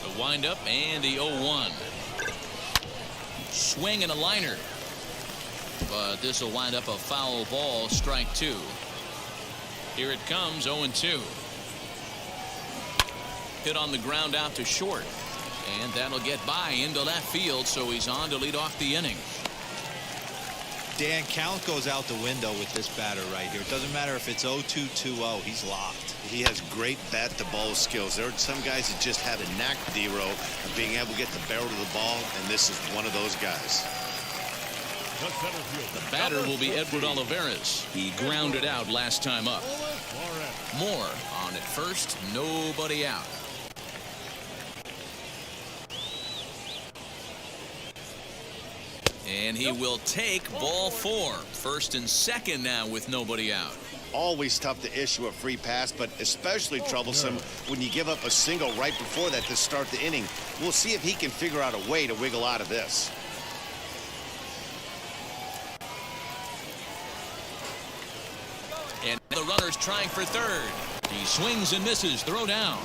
The windup and the 0-1. Swing and a liner. But this will wind up a foul ball, strike 2. Here it comes, 0-2. Hit on the ground out to short. And that'll get by into left field, so he's on to lead off the inning. Dan, count goes out the window with this batter right here. It doesn't matter if it's 0-2, 2-0. He's locked. He has great bat-to-ball skills. There are some guys that just have a knack, D-Row, of being able to get the barrel to the ball, and this is one of those guys. The batter will be Edward Olivares. He grounded out last time up. Moore on at first, nobody out. And he will take ball 4. First and second now with nobody out. Always tough to issue a free pass, but especially troublesome when you give up a single right before that to start the inning. We'll see if he can figure out a way to wiggle out of this. And the runner's trying for third. He swings and misses. Throw down.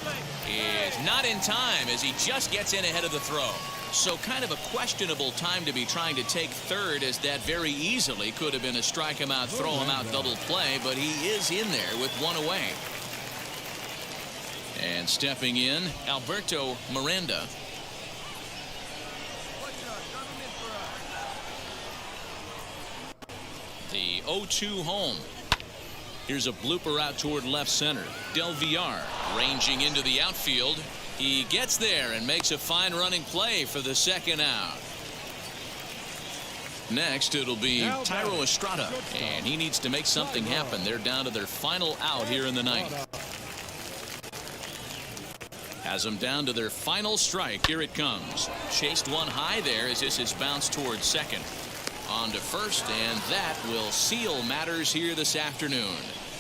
Is not in time as he just gets in ahead of the throw. So kind of a questionable time to be trying to take third, as that very easily could have been a strike him out, throw him out double play, but he is in there with 1 away. And stepping in, Alberto Miranda. The 0-2 home. Here's a blooper out toward left center. Del Villar ranging into the outfield. He gets there and makes a fine running play for the second out. Next, it'll be Thairo Estrada, and he needs to make something happen. They're down to their final out here in the 9th. Has them down to their final strike. Here it comes. Chased one high there as this is bounced towards second. On to first, and that will seal matters here this afternoon.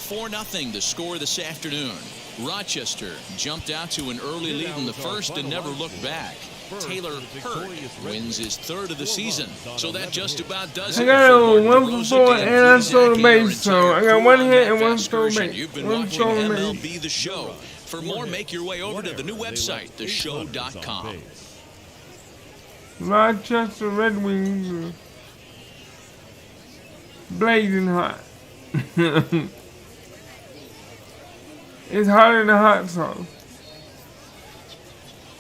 4-0 the score this afternoon. Rochester jumped out to an early lead in the first and never looked back. Taylor Hurd wins his 3rd of the season. So that just about does it. I got 1 for 4 and I stole the base, so I got 1 hit and 1 stolen base. You've been watching MLB The Show. For more, make your way over to the new website, theshow.com. Rochester Red Wings blazing hot. It's hotter than hot sauce.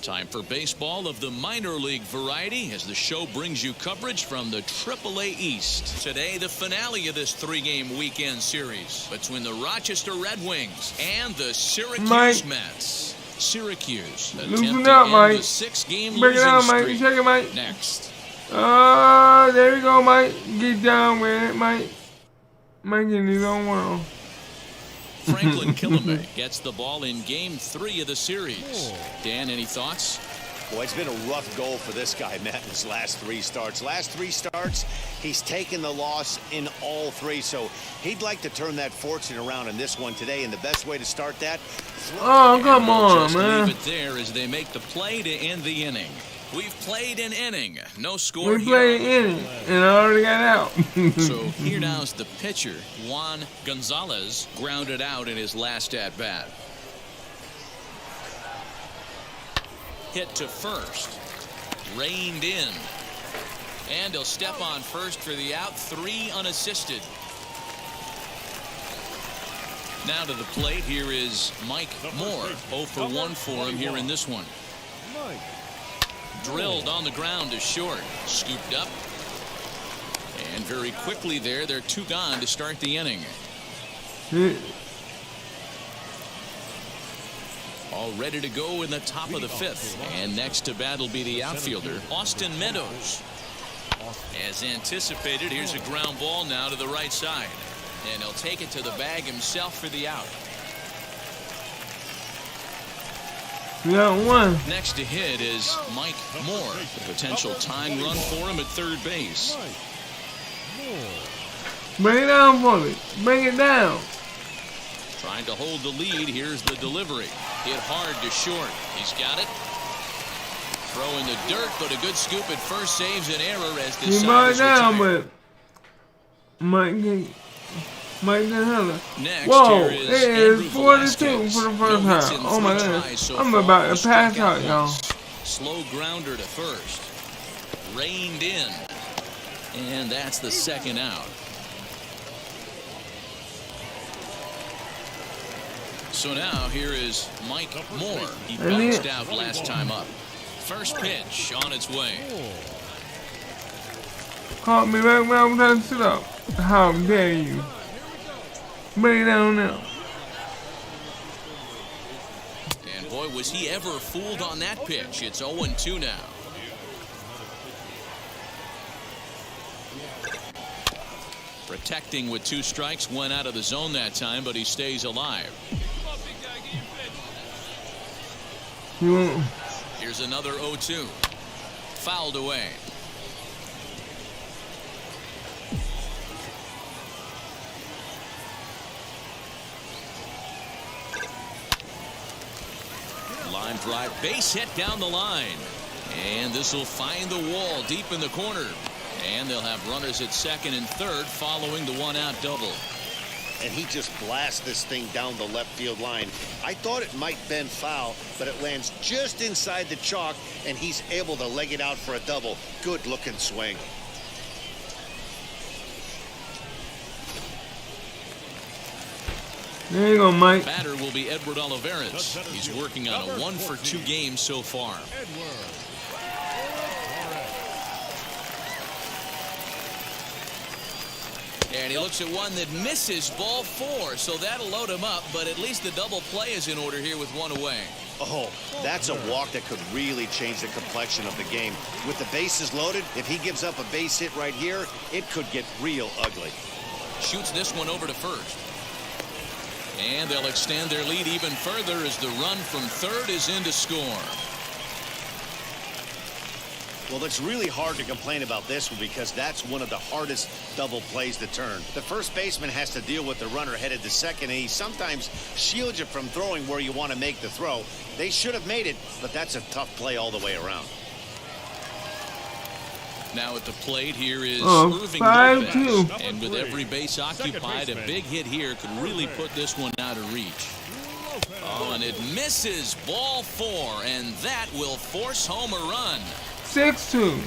Time for baseball of the minor league variety as the show brings you coverage from the AAA East. Today, the finale of this 3-game weekend series between the Rochester Red Wings and the Syracuse Mets. Syracuse attempting to end the 6-game losing streak. Check it, Mike. Next. There we go, Mike. Get down with it, Mike. Mike in his own world. Franklin Kilome gets the ball in game 3 of the series. Dan, any thoughts? Boy, it's been a rough goal for this guy, Matt, in his last 3 starts. Last 3 starts, he's taken the loss in all 3, so he'd like to turn that fortune around in this one today, and the best way to start that... Oh, come on, man. Leave it there as they make the play to end the inning. We've played an inning. No score We played an inning, and I already got out. So here now's the pitcher, Juan Gonzalez, grounded out in his last at-bat. Hit to first. Reined in. And he'll step on first for the out. 3 unassisted. Now to the plate. Here is Mike Moore. 0 for 1 for him here in this one. Drilled on the ground to short. Scooped up. And very quickly there, they're 2 gone to start the inning. All ready to go in the top of the 5th. And next to bat will be the outfielder, Austin Meadows. As anticipated, here's a ground ball now to the right side. And he'll take it to the bag himself for the out. We got one. Next to hit is Mike Moore. The potential tying run for him at third base. Bring it down for me. Bring it down. Trying to hold the lead. Here's the delivery. Hit hard to short. He's got it. Throw in the dirt, but a good scoop at first saves an error as this He brought it is down, retired. but Mike didn't have it. Next, Whoa, here it is is 42 Velasquez. for the No first hits time. in Oh my 3 goodness. tries so I'm far. about He to struck pass out, once. y'all. Slow grounder to first. Reined in. And that's the second out. So now here is Mike Moore. He bounced out last time up. First pitch on its way. Caught me right when I was trying to sit up. How dare you? Bring it down now. And boy, was he ever fooled on that pitch. It's 0-2 now. Protecting with 2 strikes, went out of the zone that time, but he stays alive. Here's another 0-2. Fouled away. Line drive, base hit down the line. And this will find the wall deep in the corner. And they'll have runners at second and third following the 1-out double. And he just blasts this thing down the left field line. I thought it might bend foul, but it lands just inside the chalk, and he's able to leg it out for a double. Good looking swing. There you go, Mike. Batter will be Edward Olivares. He's working on a 1-for-2 game so far. And he looks at one that misses, ball 4, so that'll load him up, but at least the double play is in order here with 1 away. Oh, that's a walk that could really change the complexion of the game. With the bases loaded, if he gives up a base hit right here, it could get real ugly. Shoots this one over to first. And they'll extend their lead even further as the run from third is in to score. Well, it's really hard to complain about this one because that's one of the hardest double plays to turn. The first baseman has to deal with the runner headed to second, and he sometimes shields you from throwing where you want to make the throw. They should have made it, but that's a tough play all the way around. Now at the plate here is Irving Lopez. 5-2. And with every base occupied, a big hit here could really put this one out of reach. Oh, and it misses, ball 4, and that will force home a run. 6-2.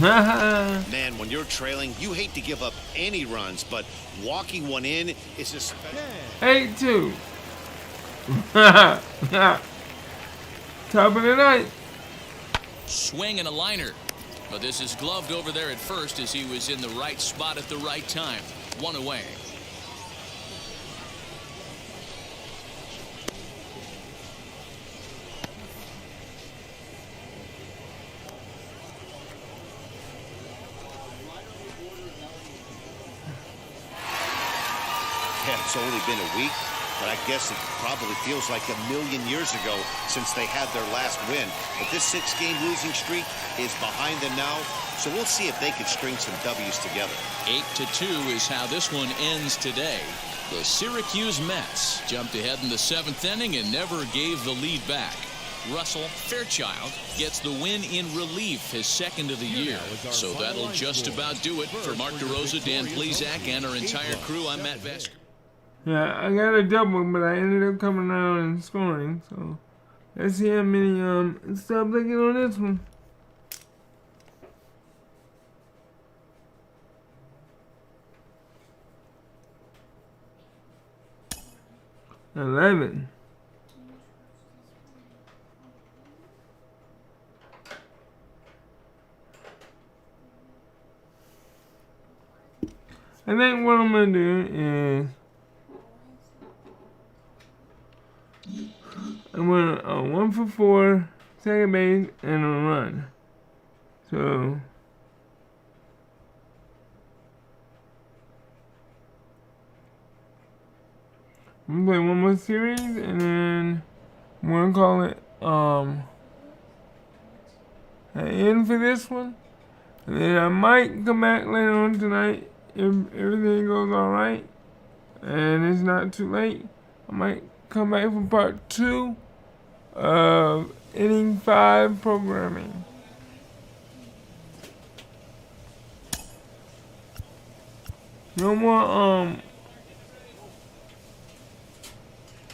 Man, when you're trailing, you hate to give up any runs, but walking one in is just... 8-2. Top of the ninth. Swing and a liner. But this is gloved over there at first as he was in the right spot at the right time. 1 away. It's only been a week, but I guess it probably feels like a million years ago since they had their last win. But this 6-game losing streak is behind them now, so we'll see if they can string some W's together. 8-2 is how this one ends today. The Syracuse Mets jumped ahead in the 7th inning and never gave the lead back. Russell Fairchild gets the win in relief, his 2nd of the year. So that'll just about do it. For Mark DeRosa, Dan Plesac, and our entire crew, I'm Matt Vesker. Yeah, I got a double, but I ended up coming around and scoring. So let's see how many stops I get on this one. 11. I think what I'm gonna do is I'm gonna 1 for 4, second base, and a run. So I'm gonna play one more series and then we're gonna call it an end for this one. And then I might come back later on tonight if everything goes alright and it's not too late. I might come back for part 2 of inning 5 programming. No more,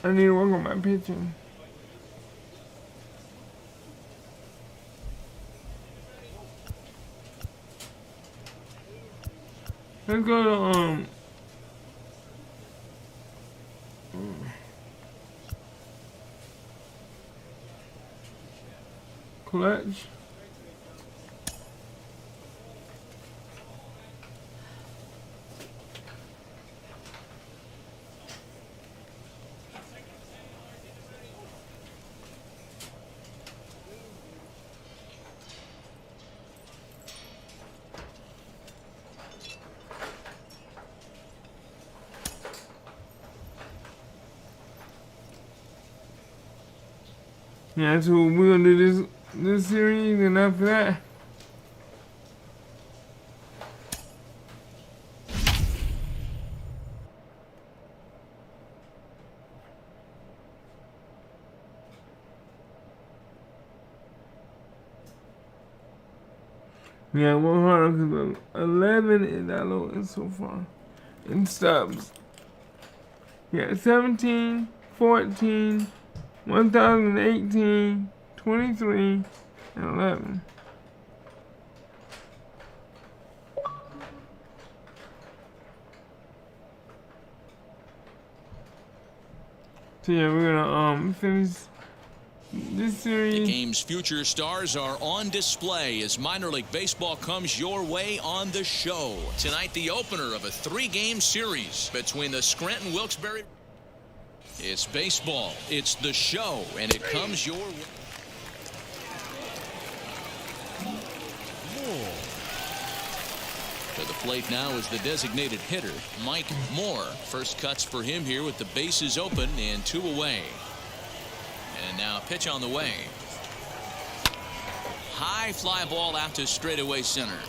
I need to work on my pitching. Let's go to, clutch. Yeah, so we're gonna do this series, and after that, yeah, one harder because 11 is that lowest so far in stubs. Yeah, 17, 14. 1018, 23, and 11. So yeah, we're gonna finish this series. The game's future stars are on display as minor league baseball comes your way on the show. Tonight, the opener of a 3-game series between the Scranton Wilkes-Barre. It's baseball, it's the show, and it comes your way. To the plate now is the designated hitter, Mike Moore. First cuts for him here with the bases open and 2 away. And now pitch on the way. High fly ball out to straightaway center.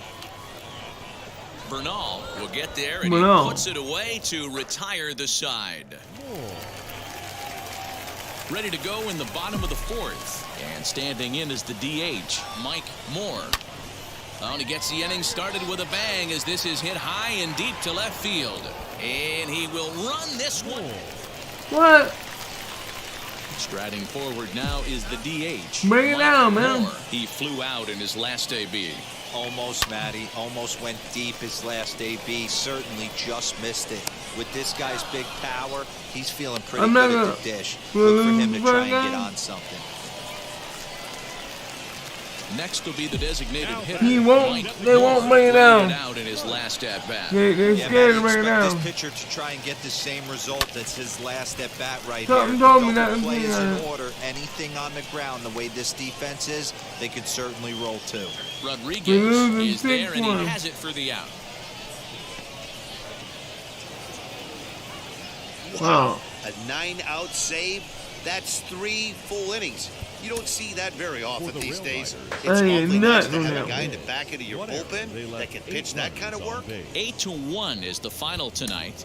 Bernal will get there, and he puts it away to retire the side. Ready to go in the bottom of the 4th. And standing in is the DH, Mike Moore. And he gets the inning started with a bang as this is hit high and deep to left field. And he will run this one. What? Striding forward now is the DH. Bring it down, man. He flew out in his last AB. Almost, Matty. Almost went deep his last AB. Certainly just missed it. With this guy's big power, he's feeling pretty good at the dish. Look for him to try and get on something. Next will be the designated hitter. He won't. They won't bring it down. Out in his last at bat. They're scared to bring it down. This pitcher to try and get the same result that's his last at bat right Something here. told me that. Play is in order. Anything on the ground, the way this defense is, they could certainly roll too. Rodriguez is there, and he has it for the out. Wow. A 9-out save. That's 3 full innings. You don't see that very often these days. It's awfully nice to have a guy in the back end of your bullpen that can pitch that kind of work. 8-1 is the final tonight.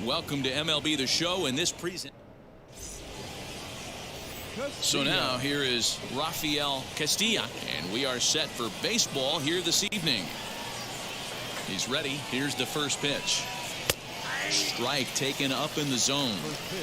Welcome to MLB The Show in this present. So now here is Rafael Castilla, and we are set for baseball here this evening. He's ready. Here's the first pitch. Strike taken up in the zone.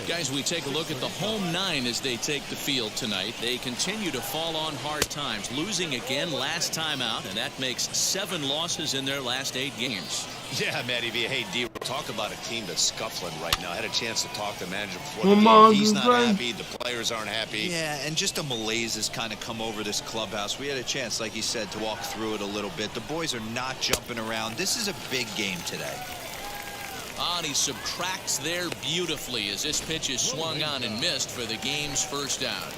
Guys, we take a look at the home 9 as they take the field tonight. They continue to fall on hard times, losing again last time out, and that makes 7 losses in their last 8 games. Yeah, Matty V. Hey, D, talk about a team that's scuffling right now. I had a chance to talk to the manager before the game. He's not happy. The players aren't happy. Yeah, and just a malaise has kind of come over this clubhouse. We had a chance, like you said, to walk through it a little bit. The boys are not jumping around. This is a big game today. And he subtracts there beautifully as this pitch is swung on and missed for the game's first out.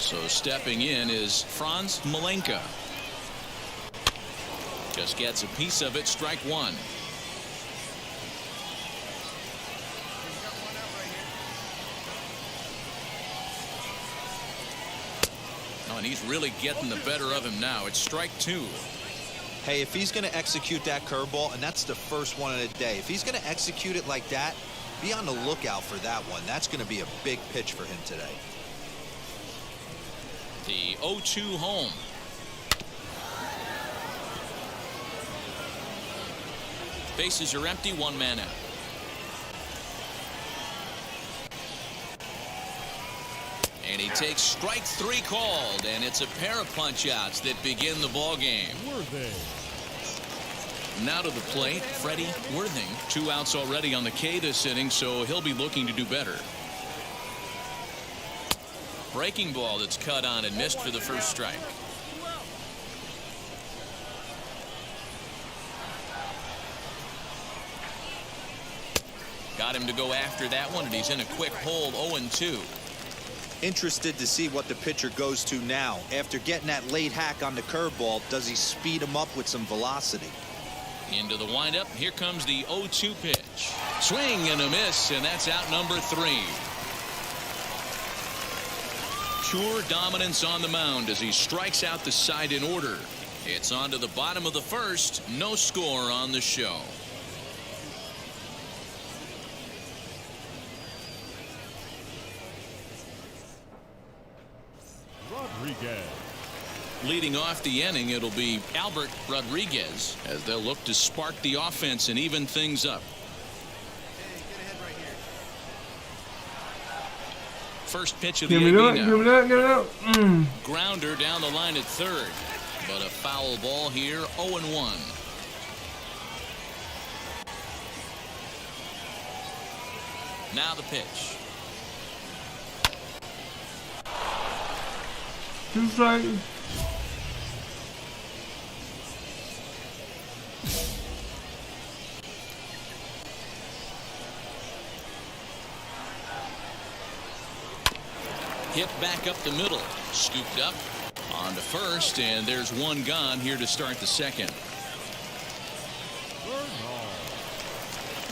So stepping in is Franz Malenka. Just gets a piece of it, strike one. Oh, and he's really getting the better of him now. It's strike two. Hey, if he's going to execute that curveball, and that's the first one of the day, if he's going to execute it like that, be on the lookout for that one. That's going to be a big pitch for him today. The 0-2 home. Bases are empty, one man out. And he takes strike three called, and it's a pair of punch-outs that begin the ball game. Now to the plate, Freddie Worthing. 2 outs already on the K this inning, so he'll be looking to do better. Breaking ball that's cut on and missed for the first strike. Got him to go after that one, and he's in a quick hold, 0-2. Interested to see what the pitcher goes to now. After getting that late hack on the curveball, does he speed him up with some velocity? Into the windup. Here comes the 0-2 pitch. Swing and a miss, and that's out number 3. Pure dominance on the mound as he strikes out the side in order. It's on to the bottom of the first. No score on the show. Rodriguez. Leading off the inning, it'll be Albert Rodriguez as they'll look to spark the offense and even things up. First pitch of the AB now. Grounder down the line at third, but a foul ball here, 0-1. Now the pitch. 2 strikes. Hit back up the middle, scooped up on to first, and there's one gone here to start the second.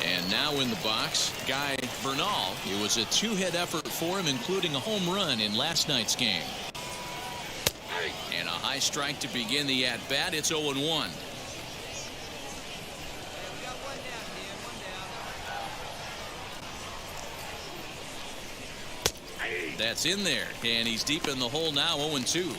And now in the box, Guy Bernal. It was a 2-hit effort for him, including a home run in last night's game. And a high strike to begin the at-bat. It's 0-1. That's in there, and he's deep in the hole now, 0-2.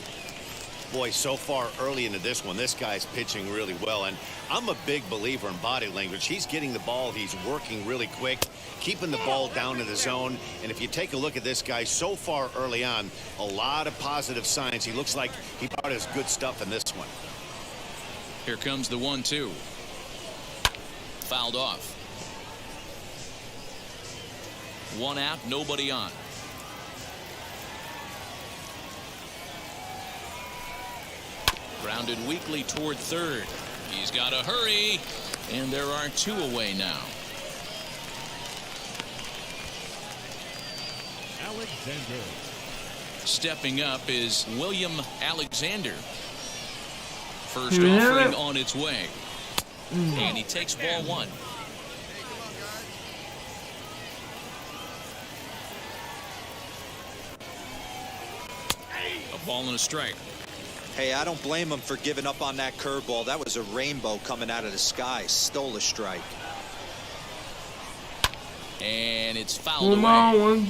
Boy, so far early into this one, this guy's pitching really well, and I'm a big believer in body language. He's getting the ball, he's working really quick, keeping the ball down to the zone, and if you take a look at this guy so far early on, a lot of positive signs. He looks like he brought his good stuff in this one. Here comes the 1-2. Fouled off. 1 out, nobody on. Grounded weakly toward third. He's got to hurry, and there are 2 away now. Alexander. Stepping up is William Alexander. First offering on its way. And he takes ball 1. A ball and a strike. Hey, I don't blame him for giving up on that curveball. That was a rainbow coming out of the sky. Stole a strike. And it's fouled away.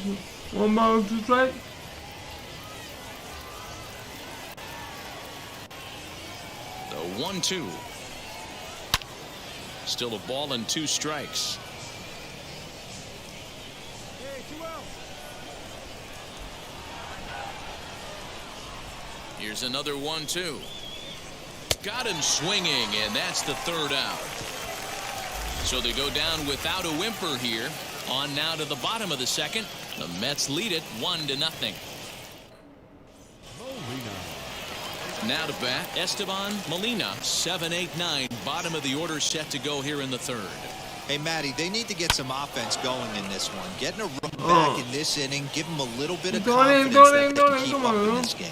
One ball, 2 strikes. The 1-2. Still a ball and 2 strikes. Here's another 1-2. Got him swinging, and that's the 3rd out. So they go down without a whimper here. On now to the bottom of the second. The Mets lead it 1-0. Now to bat, Esteban Molina, 7-8-9. Bottom of the order set to go here in the 3rd. Hey, Matty, they need to get some offense going in this one. Getting a run back in this inning, give them a little bit of confidence that they can keep up in this game.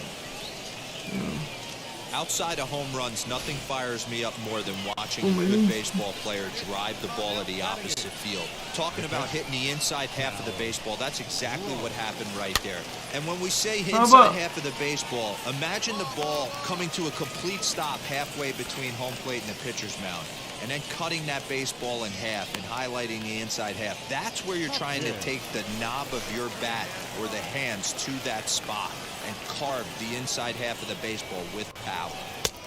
Outside of home runs, nothing fires me up more than watching a good baseball player drive the ball at the opposite field. Talking about hitting the inside half of the baseball, that's exactly what happened right there. And when we say inside half of the baseball, imagine the ball coming to a complete stop halfway between home plate and the pitcher's mound, and then cutting that baseball in half and highlighting the inside half. That's where you're trying to take the knob of your bat or the hands to that spot and carve the inside half of the baseball with power.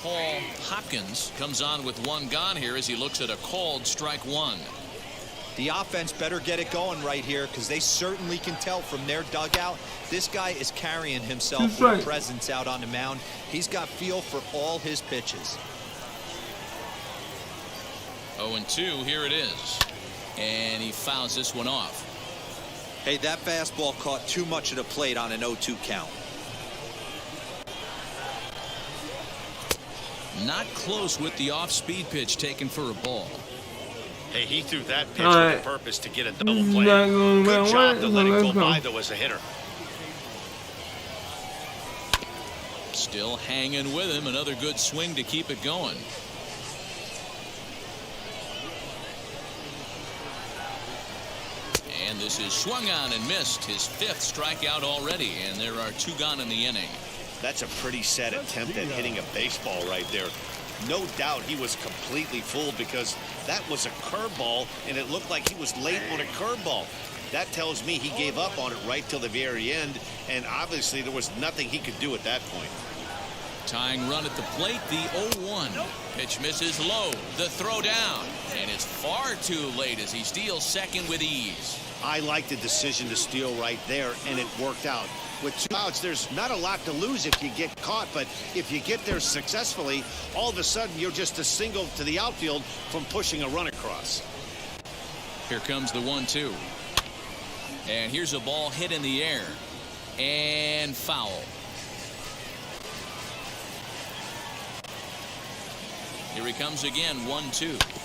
Paul Hopkins comes on with one gone here as he looks at a called strike one. The offense better get it going right here, because they certainly can tell from their dugout this guy is carrying himself with a presence out on the mound. He's got feel for all his pitches. 0-2, here it is. And he fouls this one off. Hey, that fastball caught too much of the plate on an 0-2 count. Not close with the off-speed pitch taken for a ball. Hey, he threw that pitch with a purpose to get a double play. Good job to let it go by, though, as a hitter. Still hanging with him. Another good swing to keep it going. And this is swung on and missed. His 5th strikeout already, and there are 2 gone in the inning. That's a pretty sad attempt at hitting a baseball right there. No doubt he was completely fooled, because that was a curveball, and it looked like he was late on a curveball. That tells me he gave up on it right till the very end, and obviously there was nothing he could do at that point. Tying run at the plate, the 0-1. Pitch misses low. The throw down, and it's far too late as he steals second with ease. I like the decision to steal right there, and it worked out. With 2 outs, there's not a lot to lose if you get caught, but if you get there successfully, all of a sudden you're just a single to the outfield from pushing a run across. Here comes the 1-2. And here's a ball hit in the air. And foul. Here he comes again, 1-2.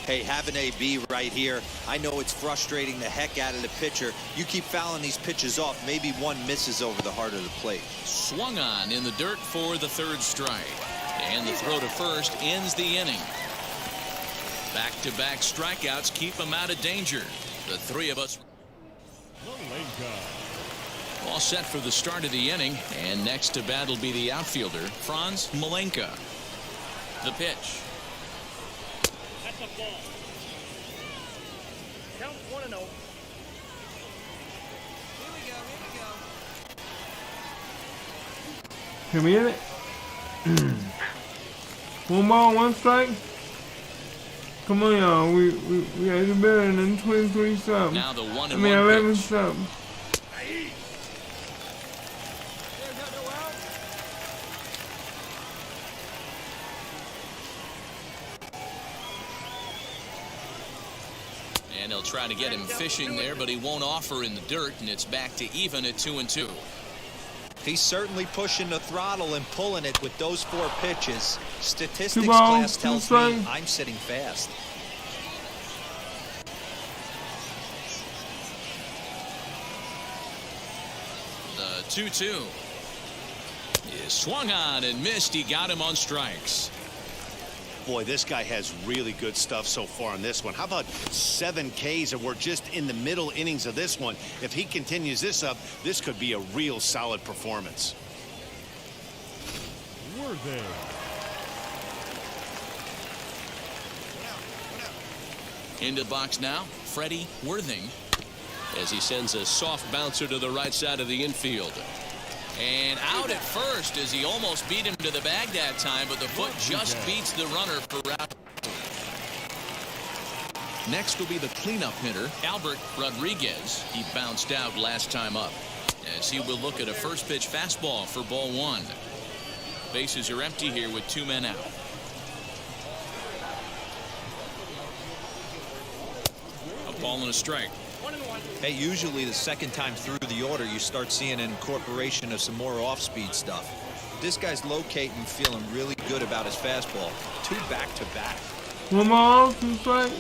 Hey, have an AB right here. I know it's frustrating the heck out of the pitcher. You keep fouling these pitches off, maybe one misses over the heart of the plate. Swung on in the dirt for the 3rd strike. And the throw to first ends the inning. Back-to-back strikeouts keep him out of danger. The 3 of us all set for the start of the inning. And next to bat will be the outfielder, Franz Malenka. The pitch. Ball. Count 1-0. Can we hit it? 1 ball, 1 strike. Come on, y'all. We gotta do better than 23-7. Now the 1-1 11-7. And they'll try to get him fishing there, but he won't offer in the dirt, and it's back to even at 2-2. He's certainly pushing the throttle and pulling it with those 4 pitches. Statistics class tells me I'm sitting fast. The 2-2 is swung on and missed. He got him on strikes. Boy, this guy has really good stuff so far in this one. How about 7 Ks, and we're just in the middle innings of this one. If he continues this up, this could be a real solid performance. Worthing. Into the box now, Freddie Worthing, as he sends a soft bouncer to the right side of the infield. And out at first as he almost beat him to the bag that time, but the foot just beats the runner for out. Next will be the cleanup hitter, Albert Rodriguez. He bounced out last time up, as he will look at a first pitch fastball for ball 1. Bases are empty here with 2 men out. A ball and a strike. 1-1. Hey, usually the second time through the order, you start seeing an incorporation of some more off-speed stuff. This guy's locating, feeling really good about his fastball. 2 back-to-back. One more, 2 strikes.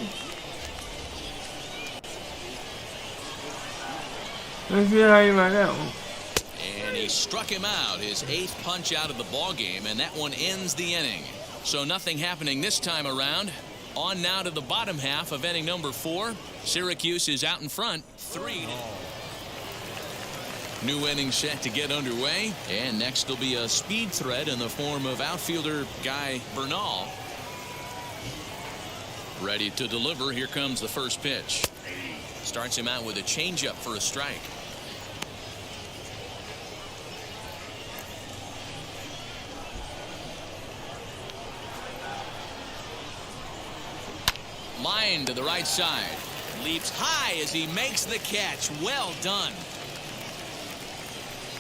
Let's see how you like that one. And he struck him out, his 8th punch out of the ball game, and that one ends the inning. So nothing happening this time around. On now to the bottom half of inning number 4. Syracuse is out in front, 3. New inning set to get underway, and next will be a speed threat in the form of outfielder Guy Bernal. Ready to deliver. Here comes the first pitch. Starts him out with a changeup for a strike. Line to the right side. Leaps high as he makes the catch. Well done.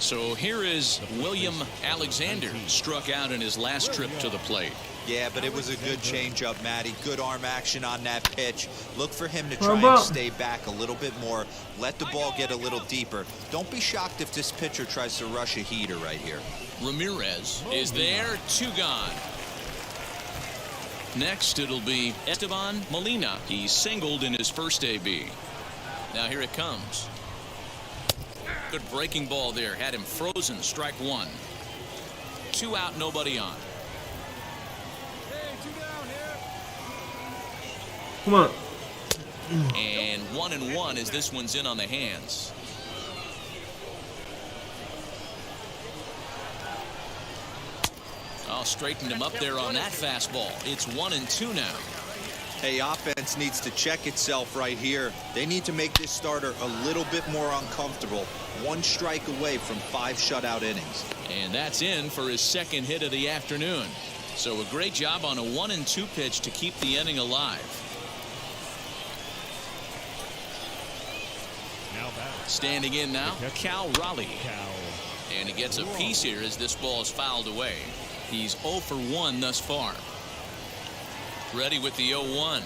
So here is William Alexander, struck out in his last trip to the plate. Yeah, but it was a good changeup, Matty. Good arm action on that pitch. Look for him to try and stay back a little bit more. Let the ball get a little deeper. Don't be shocked if this pitcher tries to rush a heater right here. Ramirez is there, 2 gone. Next, it'll be Esteban Molina. He singled in his first AB. Now here it comes. Good breaking ball there. Had him frozen. Strike 1. 2 out, nobody on. Come on. And 1-1 as this one's in on the hands. Oh, straightened him up there on that fastball. It's 1-2 now. Hey, offense needs to check itself right here. They need to make this starter a little bit more uncomfortable. 1 strike away from 5 shutout innings. And that's in for his 2nd hit of the afternoon. So a great job on a 1-2 pitch to keep the inning alive. Standing in now, Cal Raleigh. And he gets a piece here as this ball is fouled away. He's 0 for 1 thus far. Ready with the 0-1.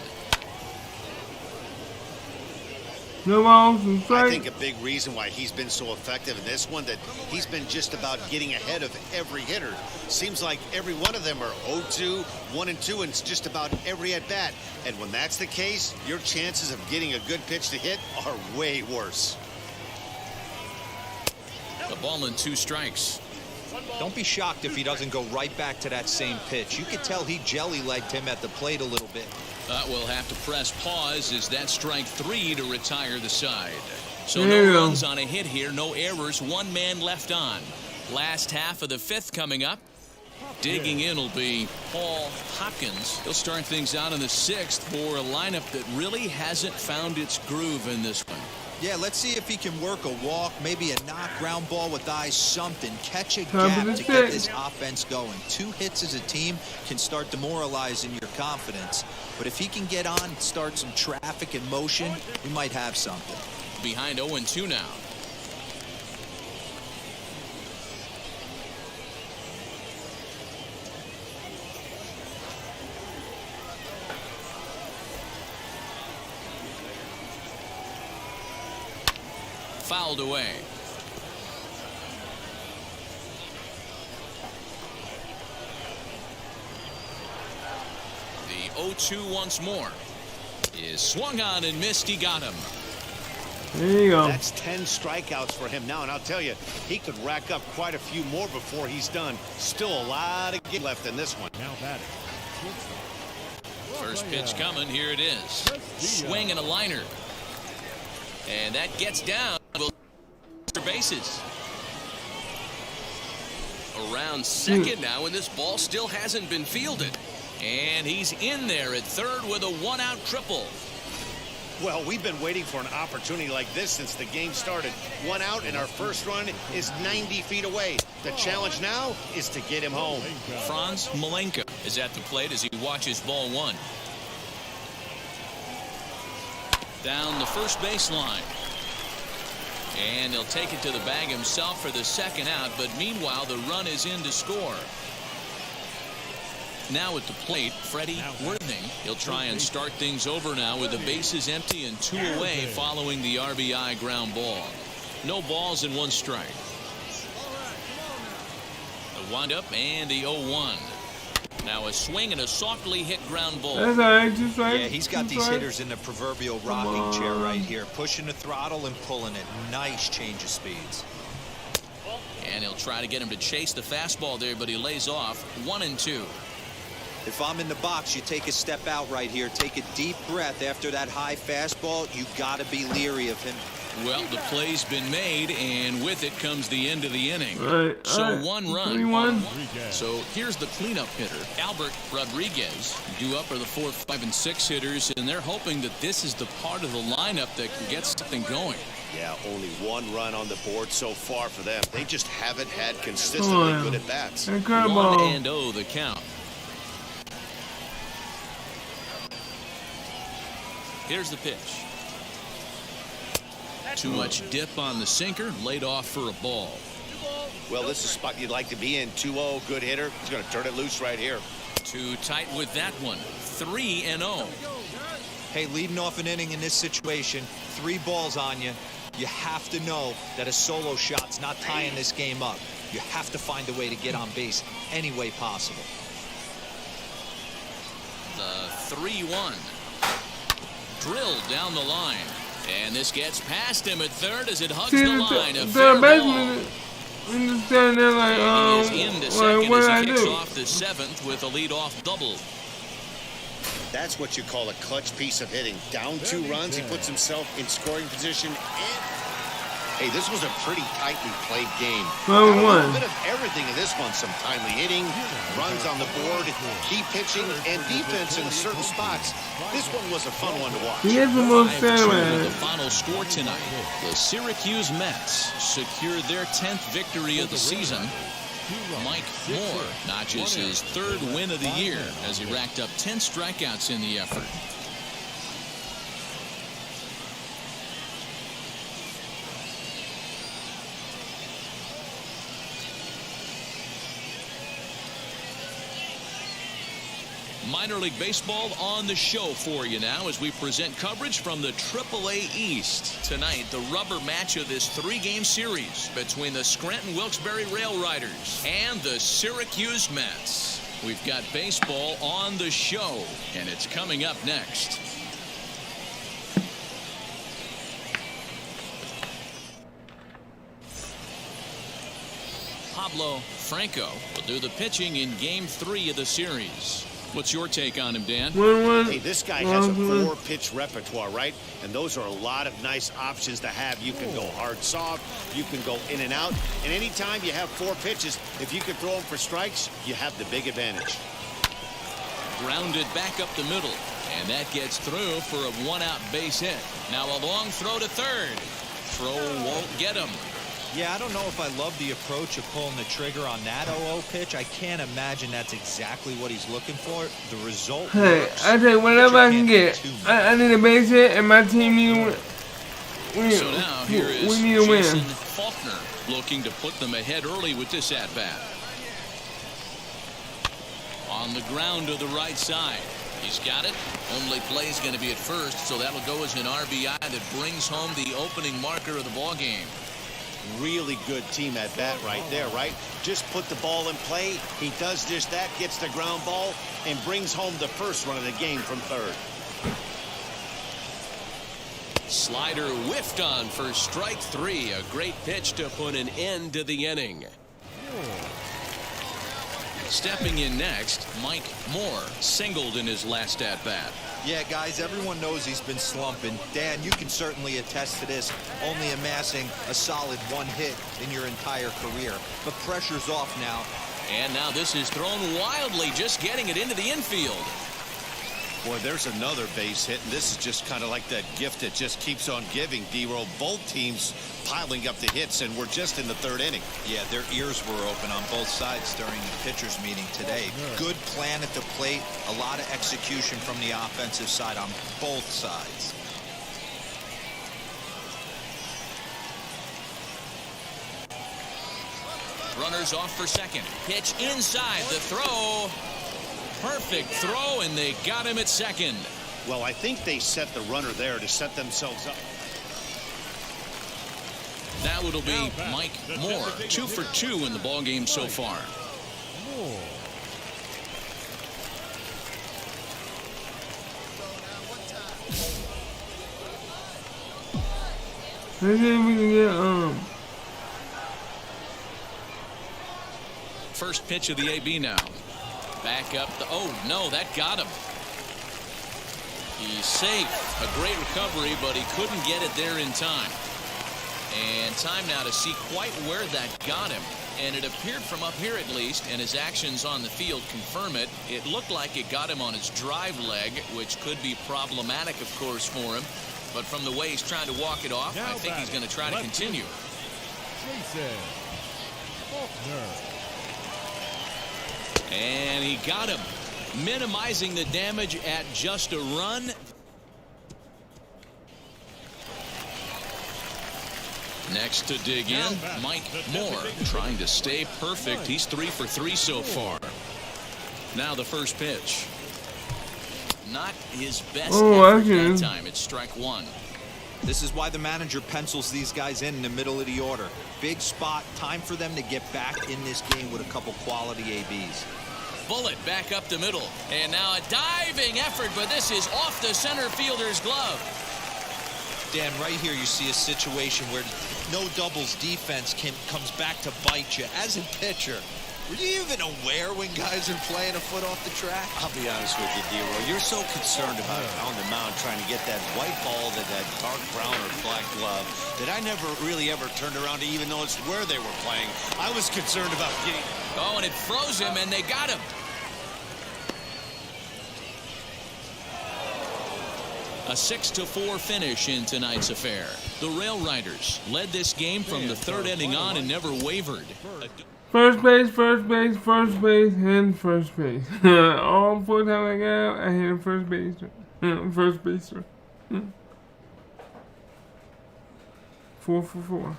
No balls, I think a big reason why he's been so effective in this one, that he's been just about getting ahead of every hitter. Seems like every one of them are 0-2, 1-2, and it's just about every at-bat. And when that's the case, your chances of getting a good pitch to hit are way worse. The ball and 2 strikes. Don't be shocked if he doesn't go right back to that same pitch. You could tell he jelly-legged him at the plate a little bit. We'll have to press pause as that's strike 3 to retire the side. So no runs on a hit here, no errors, 1 man left on. Last half of the 5th coming up. Digging in will be Paul Hopkins. He'll start things out in the 6th for a lineup that really hasn't found its groove in this one. Yeah, let's see if he can work a walk, maybe a knock, ground ball with eyes, something. Catch a gap to get this offense going. 2 hits as a team can start demoralizing your confidence. But if he can get on, start some traffic and motion, we might have something. Behind 0-2 now. Fouled away. The 0-2 once more is swung on and missed. He got him. There you go. That's 10 strikeouts for him now, and I'll tell you, he could rack up quite a few more before he's done. Still a lot of game left in this one. Now batting. First pitch coming. Here it is. Swing and a liner. And that gets down. Bases. Around 2nd now, and this ball still hasn't been fielded. And he's in there at 3rd with a 1-out triple. Well, we've been waiting for an opportunity like this since the game started. 1 out, and our first run is 90 feet away. The challenge now is to get him home. Franz Malenka is at the plate as he watches ball 1. Down the first baseline. And he'll take it to the bag himself for the 2nd out, but meanwhile the run is in to score. Now at the plate, Freddie Worthing. He'll try and start things over now with the bases empty and 2 away following the RBI ground ball. No balls and 1 strike. The windup and the 0-1. Now a swing and a softly hit ground ball. That's all right, just right. Yeah, he's got these hitters in the proverbial rocking chair right here, pushing the throttle and pulling it. Nice change of speeds. And he'll try to get him to chase the fastball there, but he lays off 1-2. If I'm in the box, you take a step out right here. Take a deep breath after that high fastball. You got to be leery of him. Well, the play's been made, and with it comes the end of the inning. Right, So 1 run. 3-1. So here's the cleanup hitter, Albert Rodriguez. Due up are the 4, 5, and 6 hitters, and they're hoping that this is the part of the lineup that can get something going. Yeah, only 1 run on the board so far for them. They just haven't had consistently good at bats. 1-0 the count. Here's the pitch. Too much dip on the sinker, laid off for a ball. Well, this is a spot you'd like to be in. 2-0, good hitter. He's going to turn it loose right here. Too tight with that one. 3-0. Hey, leading off an inning in this situation, 3 balls on you. You have to know that a solo shot's not tying this game up. You have to find a way to get on base any way possible. The 3-1. Drilled down the line. And this gets past him at third as it hugs the line. A fair ball. Understand that, like, He is into second what as he I kicks do? off the 7th with a leadoff double. That's what you call a clutch piece of hitting. Down 2 runs, he puts himself in scoring position. And hey, this was a pretty tightly played game. A little bit of everything in this one. Some timely hitting, runs on the board, key pitching, and defense in certain spots. This one was a fun one to watch. He is the most fair The final score tonight. The Syracuse Mets secured their 10th victory of the season. Mike Moore notches his 3rd win of the year as he racked up 10 strikeouts in the effort. Minor League Baseball on the show for you now as we present coverage from the AAA East. Tonight, the rubber match of this 3-game series between the Scranton-Wilkes-Barre Rail Riders and the Syracuse Mets. We've got baseball on the show, and it's coming up next. Pablo Franco will do the pitching in Game 3 of the series. What's your take on him, Dan? Hey, this guy has a 4-pitch repertoire, right? And those are a lot of nice options to have. You can go hard, soft. You can go in and out. And anytime you have 4 pitches, if you can throw them for strikes, you have the big advantage. Grounded back up the middle. And that gets through for a 1-out base hit. Now a long throw to third. Throw won't get him. Yeah, I don't know if I love the approach of pulling the trigger on that 0-0 pitch. I can't imagine that's exactly what he's looking for. The result works, I take whatever I can get. I need a base hit, and my team need win. So now here is We need a win. Jason Faulkner looking to put them ahead early with this at-bat. On the ground to the right side. He's got it. Only play's going to be at first, so that'll go as an RBI that brings home the opening marker of the ballgame. Really good team at bat right there, right? Just put the ball in play. He does just that, gets the ground ball, and brings home the first run of the game from third. Slider whiffed on for strike 3. A great pitch to put an end to the inning. Stepping in next, Mike Moore singled in his last at-bat. Yeah, guys, everyone knows he's been slumping. Dan, you can certainly attest to this, only amassing a solid 1 hit in your entire career. But pressure's off now. And now this is thrown wildly, just getting it into the infield. Boy, there's another base hit, and this is just kind of like that gift that just keeps on giving, D-Roll. Both teams piling up the hits, and we're just in the 3rd inning. Yeah, their ears were open on both sides during the pitchers' meeting today. Good plan at the plate, a lot of execution from the offensive side on both sides. Runners off for second. Pitch inside. The throw. perfect throw, and they got him at second. Well, I think they set the runner there to set themselves up. Now it'll be Mike Moore, 2 for 2 in the ballgame so far. Let's see if we can get First pitch of the AB now. Back up the, oh no, that got him. He's safe. A great recovery, but he couldn't get it there in time. And time now to see quite where that got him. And it appeared from up here at least, and his actions on the field confirm it. It looked like it got him on his drive leg, which could be problematic, of course, for him. But from the way he's trying to walk it off, I think he's going to try to continue. Faulkner. And he got him, minimizing the damage at just a run. Next to dig in, Mike Moore, trying to stay perfect. He's 3 for 3 so far. Now the first pitch. Not his best effort that time. It's strike 1. This is why the manager pencils these guys in the middle of the order. Big spot, time for them to get back in this game with a couple quality ABs. Bullet back up the middle, and now a diving effort, but this is off the center fielder's glove. Dan, right here you see a situation where no doubles defense comes back to bite you. As a pitcher, were you even aware when guys are playing a foot off the track? I'll be honest with you, D-Roy. You're so concerned about on the mound trying to get that white ball to that dark brown or black glove that I never really ever turned around to even notice where they were playing. I was concerned about getting... Oh, and it froze him, and they got him. A 6-4 finish in tonight's affair. The Rail Riders led this game from the third inning on and never wavered. first base, first base, first base, and first base. All 4 times I got out, I hit a first base. First baser. 4 for 4.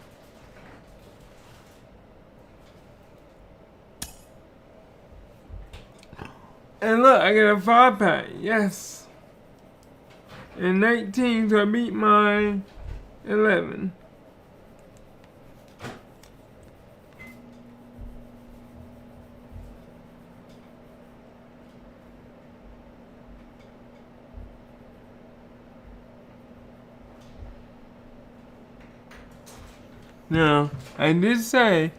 And look, I got a 5-pack. Yes. And 19, so I beat my 11. Now, I did say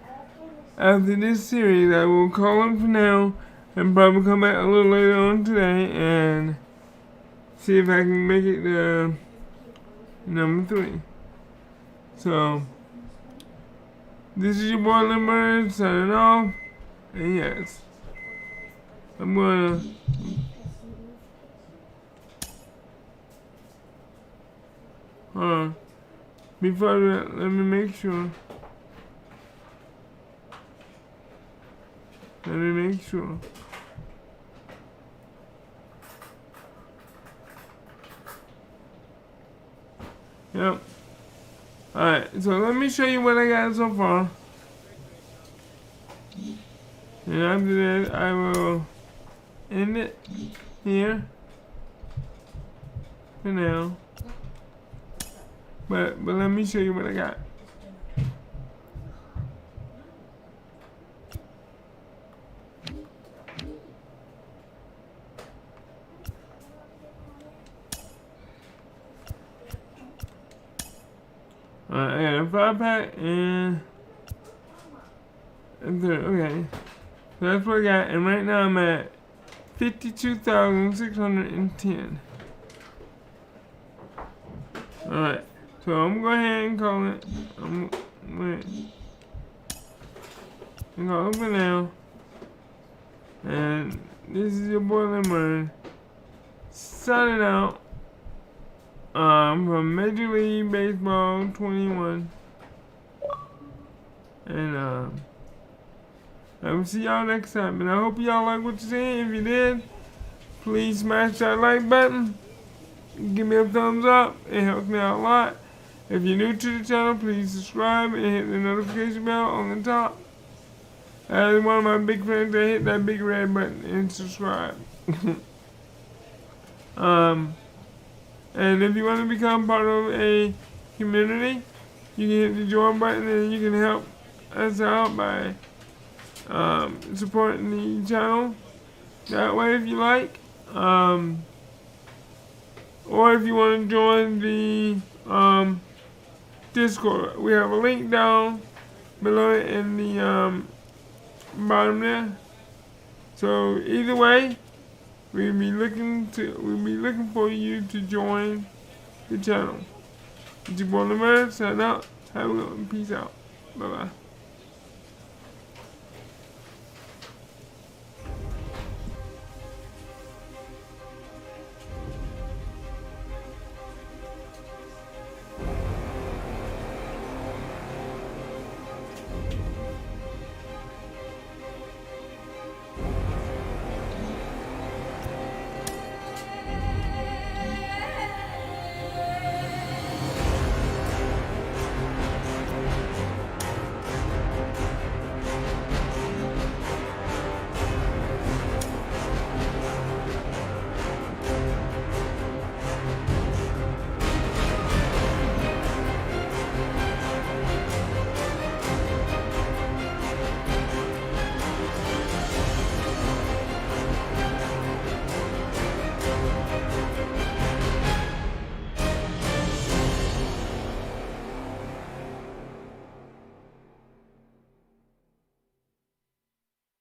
after this series I will call him for now and probably come back a little later on today and see if I can make it to number 3. So, this is your boy Limber signing off. And yes, I'm gonna hold on. Before that, let me make sure. Let me make sure. Yep. Alright, so let me show you what I got so far. And after that, I will end it here for now. But let me show you what I got. Alright, I got a 5-pack and okay. So that's what I got, and right now I'm at 52,610. Alright. So I'm going to go ahead and call it. I'm going to call it for now. And this is your boy Lemon signing out from Major League Baseball 21. And I will see y'all next time. And I hope y'all like what you see. If you did, please smash that like button. Give me a thumbs up. It helps me out a lot. If you're new to the channel, please subscribe and hit the notification bell on the top. As one of my big friends, they hit that big red button and subscribe. And if you want to become part of a community, you can hit the join button and you can help us out by supporting the channel that way if you like. Or if you want to join the Discord, we have a link down below in the bottom there. So either way, we'll be looking for you to join the channel. It's your boy Lemur, sign out. Have a good one. Peace out. Bye bye.